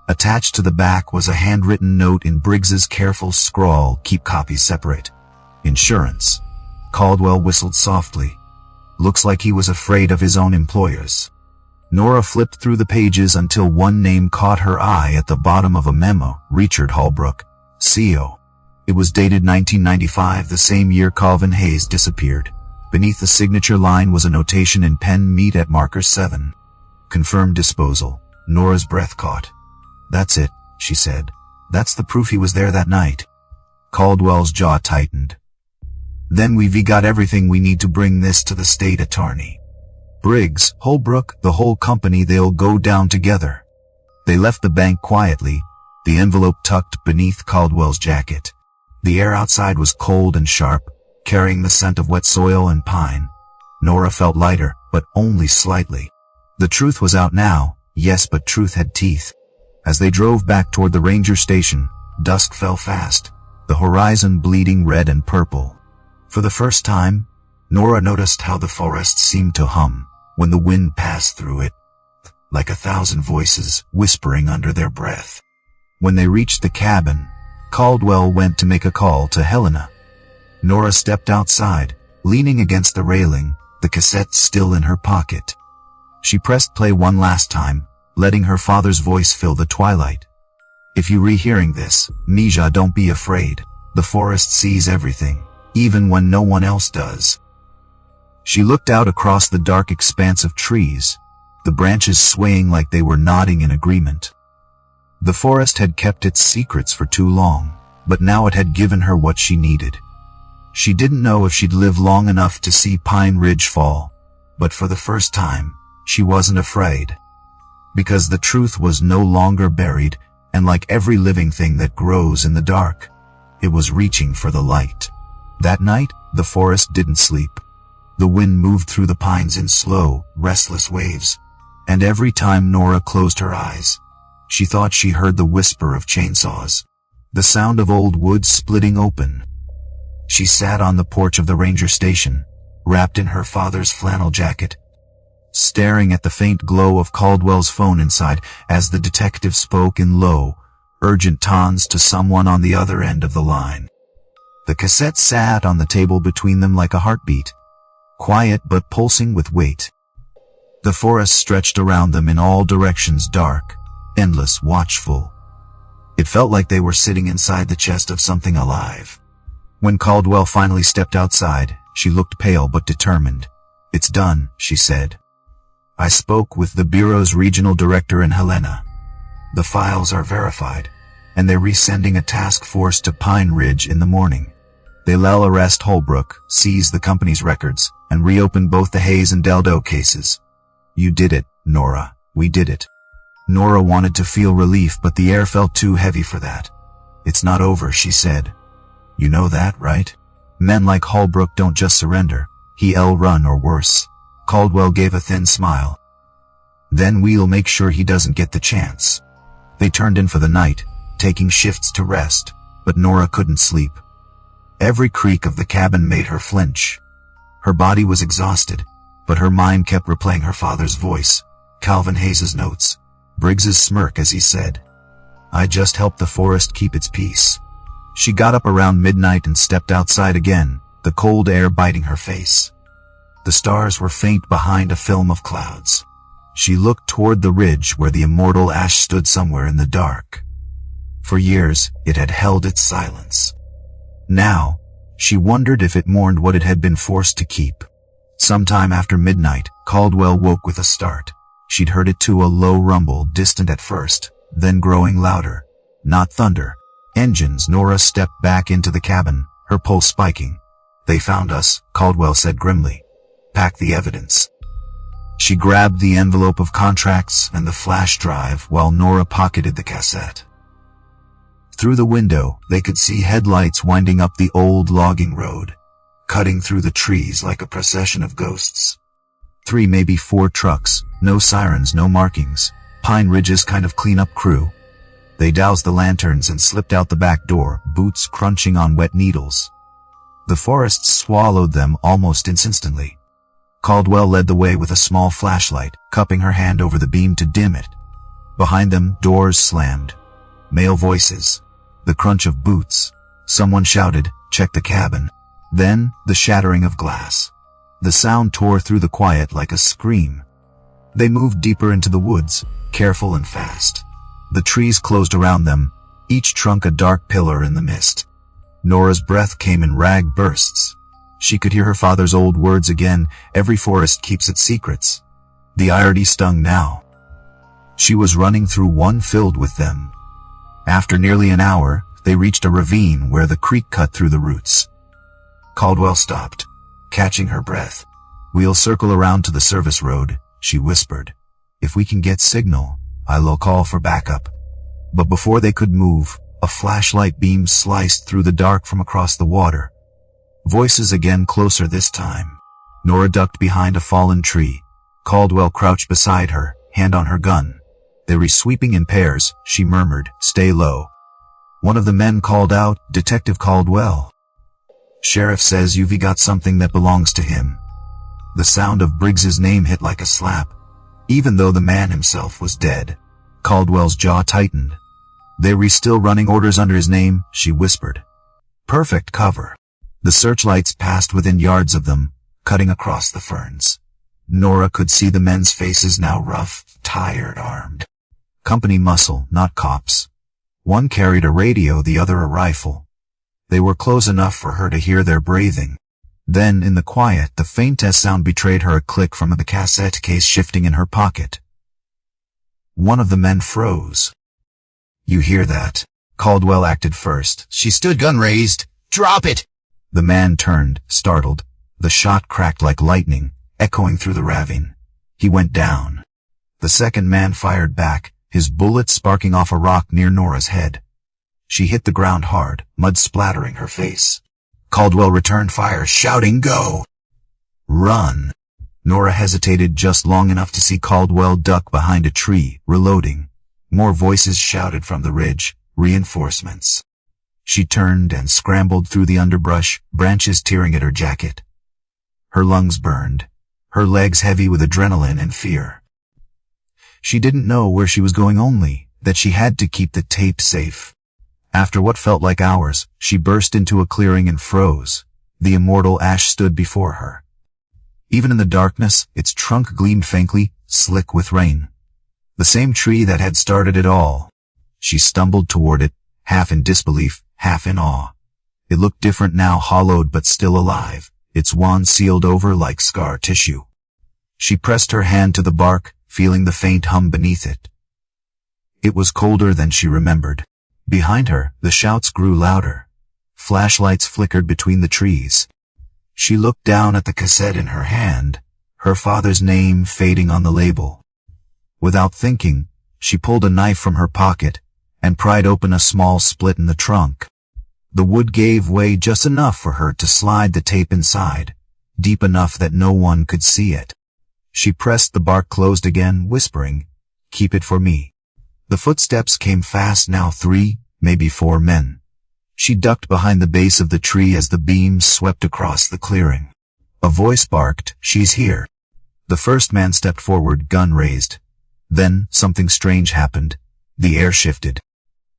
Attached to the back was a handwritten note in Briggs's careful scrawl: "Keep copies separate." "Insurance." Caldwell whistled softly. Looks like he was afraid of his own employers. Nora flipped through the pages until one name caught her eye at the bottom of a memo: Richard Holbrook, CO. It was dated 1995, the same year Calvin Hayes disappeared. Beneath the signature line was a notation in pen: "Meet at marker 7. Confirmed disposal." Nora's breath caught. "That's it," she said. "That's the proof he was there that night." Caldwell's jaw tightened. "Then we've got everything we need to bring this to the state attorney. Briggs, Holbrook, the whole company, they'll go down together." They left the bank quietly, the envelope tucked beneath Caldwell's jacket. The air outside was cold and sharp, carrying the scent of wet soil and pine. Nora felt lighter, but only slightly. The truth was out now, yes, but truth had teeth. As they drove back toward the ranger station, dusk fell fast, the horizon bleeding red and purple. For the first time, Nora noticed how the forest seemed to hum when the wind passed through it, like 1,000 voices whispering under their breath. When they reached the cabin, Caldwell went to make a call to Helena. Nora stepped outside, leaning against the railing, the cassette still in her pocket. She pressed play one last time, letting her father's voice fill the twilight. "If you're rehearing this, Mija, don't be afraid. The forest sees everything, even when no one else does." She looked out across the dark expanse of trees, the branches swaying like they were nodding in agreement. The forest had kept its secrets for too long, but now it had given her what she needed. She didn't know if she'd live long enough to see Pine Ridge fall, but for the first time, she wasn't afraid. Because the truth was no longer buried, and like every living thing that grows in the dark, it was reaching for the light. That night, the forest didn't sleep. The wind moved through the pines in slow, restless waves, and every time Nora closed her eyes, she thought she heard the whisper of chainsaws, the sound of old wood splitting open. She sat on the porch of the ranger station, wrapped in her father's flannel jacket, staring at the faint glow of Caldwell's phone inside as the detective spoke in low, urgent tones to someone on the other end of the line. The cassette sat on the table between them like a heartbeat, quiet but pulsing with weight. The forest stretched around them in all directions, dark, endless, watchful. It felt like they were sitting inside the chest of something alive. When Caldwell finally stepped outside, she looked pale but determined. "It's done," she said. "I spoke with the Bureau's regional director in Helena. The files are verified, and they're resending a task force to Pine Ridge in the morning. They'll arrest Holbrook, seize the company's records, and reopen both the Hayes and Delgado cases." "You did it, Nora. We did it." Nora wanted to feel relief, but the air felt too heavy for that. "It's not over," she said. "You know that, right? Men like Holbrook don't just surrender. He'll run or worse." Caldwell gave a thin smile. "Then we'll make sure he doesn't get the chance." They turned in for the night, taking shifts to rest, but Nora couldn't sleep. Every creak of the cabin made her flinch. Her body was exhausted, but her mind kept replaying her father's voice, Calvin Hayes's notes, Briggs's smirk as he said, "I just helped the forest keep its peace." She got up around midnight and stepped outside again, the cold air biting her face. The stars were faint behind a film of clouds. She looked toward the ridge where the immortal ash stood somewhere in the dark. For years, it had held its silence. Now, she wondered if it mourned what it had been forced to keep. Sometime after midnight, Caldwell woke with a start. She'd heard it too, a low rumble, distant at first, then growing louder. Not thunder. Engines. Nora stepped back into the cabin, her pulse spiking. "They found us," Caldwell said grimly. "Pack the evidence." She grabbed the envelope of contracts and the flash drive while Nora pocketed the cassette. Through the window, they could see headlights winding up the old logging road, cutting through the trees like a procession of ghosts. 3, maybe 4 trucks, no sirens, no markings. Pine Ridge's kind of cleanup crew. They doused the lanterns and slipped out the back door, boots crunching on wet needles. The forest swallowed them almost instantly. Caldwell led the way with a small flashlight, cupping her hand over the beam to dim it. Behind them, doors slammed. Male voices. The crunch of boots. Someone shouted, "Check the cabin." Then, the shattering of glass. The sound tore through the quiet like a scream. They moved deeper into the woods, careful and fast. The trees closed around them, each trunk a dark pillar in the mist. Nora's breath came in rag bursts. She could hear her father's old words again, "Every forest keeps its secrets." The irony stung now. She was running through one filled with them. After nearly an hour, they reached a ravine where the creek cut through the roots. Caldwell stopped, catching her breath. "We'll circle around to the service road," she whispered. "If we can get signal, I'll call for backup." But before they could move, a flashlight beam sliced through the dark from across the water. Voices again, closer this time. Nora ducked behind a fallen tree. Caldwell crouched beside her, hand on her gun. "They were sweeping in pairs," she murmured. "Stay low." One of the men called out, "Detective Caldwell. Sheriff says you've got something that belongs to him." The sound of Briggs's name hit like a slap. Even though the man himself was dead, Caldwell's jaw tightened. "They were still running orders under his name," she whispered. "Perfect cover." The searchlights passed within yards of them, cutting across the ferns. Nora could see the men's faces now, rough, tired, armed. Company muscle, not cops. One carried a radio, the other a rifle. They were close enough for her to hear their breathing. Then, in the quiet, the faintest sound betrayed her, a click from the cassette case shifting in her pocket. One of the men froze. "You hear that?" Caldwell acted first. She stood, gun raised. "Drop it!" The man turned, startled. The shot cracked like lightning, echoing through the ravine. He went down. The second man fired back, his bullet sparking off a rock near Nora's head. She hit the ground hard, mud splattering her face. Caldwell returned fire, shouting, "Go! Run!" Nora hesitated just long enough to see Caldwell duck behind a tree, reloading. More voices shouted from the ridge, reinforcements. She turned and scrambled through the underbrush, branches tearing at her jacket. Her lungs burned, her legs heavy with adrenaline and fear. She didn't know where she was going, only that she had to keep the tape safe. After what felt like hours, she burst into a clearing and froze. The immortal ash stood before her. Even in the darkness, its trunk gleamed faintly, slick with rain. The same tree that had started it all. She stumbled toward it, half in disbelief, half in awe. It looked different now, hollowed but still alive, its wand sealed over like scar tissue. She pressed her hand to the bark, feeling the faint hum beneath it. It was colder than she remembered. Behind her, the shouts grew louder. Flashlights flickered between the trees. She looked down at the cassette in her hand, her father's name fading on the label. Without thinking, she pulled a knife from her pocket and pried open a small split in the trunk. The wood gave way just enough for her to slide the tape inside, deep enough that no one could see it. She pressed the bark closed again, whispering, "Keep it for me." The footsteps came fast now, 3, maybe 4 men. She ducked behind the base of the tree as the beams swept across the clearing. A voice barked, "She's here." The first man stepped forward, gun raised. Then, something strange happened. The air shifted.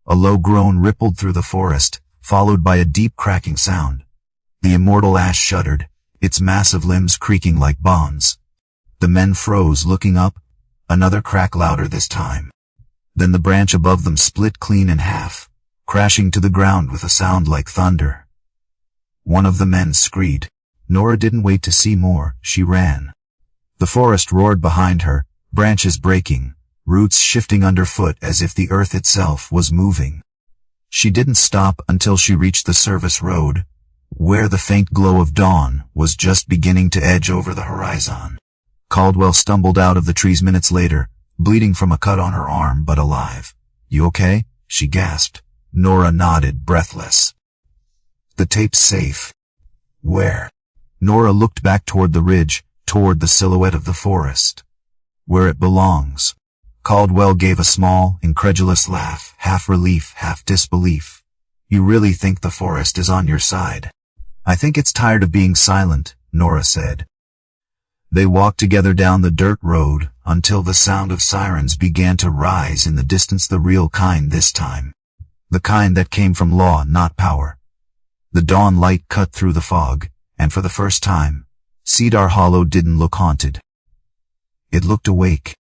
A low groan rippled through the forest, followed by a deep cracking sound. The immortal ash shuddered, its massive limbs creaking like bonds. The men froze, looking up. Another crack, louder this time. Then the branch above them split clean in half, crashing to the ground with a sound like thunder. One of the men screamed. Nora didn't wait to see more, she ran. The forest roared behind her, branches breaking, roots shifting underfoot as if the earth itself was moving. She didn't stop until she reached the service road, where the faint glow of dawn was just beginning to edge over the horizon. Caldwell stumbled out of the trees minutes later, bleeding from a cut on her arm but alive. "You okay?" she gasped. Nora nodded, breathless. "The tape's safe." "Where?" Nora looked back toward the ridge, toward the silhouette of the forest. "Where it belongs." Caldwell gave a small, incredulous laugh, half relief, half disbelief. "You really think the forest is on your side?" "I think it's tired of being silent," Nora said. They walked together down the dirt road, until the sound of sirens began to rise in the distance, the real kind this time. The kind that came from law, not power. The dawn light cut through the fog, and for the first time, Cedar Hollow didn't look haunted. It looked awake.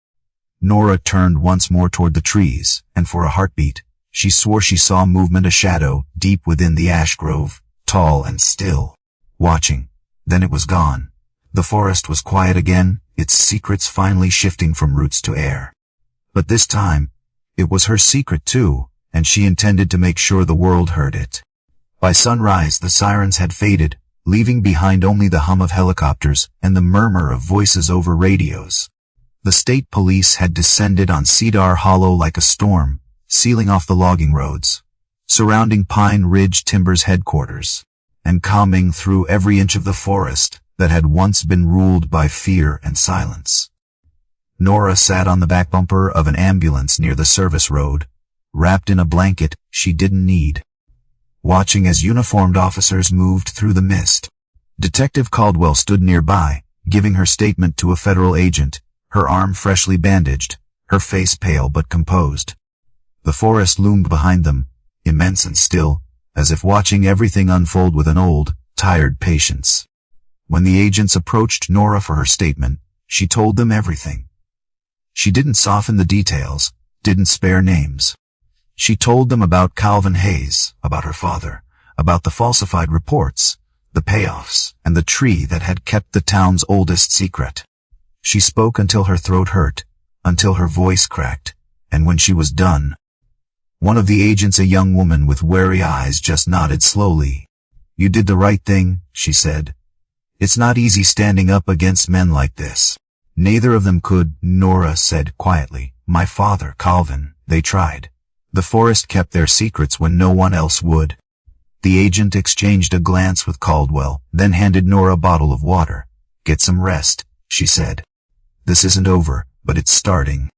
Nora turned once more toward the trees, and for a heartbeat, she swore she saw movement, a shadow, deep within the ash grove, tall and still, watching. Then it was gone. The forest was quiet again, its secrets finally shifting from roots to air. But this time, it was her secret too, and she intended to make sure the world heard it. By sunrise the sirens had faded, leaving behind only the hum of helicopters and the murmur of voices over radios. The state police had descended on Cedar Hollow like a storm, sealing off the logging roads, surrounding Pine Ridge Timber's headquarters, and combing through every inch of the forest that had once been ruled by fear and silence. Nora sat on the back bumper of an ambulance near the service road, wrapped in a blanket she didn't need, watching as uniformed officers moved through the mist. Detective Caldwell stood nearby, giving her statement to a federal agent, her arm freshly bandaged, her face pale but composed. The forest loomed behind them, immense and still, as if watching everything unfold with an old, tired patience. When the agents approached Nora for her statement, she told them everything. She didn't soften the details, didn't spare names. She told them about Calvin Hayes, about her father, about the falsified reports, the payoffs, and the tree that had kept the town's oldest secret. She spoke until her throat hurt, until her voice cracked, and when she was done, one of the agents, a young woman with wary eyes, just nodded slowly. "You did the right thing," she said. "It's not easy standing up against men like this." "Neither of them could," Nora said quietly. "My father, Calvin, they tried. The forest kept their secrets when no one else would. The agent exchanged a glance with Caldwell, then handed Nora a bottle of water. "Get some rest," she said. "This isn't over, but it's starting."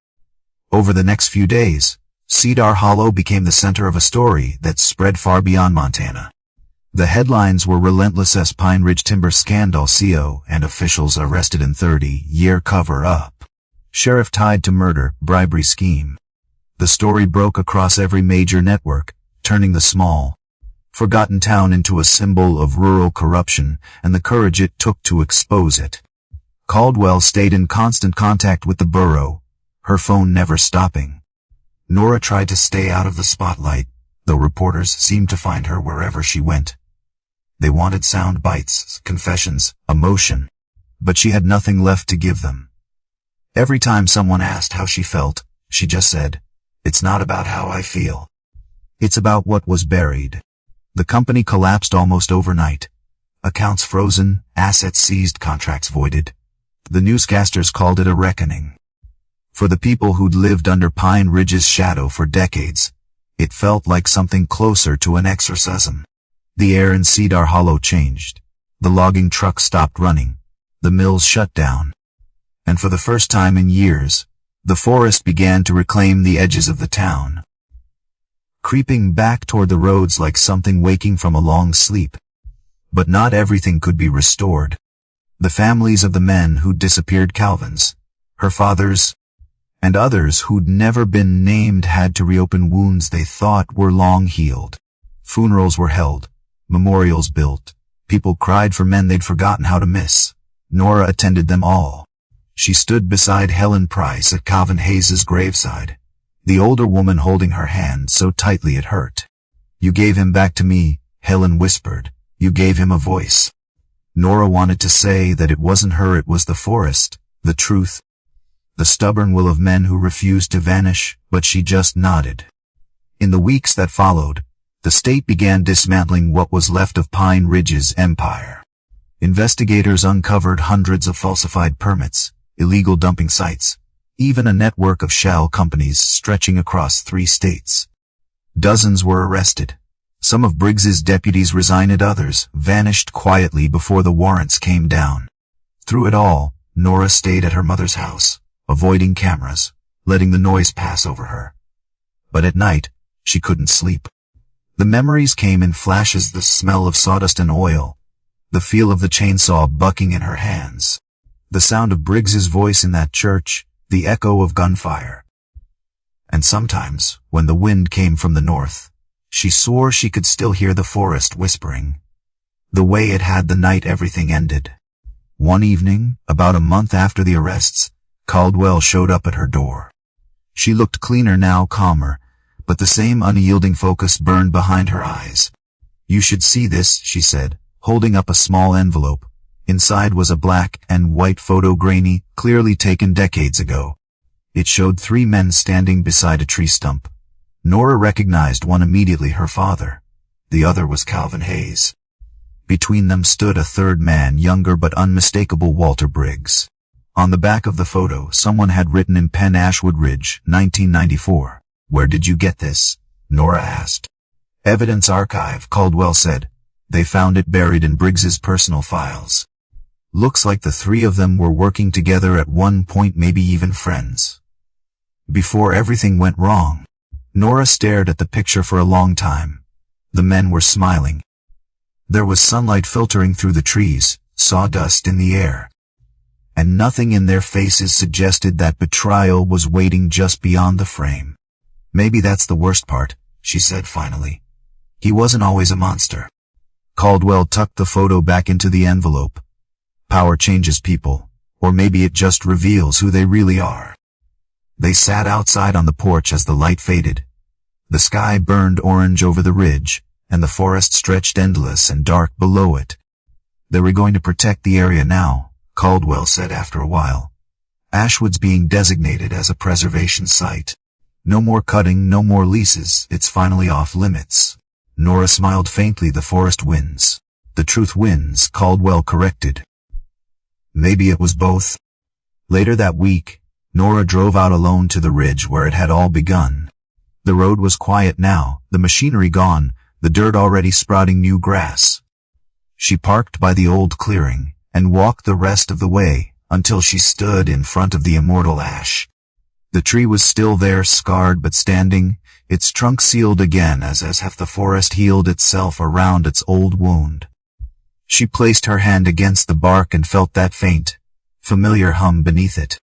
Over the next few days, Cedar Hollow became the center of a story that spread far beyond Montana. The headlines were relentless as Pine Ridge timber scandal CO and officials arrested in 30-year cover-up. Sheriff tied to murder, bribery scheme. The story broke across every major network, turning the small, forgotten town into a symbol of rural corruption and the courage it took to expose it. Caldwell stayed in constant contact with the borough, her phone never stopping. Nora tried to stay out of the spotlight, though reporters seemed to find her wherever she went. They wanted sound bites, confessions, emotion, but she had nothing left to give them. Every time someone asked how she felt, she just said, "It's not about how I feel. It's about what was buried." The company collapsed almost overnight. Accounts frozen, assets seized, contracts voided. The newscasters called it a reckoning. For the people who'd lived under Pine Ridge's shadow for decades, it felt like something closer to an exorcism. The air in Cedar Hollow changed. The logging trucks stopped running. The mills shut down. And for the first time in years, the forest began to reclaim the edges of the town, creeping back toward the roads like something waking from a long sleep. But not everything could be restored. The families of the men who'd disappeared, Calvin's, her father's, and others who'd never been named, had to reopen wounds they thought were long healed. Funerals were held, memorials built, people cried for men they'd forgotten how to miss. Nora attended them all. She stood beside Helen Price at Calvin Hayes's graveside, the older woman holding her hand so tightly it hurt. "You gave him back to me," Helen whispered. "You gave him a voice." Nora wanted to say that it wasn't her, it was the forest, the truth, the stubborn will of men who refused to vanish, but she just nodded. In the weeks that followed, the state began dismantling what was left of Pine Ridge's empire. Investigators uncovered hundreds of falsified permits, illegal dumping sites, even a network of shell companies stretching across 3 states. Dozens were arrested. Some of Briggs's deputies resigned, others vanished quietly before the warrants came down. Through it all, Nora stayed at her mother's house, avoiding cameras, letting the noise pass over her. But at night, she couldn't sleep. The memories came in flashes: the smell of sawdust and oil, the feel of the chainsaw bucking in her hands, the sound of Briggs's voice in that church, the echo of gunfire. And sometimes, when the wind came from the north, she swore she could still hear the forest whispering, the way it had the night everything ended. One evening, about a month after the arrests, Caldwell showed up at her door. She looked cleaner now, calmer, but the same unyielding focus burned behind her eyes. "You should see this," she said, holding up a small envelope. Inside was a black and white photo, grainy, clearly taken decades ago. It showed 3 men standing beside a tree stump. Nora recognized one immediately, her father. The other was Calvin Hayes. Between them stood a third man, younger but unmistakable, Walter Briggs. On the back of the photo, someone had written in pen, "Ashwood Ridge, 1994. "Where did you get this?" Nora asked. "Evidence Archive," Caldwell said. "They found it buried in Briggs's personal files. Looks like the 3 of them were working together at one point, maybe even friends. Before everything went wrong." Nora stared at the picture for a long time. The men were smiling. There was sunlight filtering through the trees, sawdust in the air. And nothing in their faces suggested that betrayal was waiting just beyond the frame. "Maybe that's the worst part," she said finally. "He wasn't always a monster." Caldwell tucked the photo back into the envelope. Power changes people, or maybe it just reveals who they really are. They sat outside on the porch as the light faded. The sky burned orange over the ridge, and the forest stretched endless and dark below it. "They were going to protect the area now," Caldwell said after a while. "Ashwood's being designated as a preservation site. No more cutting, no more leases, it's finally off limits." Nora smiled faintly. "The forest wins. The truth wins," Caldwell corrected. Maybe it was both. Later that week, Nora drove out alone to the ridge where it had all begun. The road was quiet now, the machinery gone, the dirt already sprouting new grass. She parked by the old clearing and walked the rest of the way until she stood in front of the immortal ash. The tree was still there, scarred but standing, its trunk sealed again as half the forest healed itself around its old wound. She placed her hand against the bark and felt that faint, familiar hum beneath it.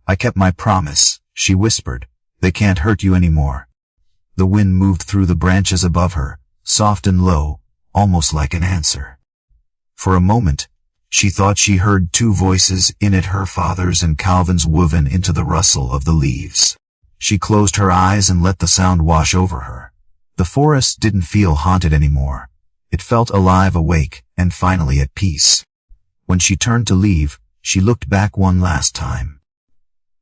"I kept my promise," she whispered. "They can't hurt you anymore." The wind moved through the branches above her, soft and low, almost like an answer. For a moment, she thought she heard two voices in it, her father's and Calvin's, woven into the rustle of the leaves. She closed her eyes and let the sound wash over her. The forest didn't feel haunted anymore. It felt alive, awake, and finally at peace. When she turned to leave, she looked back one last time.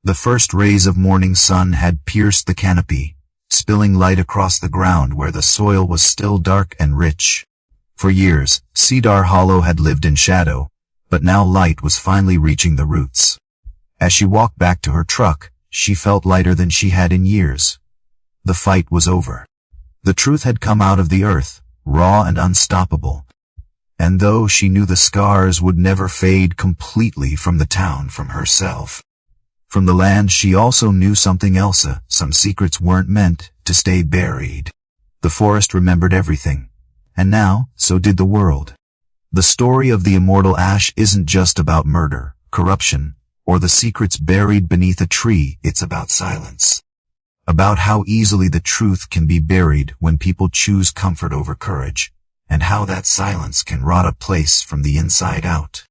The first rays of morning sun had pierced the canopy, spilling light across the ground where the soil was still dark and rich. For years, Cedar Hollow had lived in shadow, but now light was finally reaching the roots. As she walked back to her truck, she felt lighter than she had in years. The fight was over. The truth had come out of the earth, raw and unstoppable. And though she knew the scars would never fade completely from the town, from herself, from the land, she also knew something else. Some secrets weren't meant to stay buried. The forest remembered everything. And now, so did the world. The story of the immortal ash isn't just about murder, corruption, or the secrets buried beneath a tree. It's about silence. About how easily the truth can be buried when people choose comfort over courage, and how that silence can rot a place from the inside out.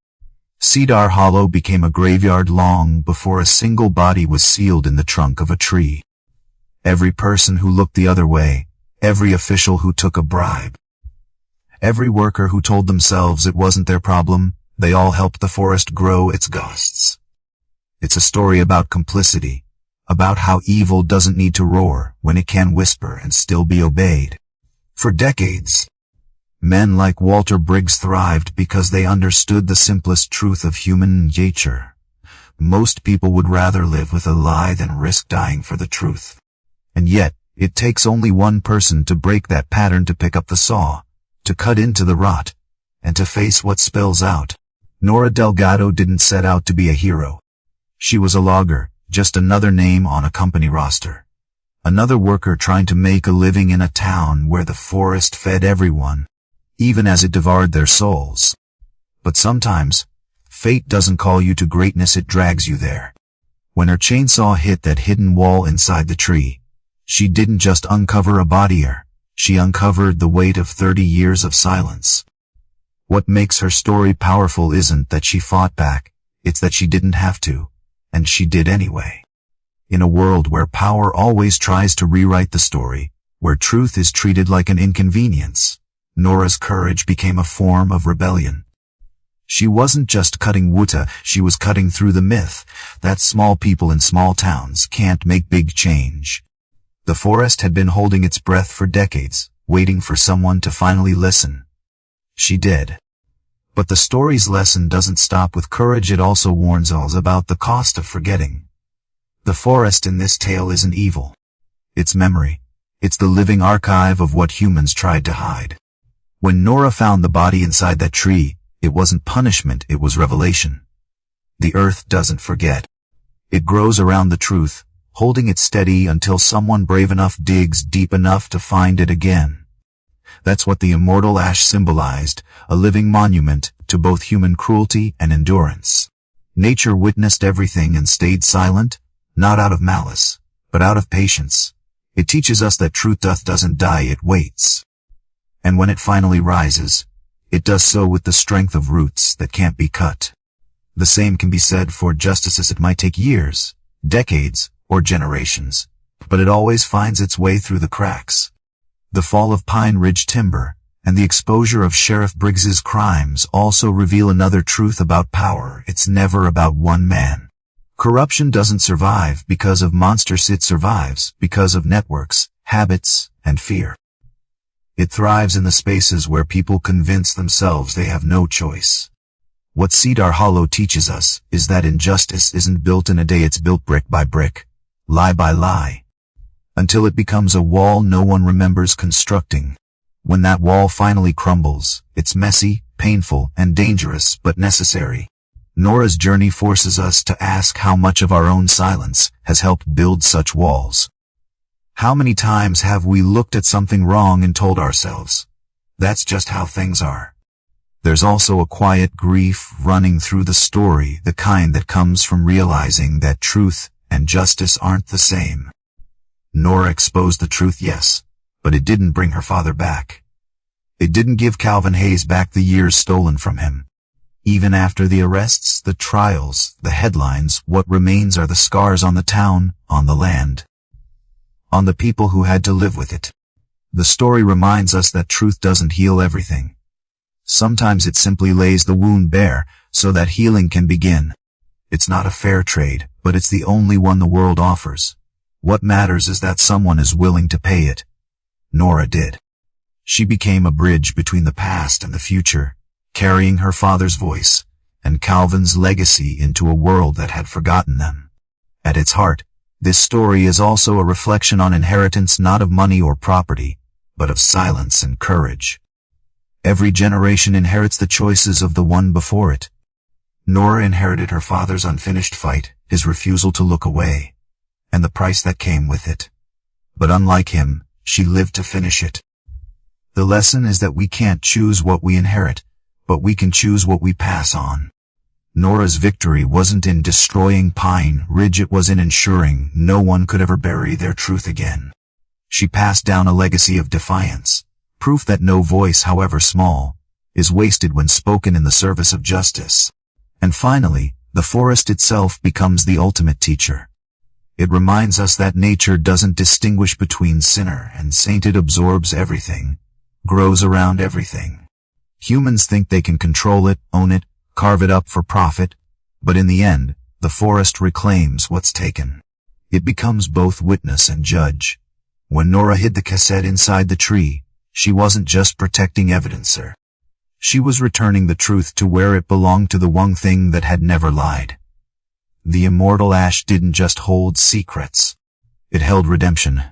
Cedar Hollow became a graveyard long before a single body was sealed in the trunk of a tree. Every person who looked the other way, every official who took a bribe, every worker who told themselves it wasn't their problem, they all helped the forest grow its ghosts. It's a story about complicity, about how evil doesn't need to roar when it can whisper and still be obeyed. For decades, men like Walter Briggs thrived because they understood the simplest truth of human nature. Most people would rather live with a lie than risk dying for the truth. And yet, it takes only one person to break that pattern, to pick up the saw, to cut into the rot, and to face what spills out. Nora Delgado didn't set out to be a hero. She was a logger, just another name on a company roster. Another worker trying to make a living in a town where the forest fed everyone, even as it devoured their souls. But sometimes, fate doesn't call you to greatness, it drags you there. When her chainsaw hit that hidden wall inside the tree, she didn't just uncover a body, she uncovered the weight of 30 years of silence. What makes her story powerful isn't that she fought back, it's that she didn't have to, and she did anyway. In a world where power always tries to rewrite the story, where truth is treated like an inconvenience, Nora's courage became a form of rebellion. She wasn't just cutting wood, she was cutting through the myth that small people in small towns can't make big change. The forest had been holding its breath for decades, waiting for someone to finally listen. She did. But the story's lesson doesn't stop with courage, it also warns us about the cost of forgetting. The forest in this tale isn't evil. It's memory. It's the living archive of what humans tried to hide. When Nora found the body inside that tree, it wasn't punishment, it was revelation. The earth doesn't forget. It grows around the truth, holding it steady until someone brave enough digs deep enough to find it again. That's what the immortal ash symbolized, a living monument to both human cruelty and endurance. Nature witnessed everything and stayed silent, not out of malice, but out of patience. It teaches us that truth doesn't die, it waits. And when it finally rises, it does so with the strength of roots that can't be cut. The same can be said for justice. It might take years, decades, or generations, but it always finds its way through the cracks. The fall of Pine Ridge timber and the exposure of Sheriff Briggs's crimes also reveal another truth about power. It's never about one man. Corruption doesn't survive because of monsters, it survives because of networks, habits, and fear. It thrives in the spaces where people convince themselves they have no choice. What Cedar Hollow teaches us is that injustice isn't built in a day, it's built brick by brick, lie by lie, until it becomes a wall no one remembers constructing. When that wall finally crumbles, it's messy, painful, and dangerous, but necessary. Nora's journey forces us to ask how much of our own silence has helped build such walls. How many times have we looked at something wrong and told ourselves, "That's just how things are"? There's also a quiet grief running through the story, the kind that comes from realizing that truth and justice aren't the same. Nora exposed the truth, yes, but it didn't bring her father back. It didn't give Calvin Hayes back the years stolen from him. Even after the arrests, the trials, the headlines, what remains are the scars on the town, on the land, on the people who had to live with it. The story reminds us that truth doesn't heal everything. Sometimes it simply lays the wound bare, so that healing can begin. It's not a fair trade, but it's the only one the world offers. What matters is that someone is willing to pay it. Nora did. She became a bridge between the past and the future, carrying her father's voice and Calvin's legacy into a world that had forgotten them. At its heart, this story is also a reflection on inheritance, not of money or property, but of silence and courage. Every generation inherits the choices of the one before it. Nora inherited her father's unfinished fight, his refusal to look away, and the price that came with it. But unlike him, she lived to finish it. The lesson is that we can't choose what we inherit, but we can choose what we pass on. Nora's victory wasn't in destroying Pine Ridge, it was in ensuring no one could ever bury their truth again. She passed down a legacy of defiance, proof that no voice, however small, is wasted when spoken in the service of justice. And finally, the forest itself becomes the ultimate teacher. It reminds us that nature doesn't distinguish between sinner and saint. It absorbs everything, grows around everything. Humans think they can control it, own it, carve it up for profit, but in the end, the forest reclaims what's taken. It becomes both witness and judge. When Nora hid the cassette inside the tree, she wasn't just protecting evidencer. She was returning the truth to where it belonged, to the one thing that had never lied. The immortal ash didn't just hold secrets. It held redemption.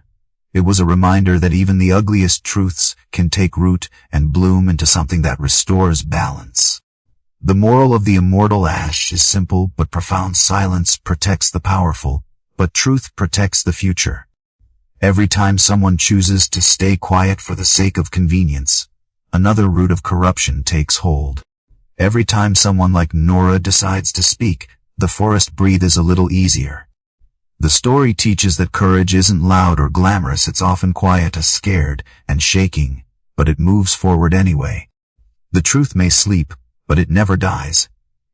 It was a reminder that even the ugliest truths can take root and bloom into something that restores balance. The moral of the immortal ash is simple but profound. Silence protects the powerful, but truth protects the future. Every time someone chooses to stay quiet for the sake of convenience, another root of corruption takes hold. Every time someone like Nora decides to speak, the forest breathes a little easier. The story teaches that courage isn't loud or glamorous, it's often quiet, scared and shaking, but it moves forward anyway. The truth may sleep, but it never dies.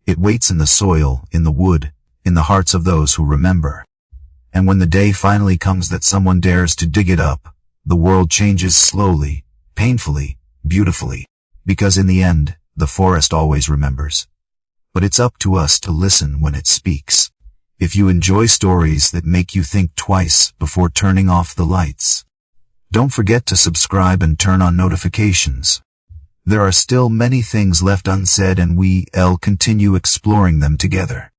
It waits in the soil, in the wood, in the hearts of those who remember. And when the day finally comes that someone dares to dig it up, the world changes slowly, painfully, beautifully. Because in the end, the forest always remembers. But it's up to us to listen when it speaks. If you enjoy stories that make you think twice before turning off the lights, don't forget to subscribe and turn on notifications. There are still many things left unsaid, and we'll continue exploring them together.